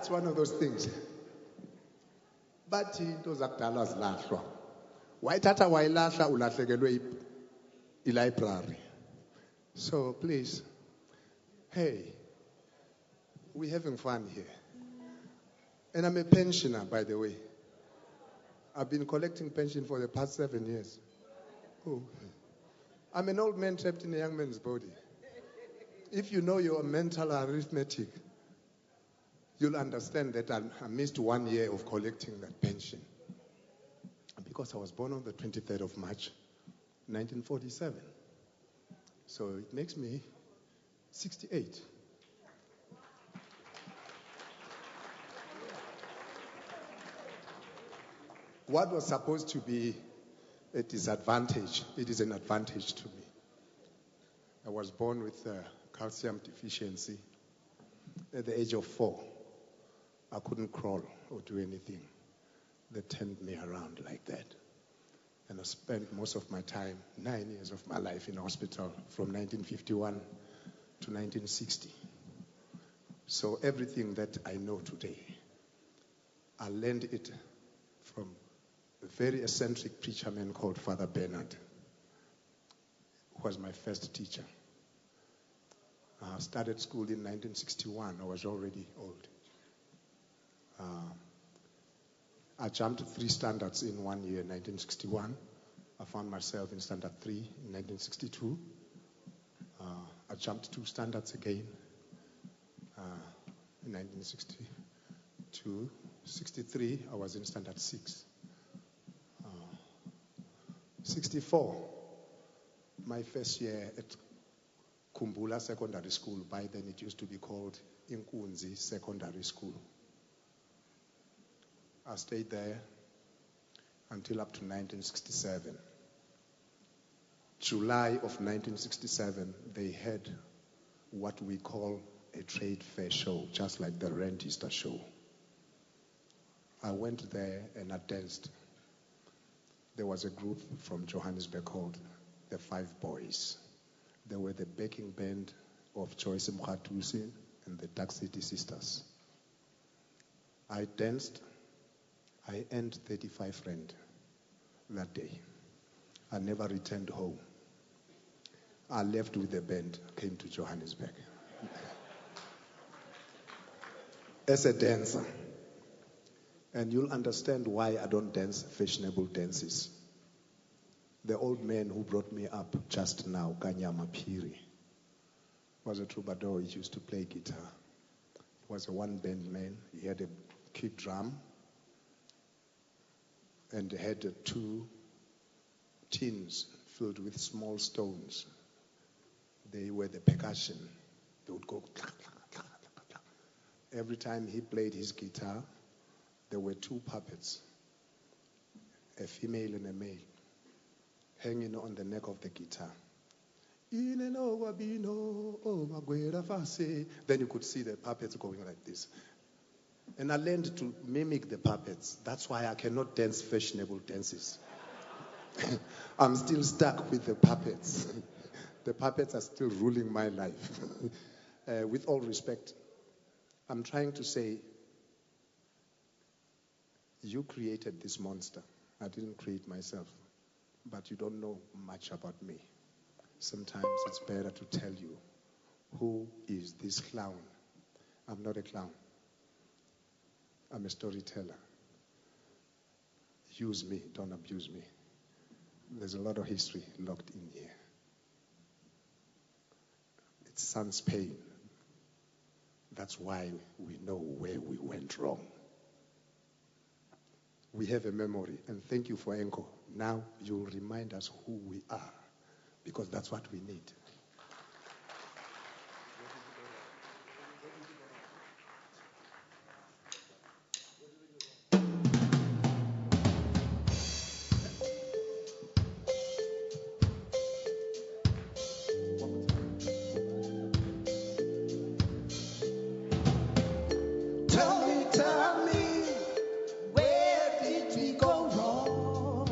it's one of those things. But into zakudala zilahlwa. Wayithatha wayilahla ulahlekelwe library. So please, hey, we're having fun here. And I'm a pensioner, by the way. I've been collecting pension for the past 7 years. Oh. I'm an old man trapped in a young man's body. If you know your mental arithmetic, you'll understand that I missed 1 year of collecting that pension. Because I was born on the 23rd of March, 1947. So it makes me 68. What was supposed to be a disadvantage, it is an advantage to me. I was born with calcium deficiency. At the age of 4, I couldn't crawl or do anything. They turned me around like that. And I spent most of my time, 9 years of my life in hospital from 1951 to 1960. So everything that I know today, I learned it from a very eccentric preacher man called Father Bernard, who was my first teacher. I started school in 1961. I was already old. I jumped 3 standards in 1 year, 1961. I found myself in standard 3 in 1962. I jumped 2 standards again in 1962. 63, I was in standard 6. 64, my first year at Kumbula Secondary School. By then it used to be called Inkunzi Secondary School. I stayed there until up to 1967. July of 1967, they had what we call a trade fair show, just like the Rentista show. I went there and I danced. There was a group from Johannesburg called the 5 Boys. They were the backing band of Joyce Mkhatusi and the Dark City Sisters. I danced. I earned 35 rand that day. I never returned home. I left with the band, came to Johannesburg. As a dancer. And you'll understand why I don't dance fashionable dances. The old man who brought me up just now, Kanyama Phiri, was a troubadour. He used to play guitar. He was a one-band man. He had a kick drum and had 2 tins filled with small stones. They were the percussion. They would go clack, clack, clack, clack, clack. Every time he played his guitar, there were 2 puppets, a female and a male, hanging on the neck of the guitar. Then you could see the puppets going like this. And I learned to mimic the puppets. That's why I cannot dance fashionable dances. I'm still stuck with the puppets. The puppets are still ruling my life. With all respect, I'm trying to say, you created this monster. I didn't create myself. But you don't know much about me. Sometimes it's better to tell you, who is this clown? I'm not a clown. I'm a storyteller. Use me, don't abuse me. There's a lot of history locked in here. It's son's pain. That's why we know where we went wrong. We have a memory, and thank you for Encore. Now you'll remind us who we are, because that's what we need. Tell me, where did we go wrong?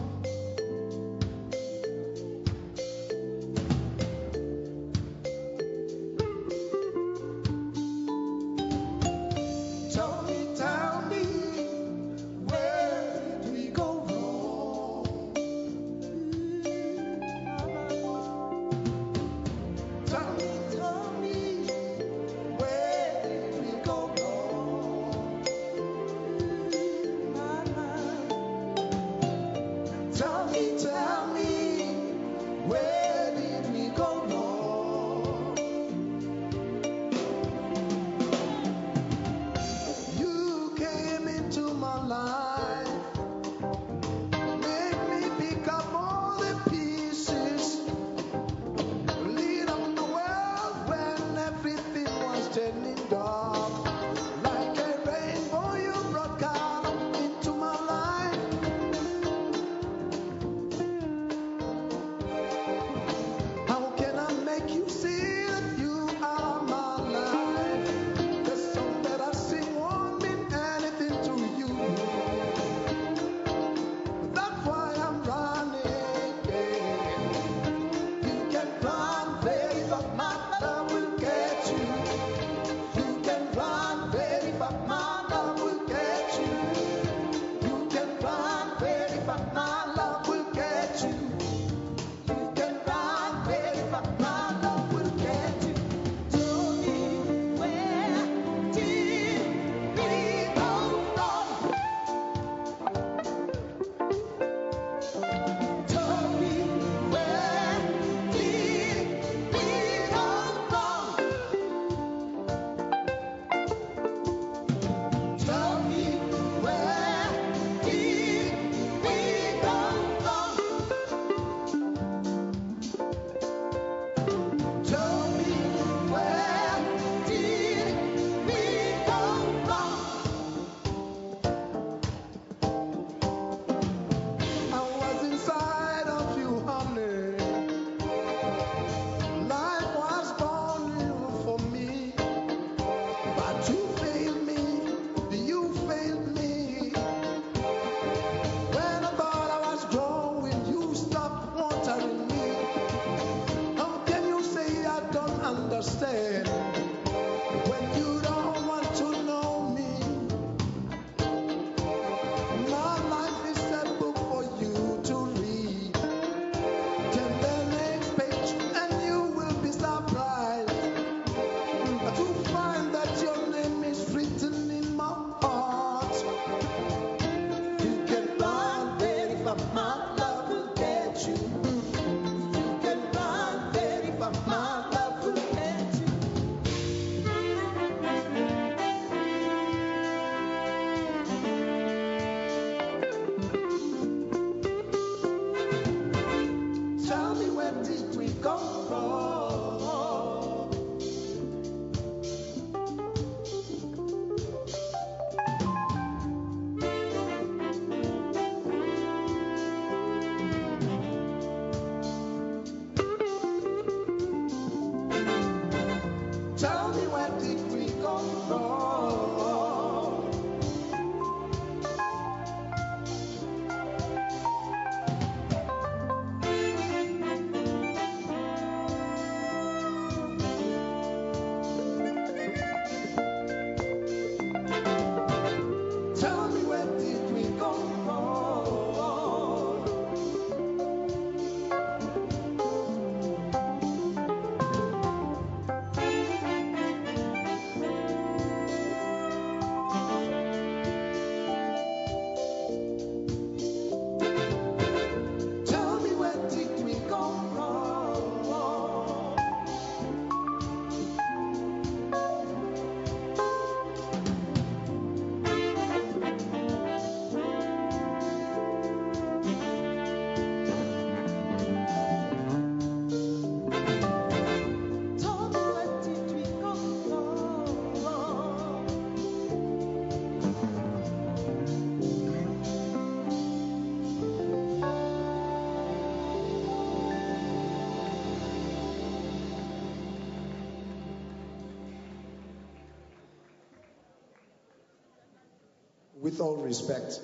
with all respect,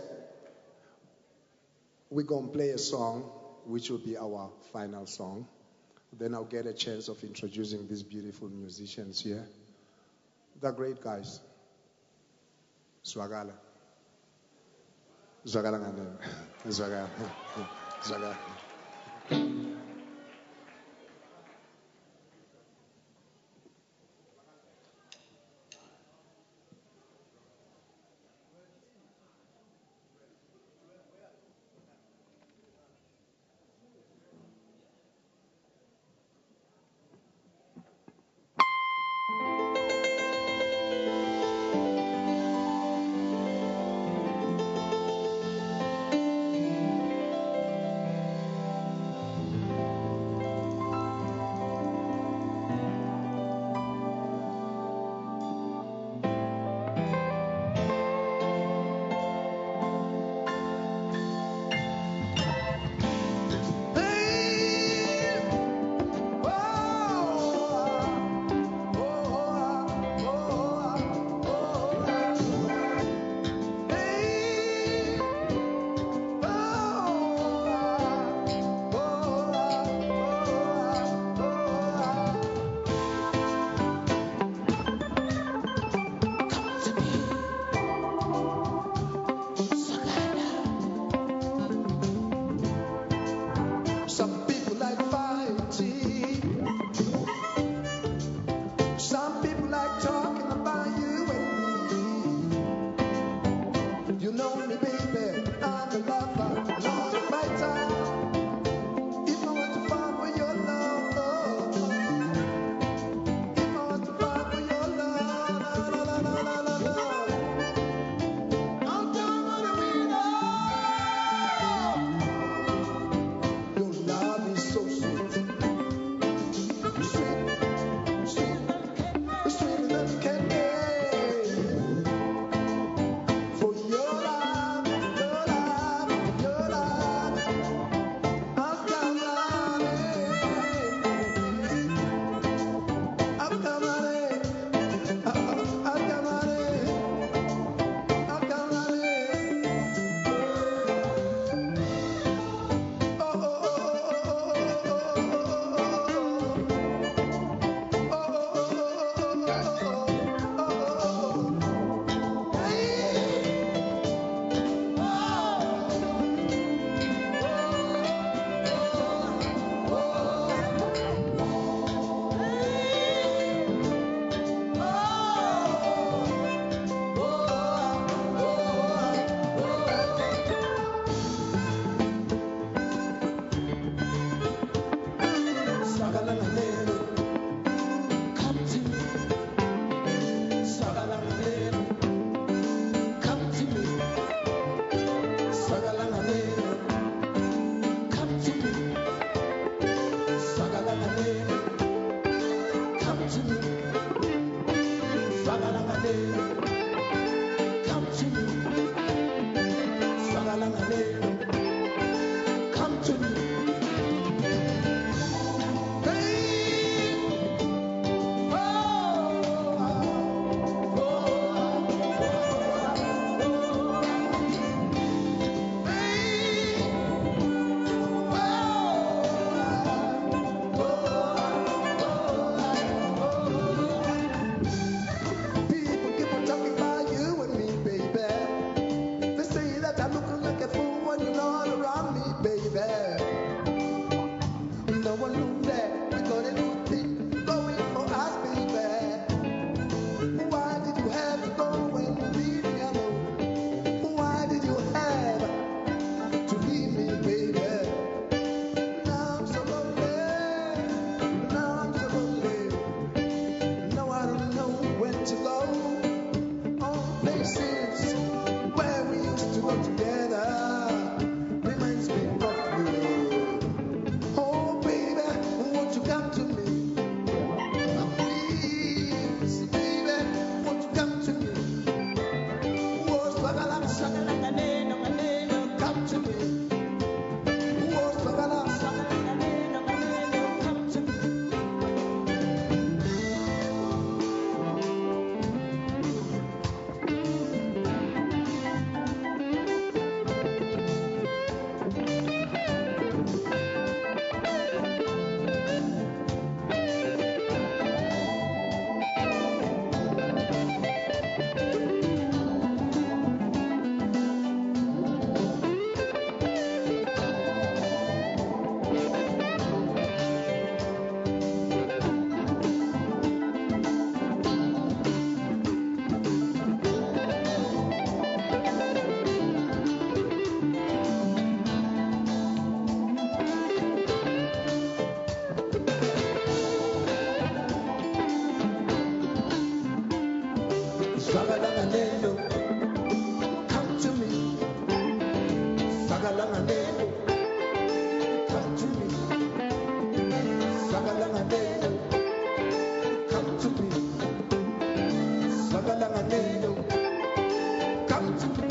we're going to play a song, which will be our final song. Then I'll get a chance of introducing these beautiful musicians here. They're great guys. Zwagala. Zwagala nganem. Zwagala. Zwagala. Sagalanganelo, come to me. Sagalanganelo, come to me. Sagalanganelo, come to me.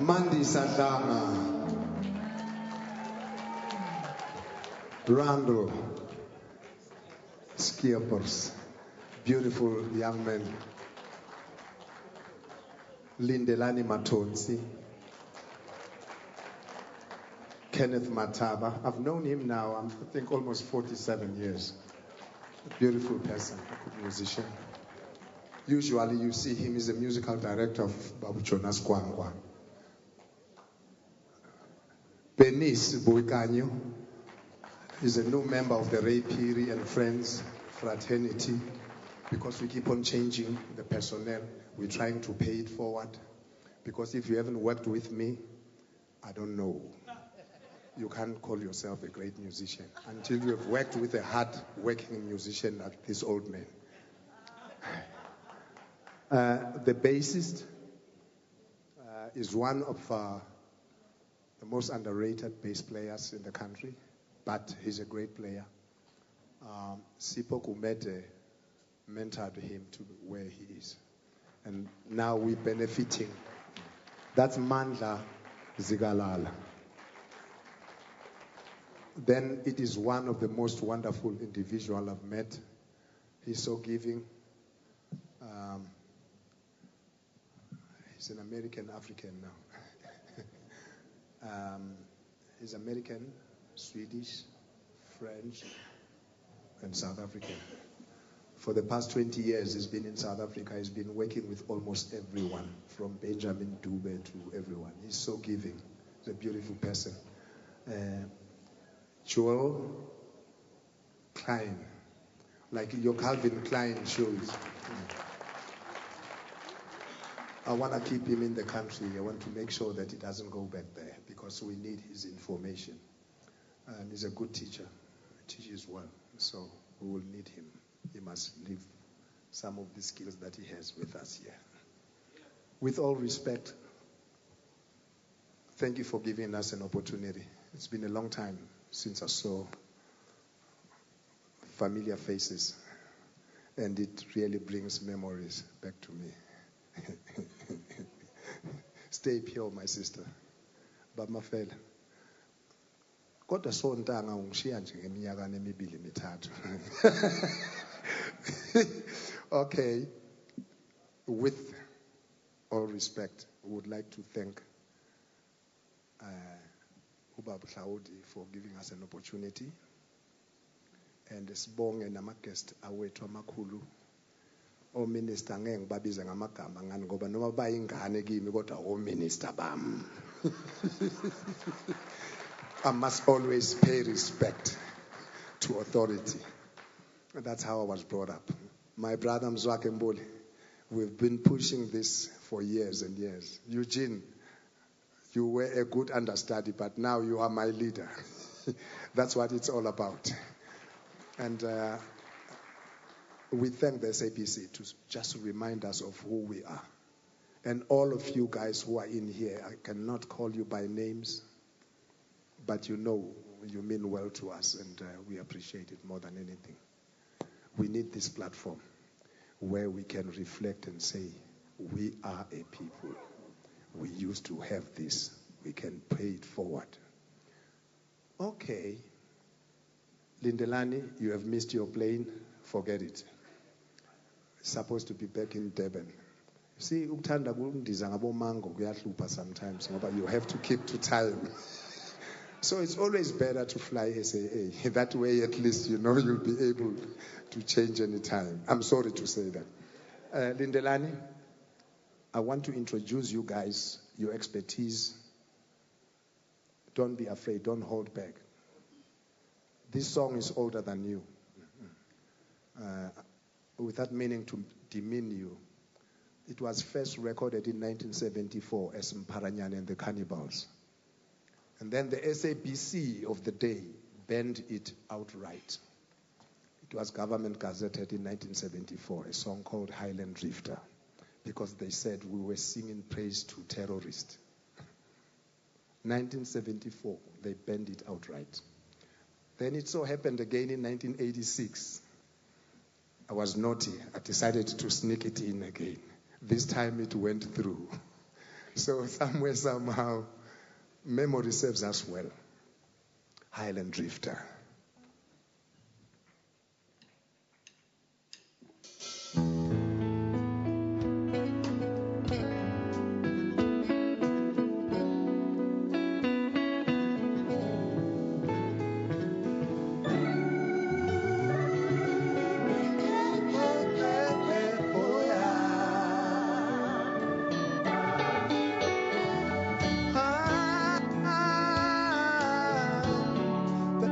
Mandi Sandama, Randall Skiapers, beautiful young man, Lindelani Matonsi, Kenneth Mataba. I've known him now, I think almost 47 years. A beautiful person, a good musician. Usually you see him as the musical director of Babu Jonas Kwangwa. Bernice Boikanyo is a new member of the Ray Piri and Friends fraternity. Because we keep on changing the personnel, we're trying to pay it forward. Because if you haven't worked with me, I don't know. You can't call yourself a great musician until you have worked with a hard-working musician like this old man. The bassist is one of the most underrated bass players in the country, but he's a great player. Sipho Kumete mentored him to where he is. And now we're benefiting. That's Mandla Zigalala. Then it is one of the most wonderful individuals I've met. He's so giving. He's an American African now. He's American, Swedish, French, and South African. For the past 20 years, he's been in South Africa. He's been working with almost everyone, from Benjamin Dube to everyone. He's so giving. He's a beautiful person. Joel Klein, like your Calvin Klein shoes. I want to keep him in the country. I want to make sure that he doesn't go back there because we need his information. And he's a good teacher. He teaches well. So we will need him. He must leave some of the skills that he has with us here. With all respect, thank you for giving us an opportunity. It's been a long time since I saw familiar faces, and it really brings memories back to me. Stay pure, my sister. Bamafela. Kodwa sontanga ungishiya nje ngeminyaka emibili mithathu. Okay. With all respect, we would like to thank Ubaba Hlaudi for giving us an opportunity. And sibonge nama-guest awethu amakhulu. Minister ngeke ngibabize ngamagama ngani ngoba noma bayingane kimi kodwa minister bam. I must always pay respect to authority. That's how I was brought up. My brother Mzwake Mbuli, we've been pushing this for years and years. Eugene, you were a good understudy, but now you are my leader. That's what it's all about. And we thank the SABC to just remind us of who we are. And all of you guys who are in here, I cannot call you by names, but you know you mean well to us, and we appreciate it more than anything. We need this platform where we can reflect and say, we are a people. We used to have this. We can pay it forward. Okay. Lindelani, you have missed your plane. Forget it. Supposed to be back in Durban. See, ukuthanda kundiza ngabo mango kuyahlupha sometimes ngoba you have to keep to time. So it's always better to fly SAA. That way at least you know you'll be able to change any time. I'm sorry to say that. Lindelani, I want to introduce you guys, your expertise. Don't be afraid, don't hold back. This song is older than you. Without meaning to demean you, it was first recorded in 1974 as Mparanyane and the Cannibals. And then the SABC of the day banned it outright. It was government gazetted in 1974, a song called Highland Drifter, because they said we were singing praise to terrorists. 1974, they banned it outright. Then it so happened again in 1986. I was naughty. I decided to sneak it in again. This time it went through. So somewhere, somehow, memory serves us well. Highland Drifter. The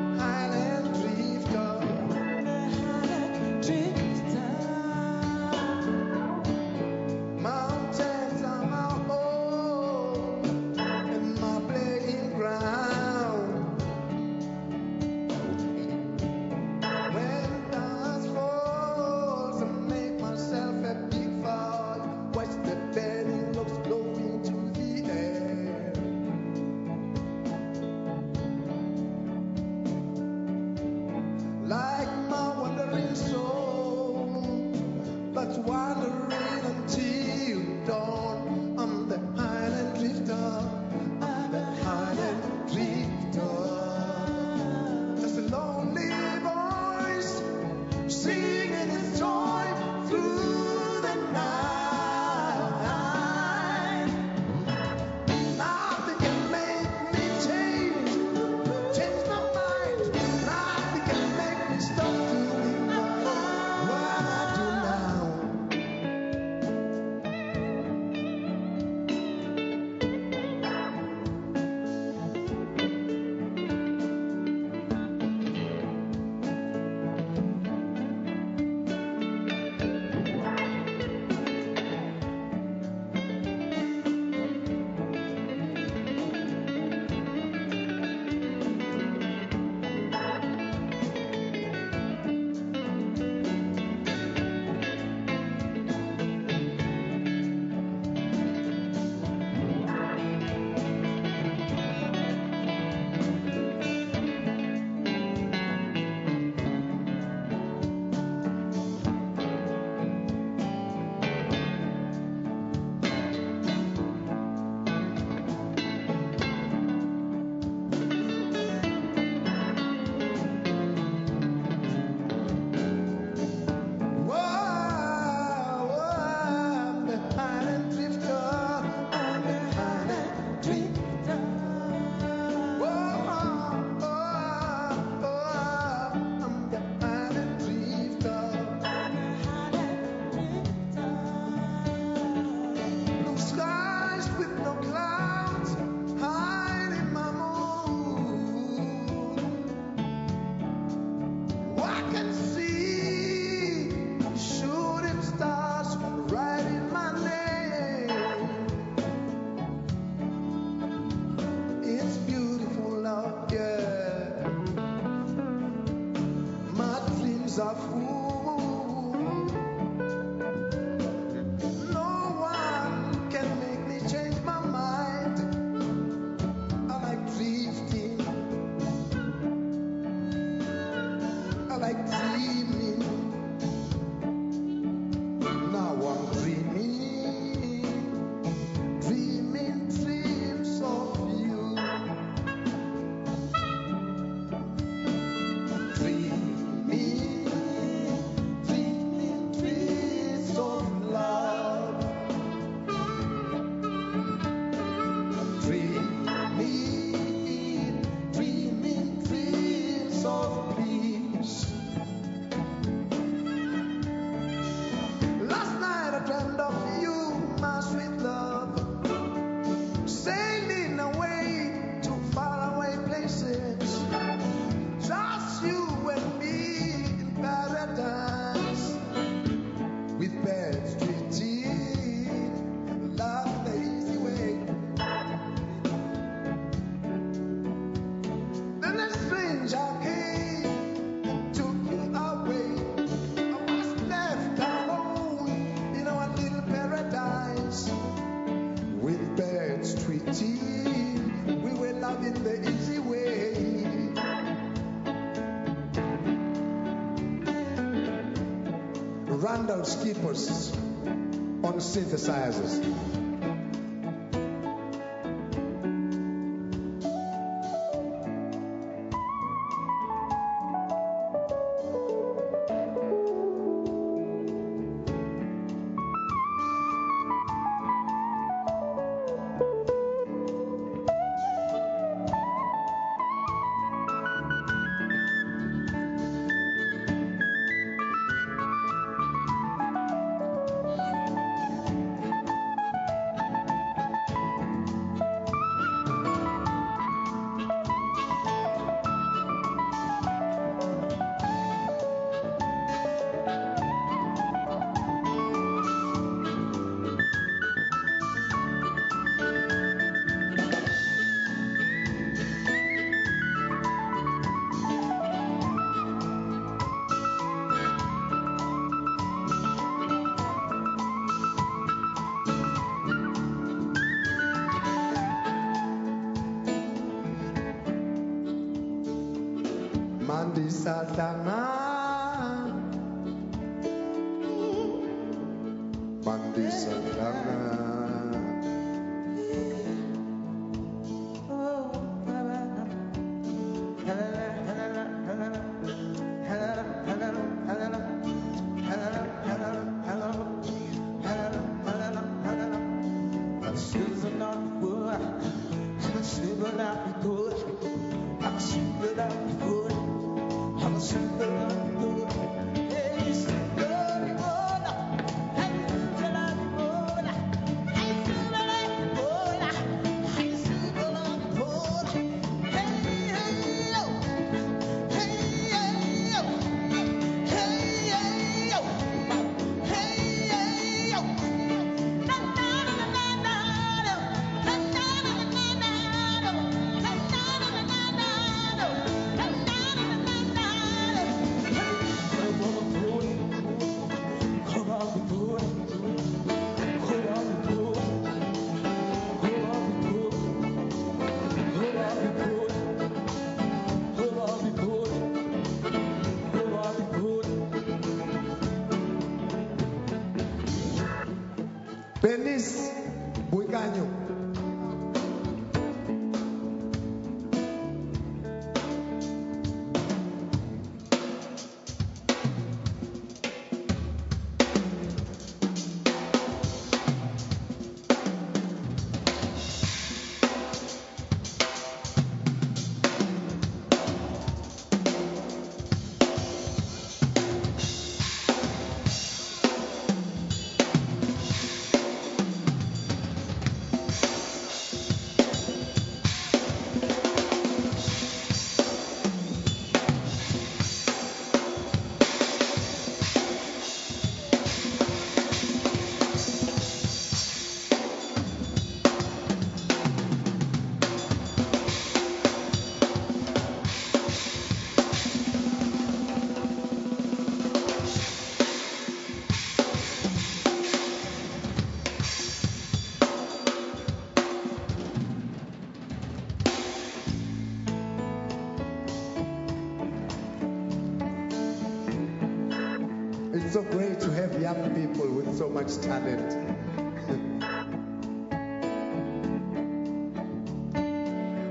dreams are full. No one can make me change my mind. I like drifting. I like dreaming. Now I'm dreaming, dreaming dreams of you. Dreaming, dreaming dreams of love. Dreaming, dreaming dreams of peace. Last night I dreamed of you, my sweet love, sailing away to faraway places. Just you and me in paradise, with birds tweeting, love the easy way. Then a stranger came and took you away. I was left alone in our little paradise, with birds tweeting. We were loving the easy way. Randall skippers on synthesizers. Mandi Satana, Mandi Satana. Benis Buiganyo. It's so great to have young people with so much talent.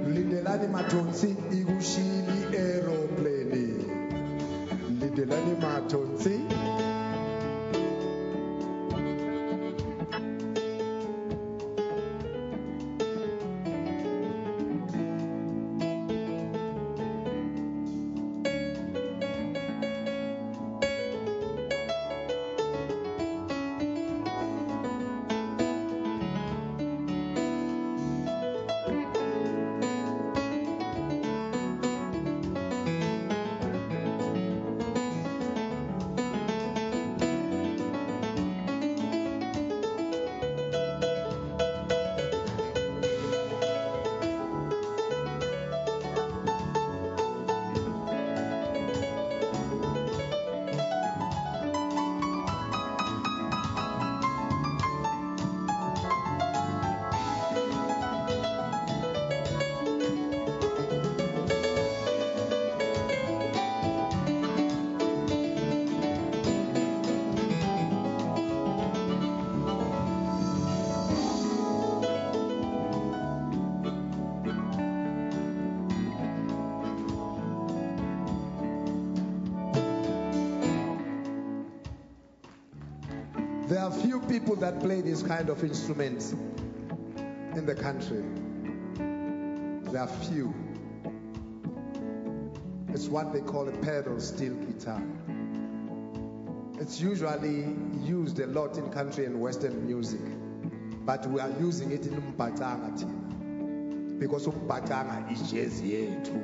Lindelani matonsi igushili aeroplane. Lindelani matonsi. There are few people that play these kind of instruments in the country. There are few. It's what they call a pedal steel guitar. It's usually used a lot in country and Western music, but we are using it in Umpatanga thina, because Umpatanga is jazz here too.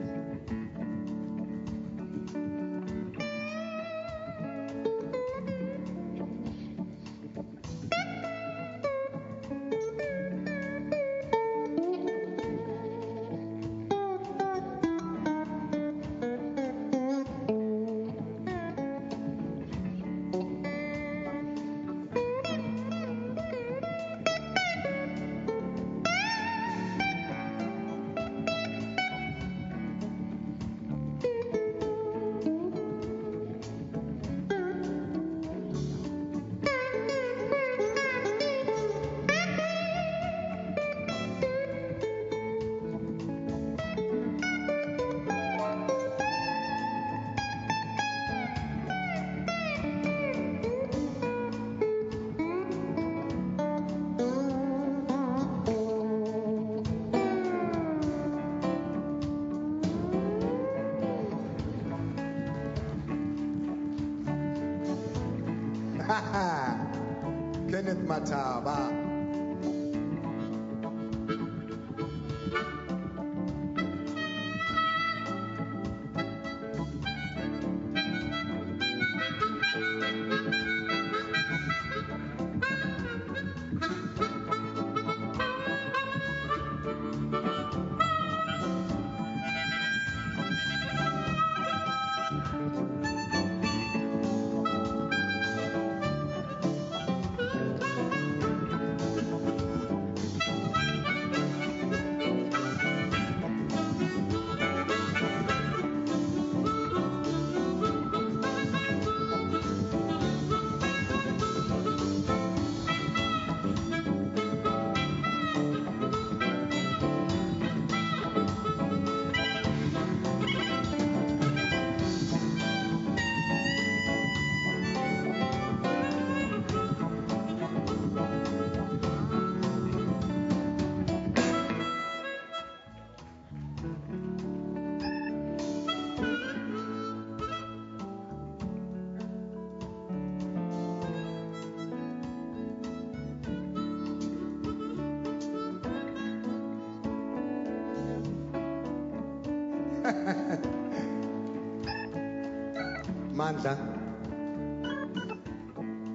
Kenneth Mataba.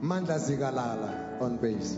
Mandla Zigalala on bass.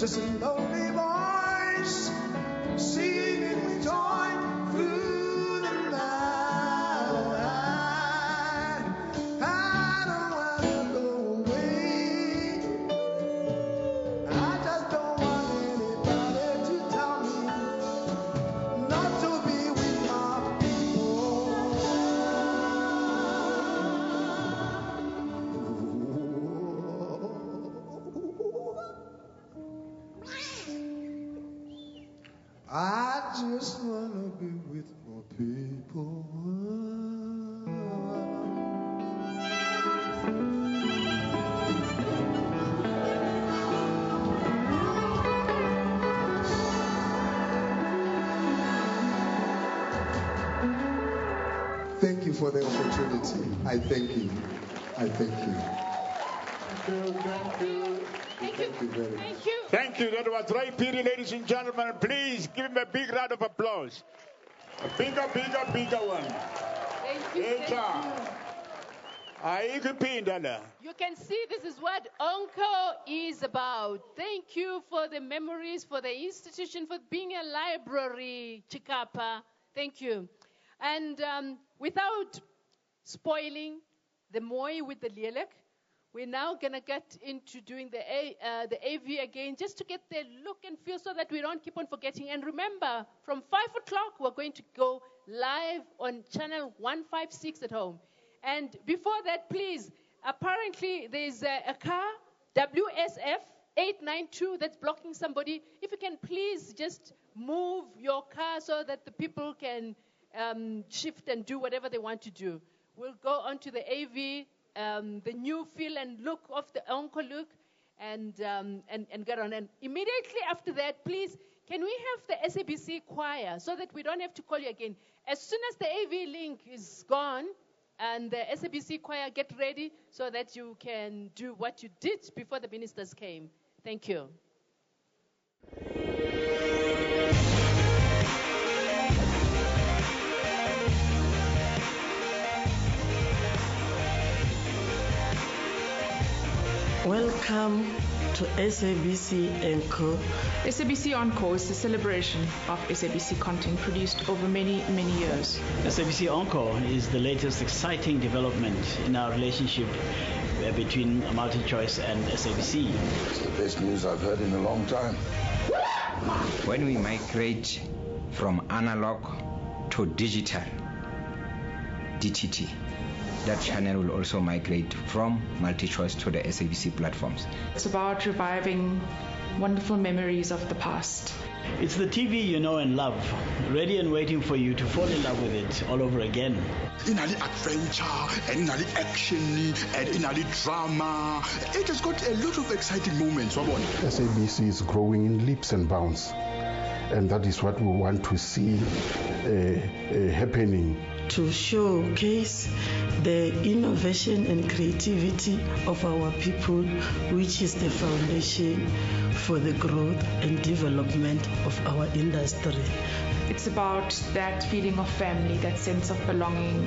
just a lonely voice singing with joy through the night. I don't wanna go away. I just don't want anybody to tell me not to be with my people. I just wanna be with my people. Thank you for the opportunity. I thank you. I thank you. Thank you. Thank you very much. Thank you. Thank you. That was Ray Peary, ladies and gentlemen. Please give him a big round of applause. A bigger one. Thank you. You can see this is what Encore is about. Thank you for the memories, for the institution, for being a library, Chikapa. Thank you. And without spoiling the Moi with the Lielek, we're now going to get into doing the AV again, just to get the look and feel so that we don't keep on forgetting. And remember, from 5 o'clock, we're going to go live on channel 156 at home. And before that, please, apparently there's a car, WSF 892, that's blocking somebody. If you can please just move your car so that the people can shift and do whatever they want to do. We'll go on to the AV, the new feel and look of the Encore look, and get on. And immediately after that, please, can we have the SABC choir so that we don't have to call you again? As soon as the AV link is gone and the SABC choir, get ready so that you can do what you did before the ministers came. Thank you. Welcome to SABC Encore. SABC Encore is the celebration of SABC content produced over many, many years. SABC Encore is the latest exciting development in our relationship between MultiChoice and SABC. It's the best news I've heard in a long time. When we migrate from analog to digital, DTT, that channel will also migrate from MultiChoice to the SABC platforms. It's about reviving wonderful memories of the past. It's the TV you know and love, ready and waiting for you to fall in love with it all over again. In the adventure, and in the action, and in the drama, it has got a lot of exciting moments. SABC is growing in leaps and bounds, and that is what we want to see happening. To showcase the innovation and creativity of our people, which is the foundation for the growth and development of our industry. It's about that feeling of family, that sense of belonging,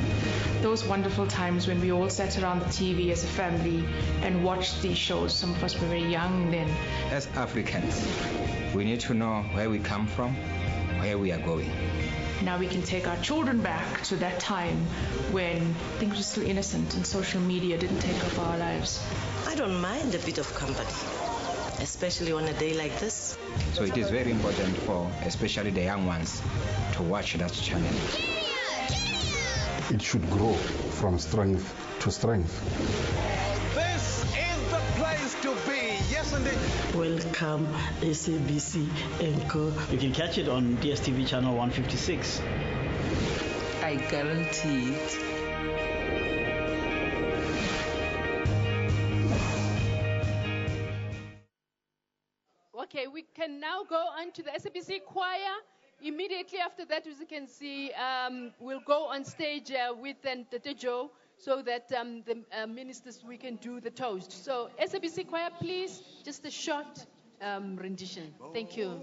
those wonderful times when we all sat around the TV as a family and watched these shows. Some of us were very young then. As Africans, we need to know where we come from, where we are going. Now we can take our children back to that time when things were still innocent and social media didn't take over our lives. I don't mind a bit of company, especially on a day like this. So it is very important for especially the young ones to watch that channel. It should grow from strength to strength. This is the place to be. Yes, indeed. Welcome, SABC Encore. You can catch it on DSTV channel 156. I guarantee it. Okay, we can now go on to the SABC choir. Immediately after that, as you can see, we'll go on stage with Tetejo so that the ministers, we can do the toast. So SABC choir, please, just a short rendition. Thank you.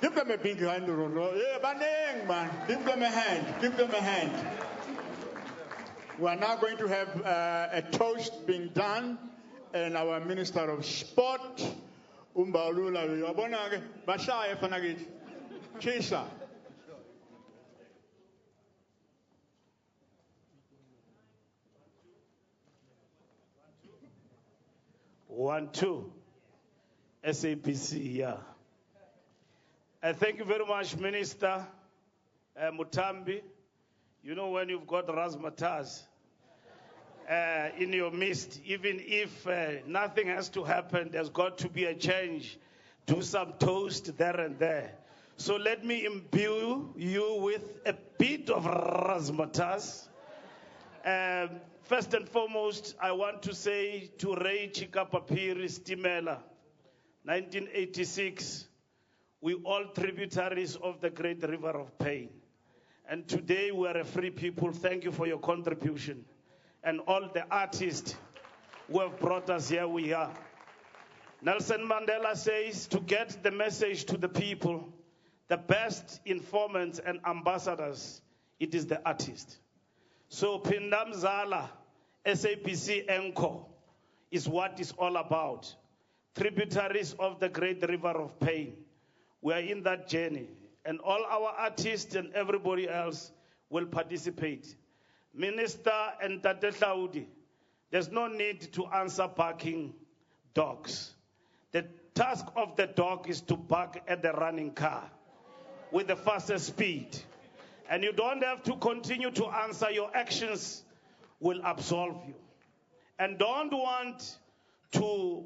Give them a big hand, Yeah, Baneng, man. Give them a hand. Give them a hand. We are now going to have a toast being done, and our Minister of Sport, Umbalula, Yabonage, Bashaya Fanagit, Chesa. One, two. SABC, yeah. Thank you very much, Minister Mutambi. You know, when you've got razzmatazz in your midst, even if nothing has to happen, there's got to be a change. Do some toast there and there. So let me imbue you with a bit of razzmatazz. First and foremost, I want to say to Ray Chikapapiri Stimela, 1986, we all tributaries of the great river of pain. And today we are a free people. Thank you for your contribution. And all the artists who have brought us here, we are. Nelson Mandela says, to get the message to the people, the best informants and ambassadors, it is the artist. So Pindam Zala, SABC Encore, is what it's all about. Tributaries of the great river of pain. We are in that journey. And all our artists and everybody else will participate. Minister and Tate Saudi, there's no need to answer barking dogs. The task of the dog is to bark at the running car with the fastest speed. And you don't have to continue to answer. Your actions will absolve you. And don't want to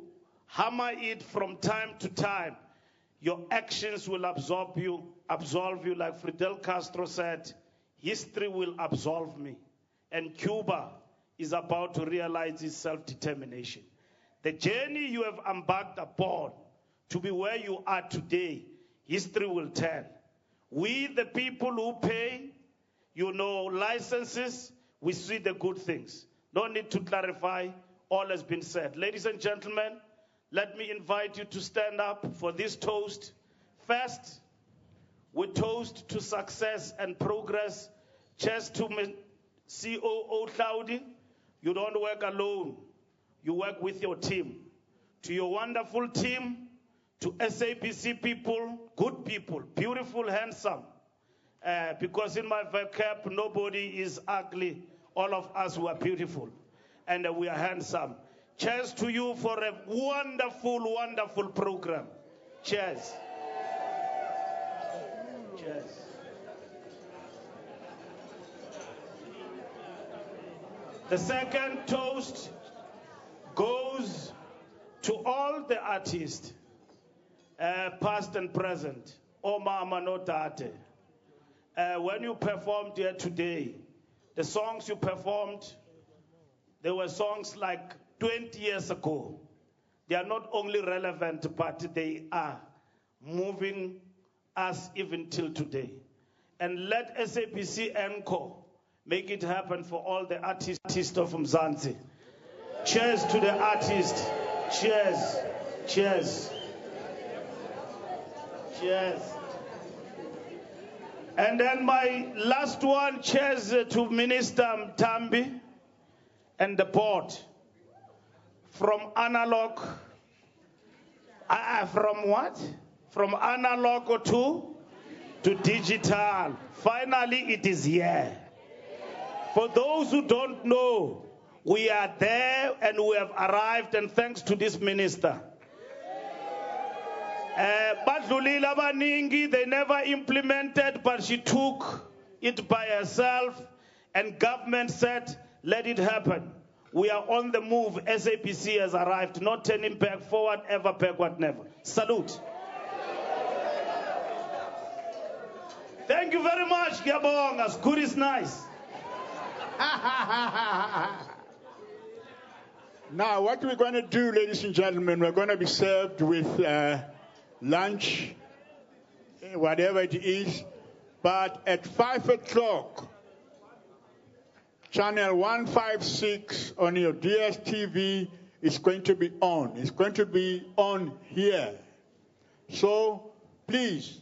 hammer it from time to time. Your actions will absolve you, like Fidel Castro said, history will absolve me. And Cuba is about to realize its self-determination. The journey you have embarked upon to be where you are today, history will tell. We, the people who pay, licenses, we see the good things. No need to clarify, all has been said. Ladies and gentlemen, let me invite you to stand up for this toast. First, we toast to success and progress. Cheers to COO Claudi. You don't work alone. You work with your team. To your wonderful team, to SABC people, good people, beautiful, handsome. Because in my vocab, nobody is ugly. All of us were beautiful and we are handsome. Cheers to you for a wonderful, wonderful program. Cheers. Cheers. The second toast goes to all the artists, past and present. Oh, mama, no tate. When you performed here today, the songs you performed, they were songs like 20 years ago. They are not only relevant, but they are moving us even till today. And let SABC Encore make it happen for all the artists of Mzansi. Cheers to the artists. Cheers. Cheers. Cheers. And then my last one, cheers to Minister Mtambi and the board. From analog, from what? From analog to digital. Finally, it is here. For those who don't know, we are there and we have arrived, and thanks to this minister. Badlulila Baningi, they never implemented, but she took it by herself, and government said, let it happen. We are on the move. SABC has arrived, not turning back, forward, ever backward, never. Salute. Thank you very much, Gabong. As good is nice. Now, what we're going to do, ladies and gentlemen, we're going to be served with lunch, whatever it is. But at 5 o'clock, channel 156 on your DSTV is going to be on. It's going to be on here. So, please,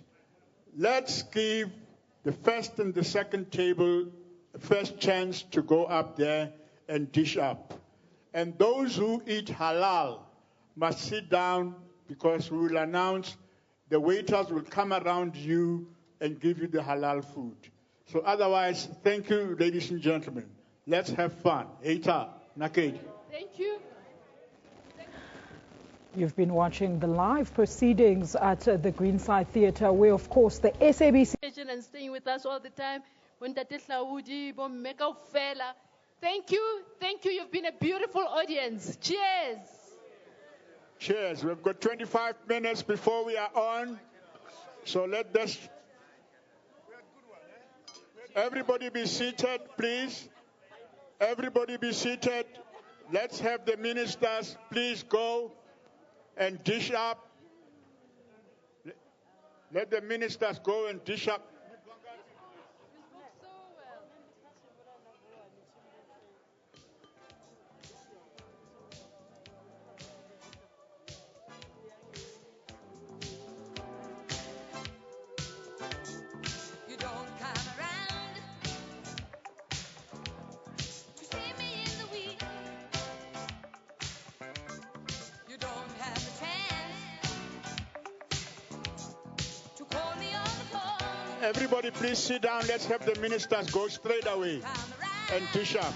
let's give the first and the second table the first chance to go up there and dish up. And those who eat halal must sit down, because we will announce, the waiters will come around you and give you the halal food. So otherwise, thank you, ladies and gentlemen. Let's have fun. Eita, Nakedi. Thank you. You've been watching the live proceedings at the Greenside Theatre, where, of course, the SABC... And staying with us all the time. Thank you. Thank you. You've been a beautiful audience. Cheers. Cheers. We've got 25 minutes before we are on. So let this... Everybody be seated, please. Everybody be seated. Let's have the ministers please go and dish up. Let the ministers go and dish up. Everybody please sit down. Let's have the ministers go straight away and dish up.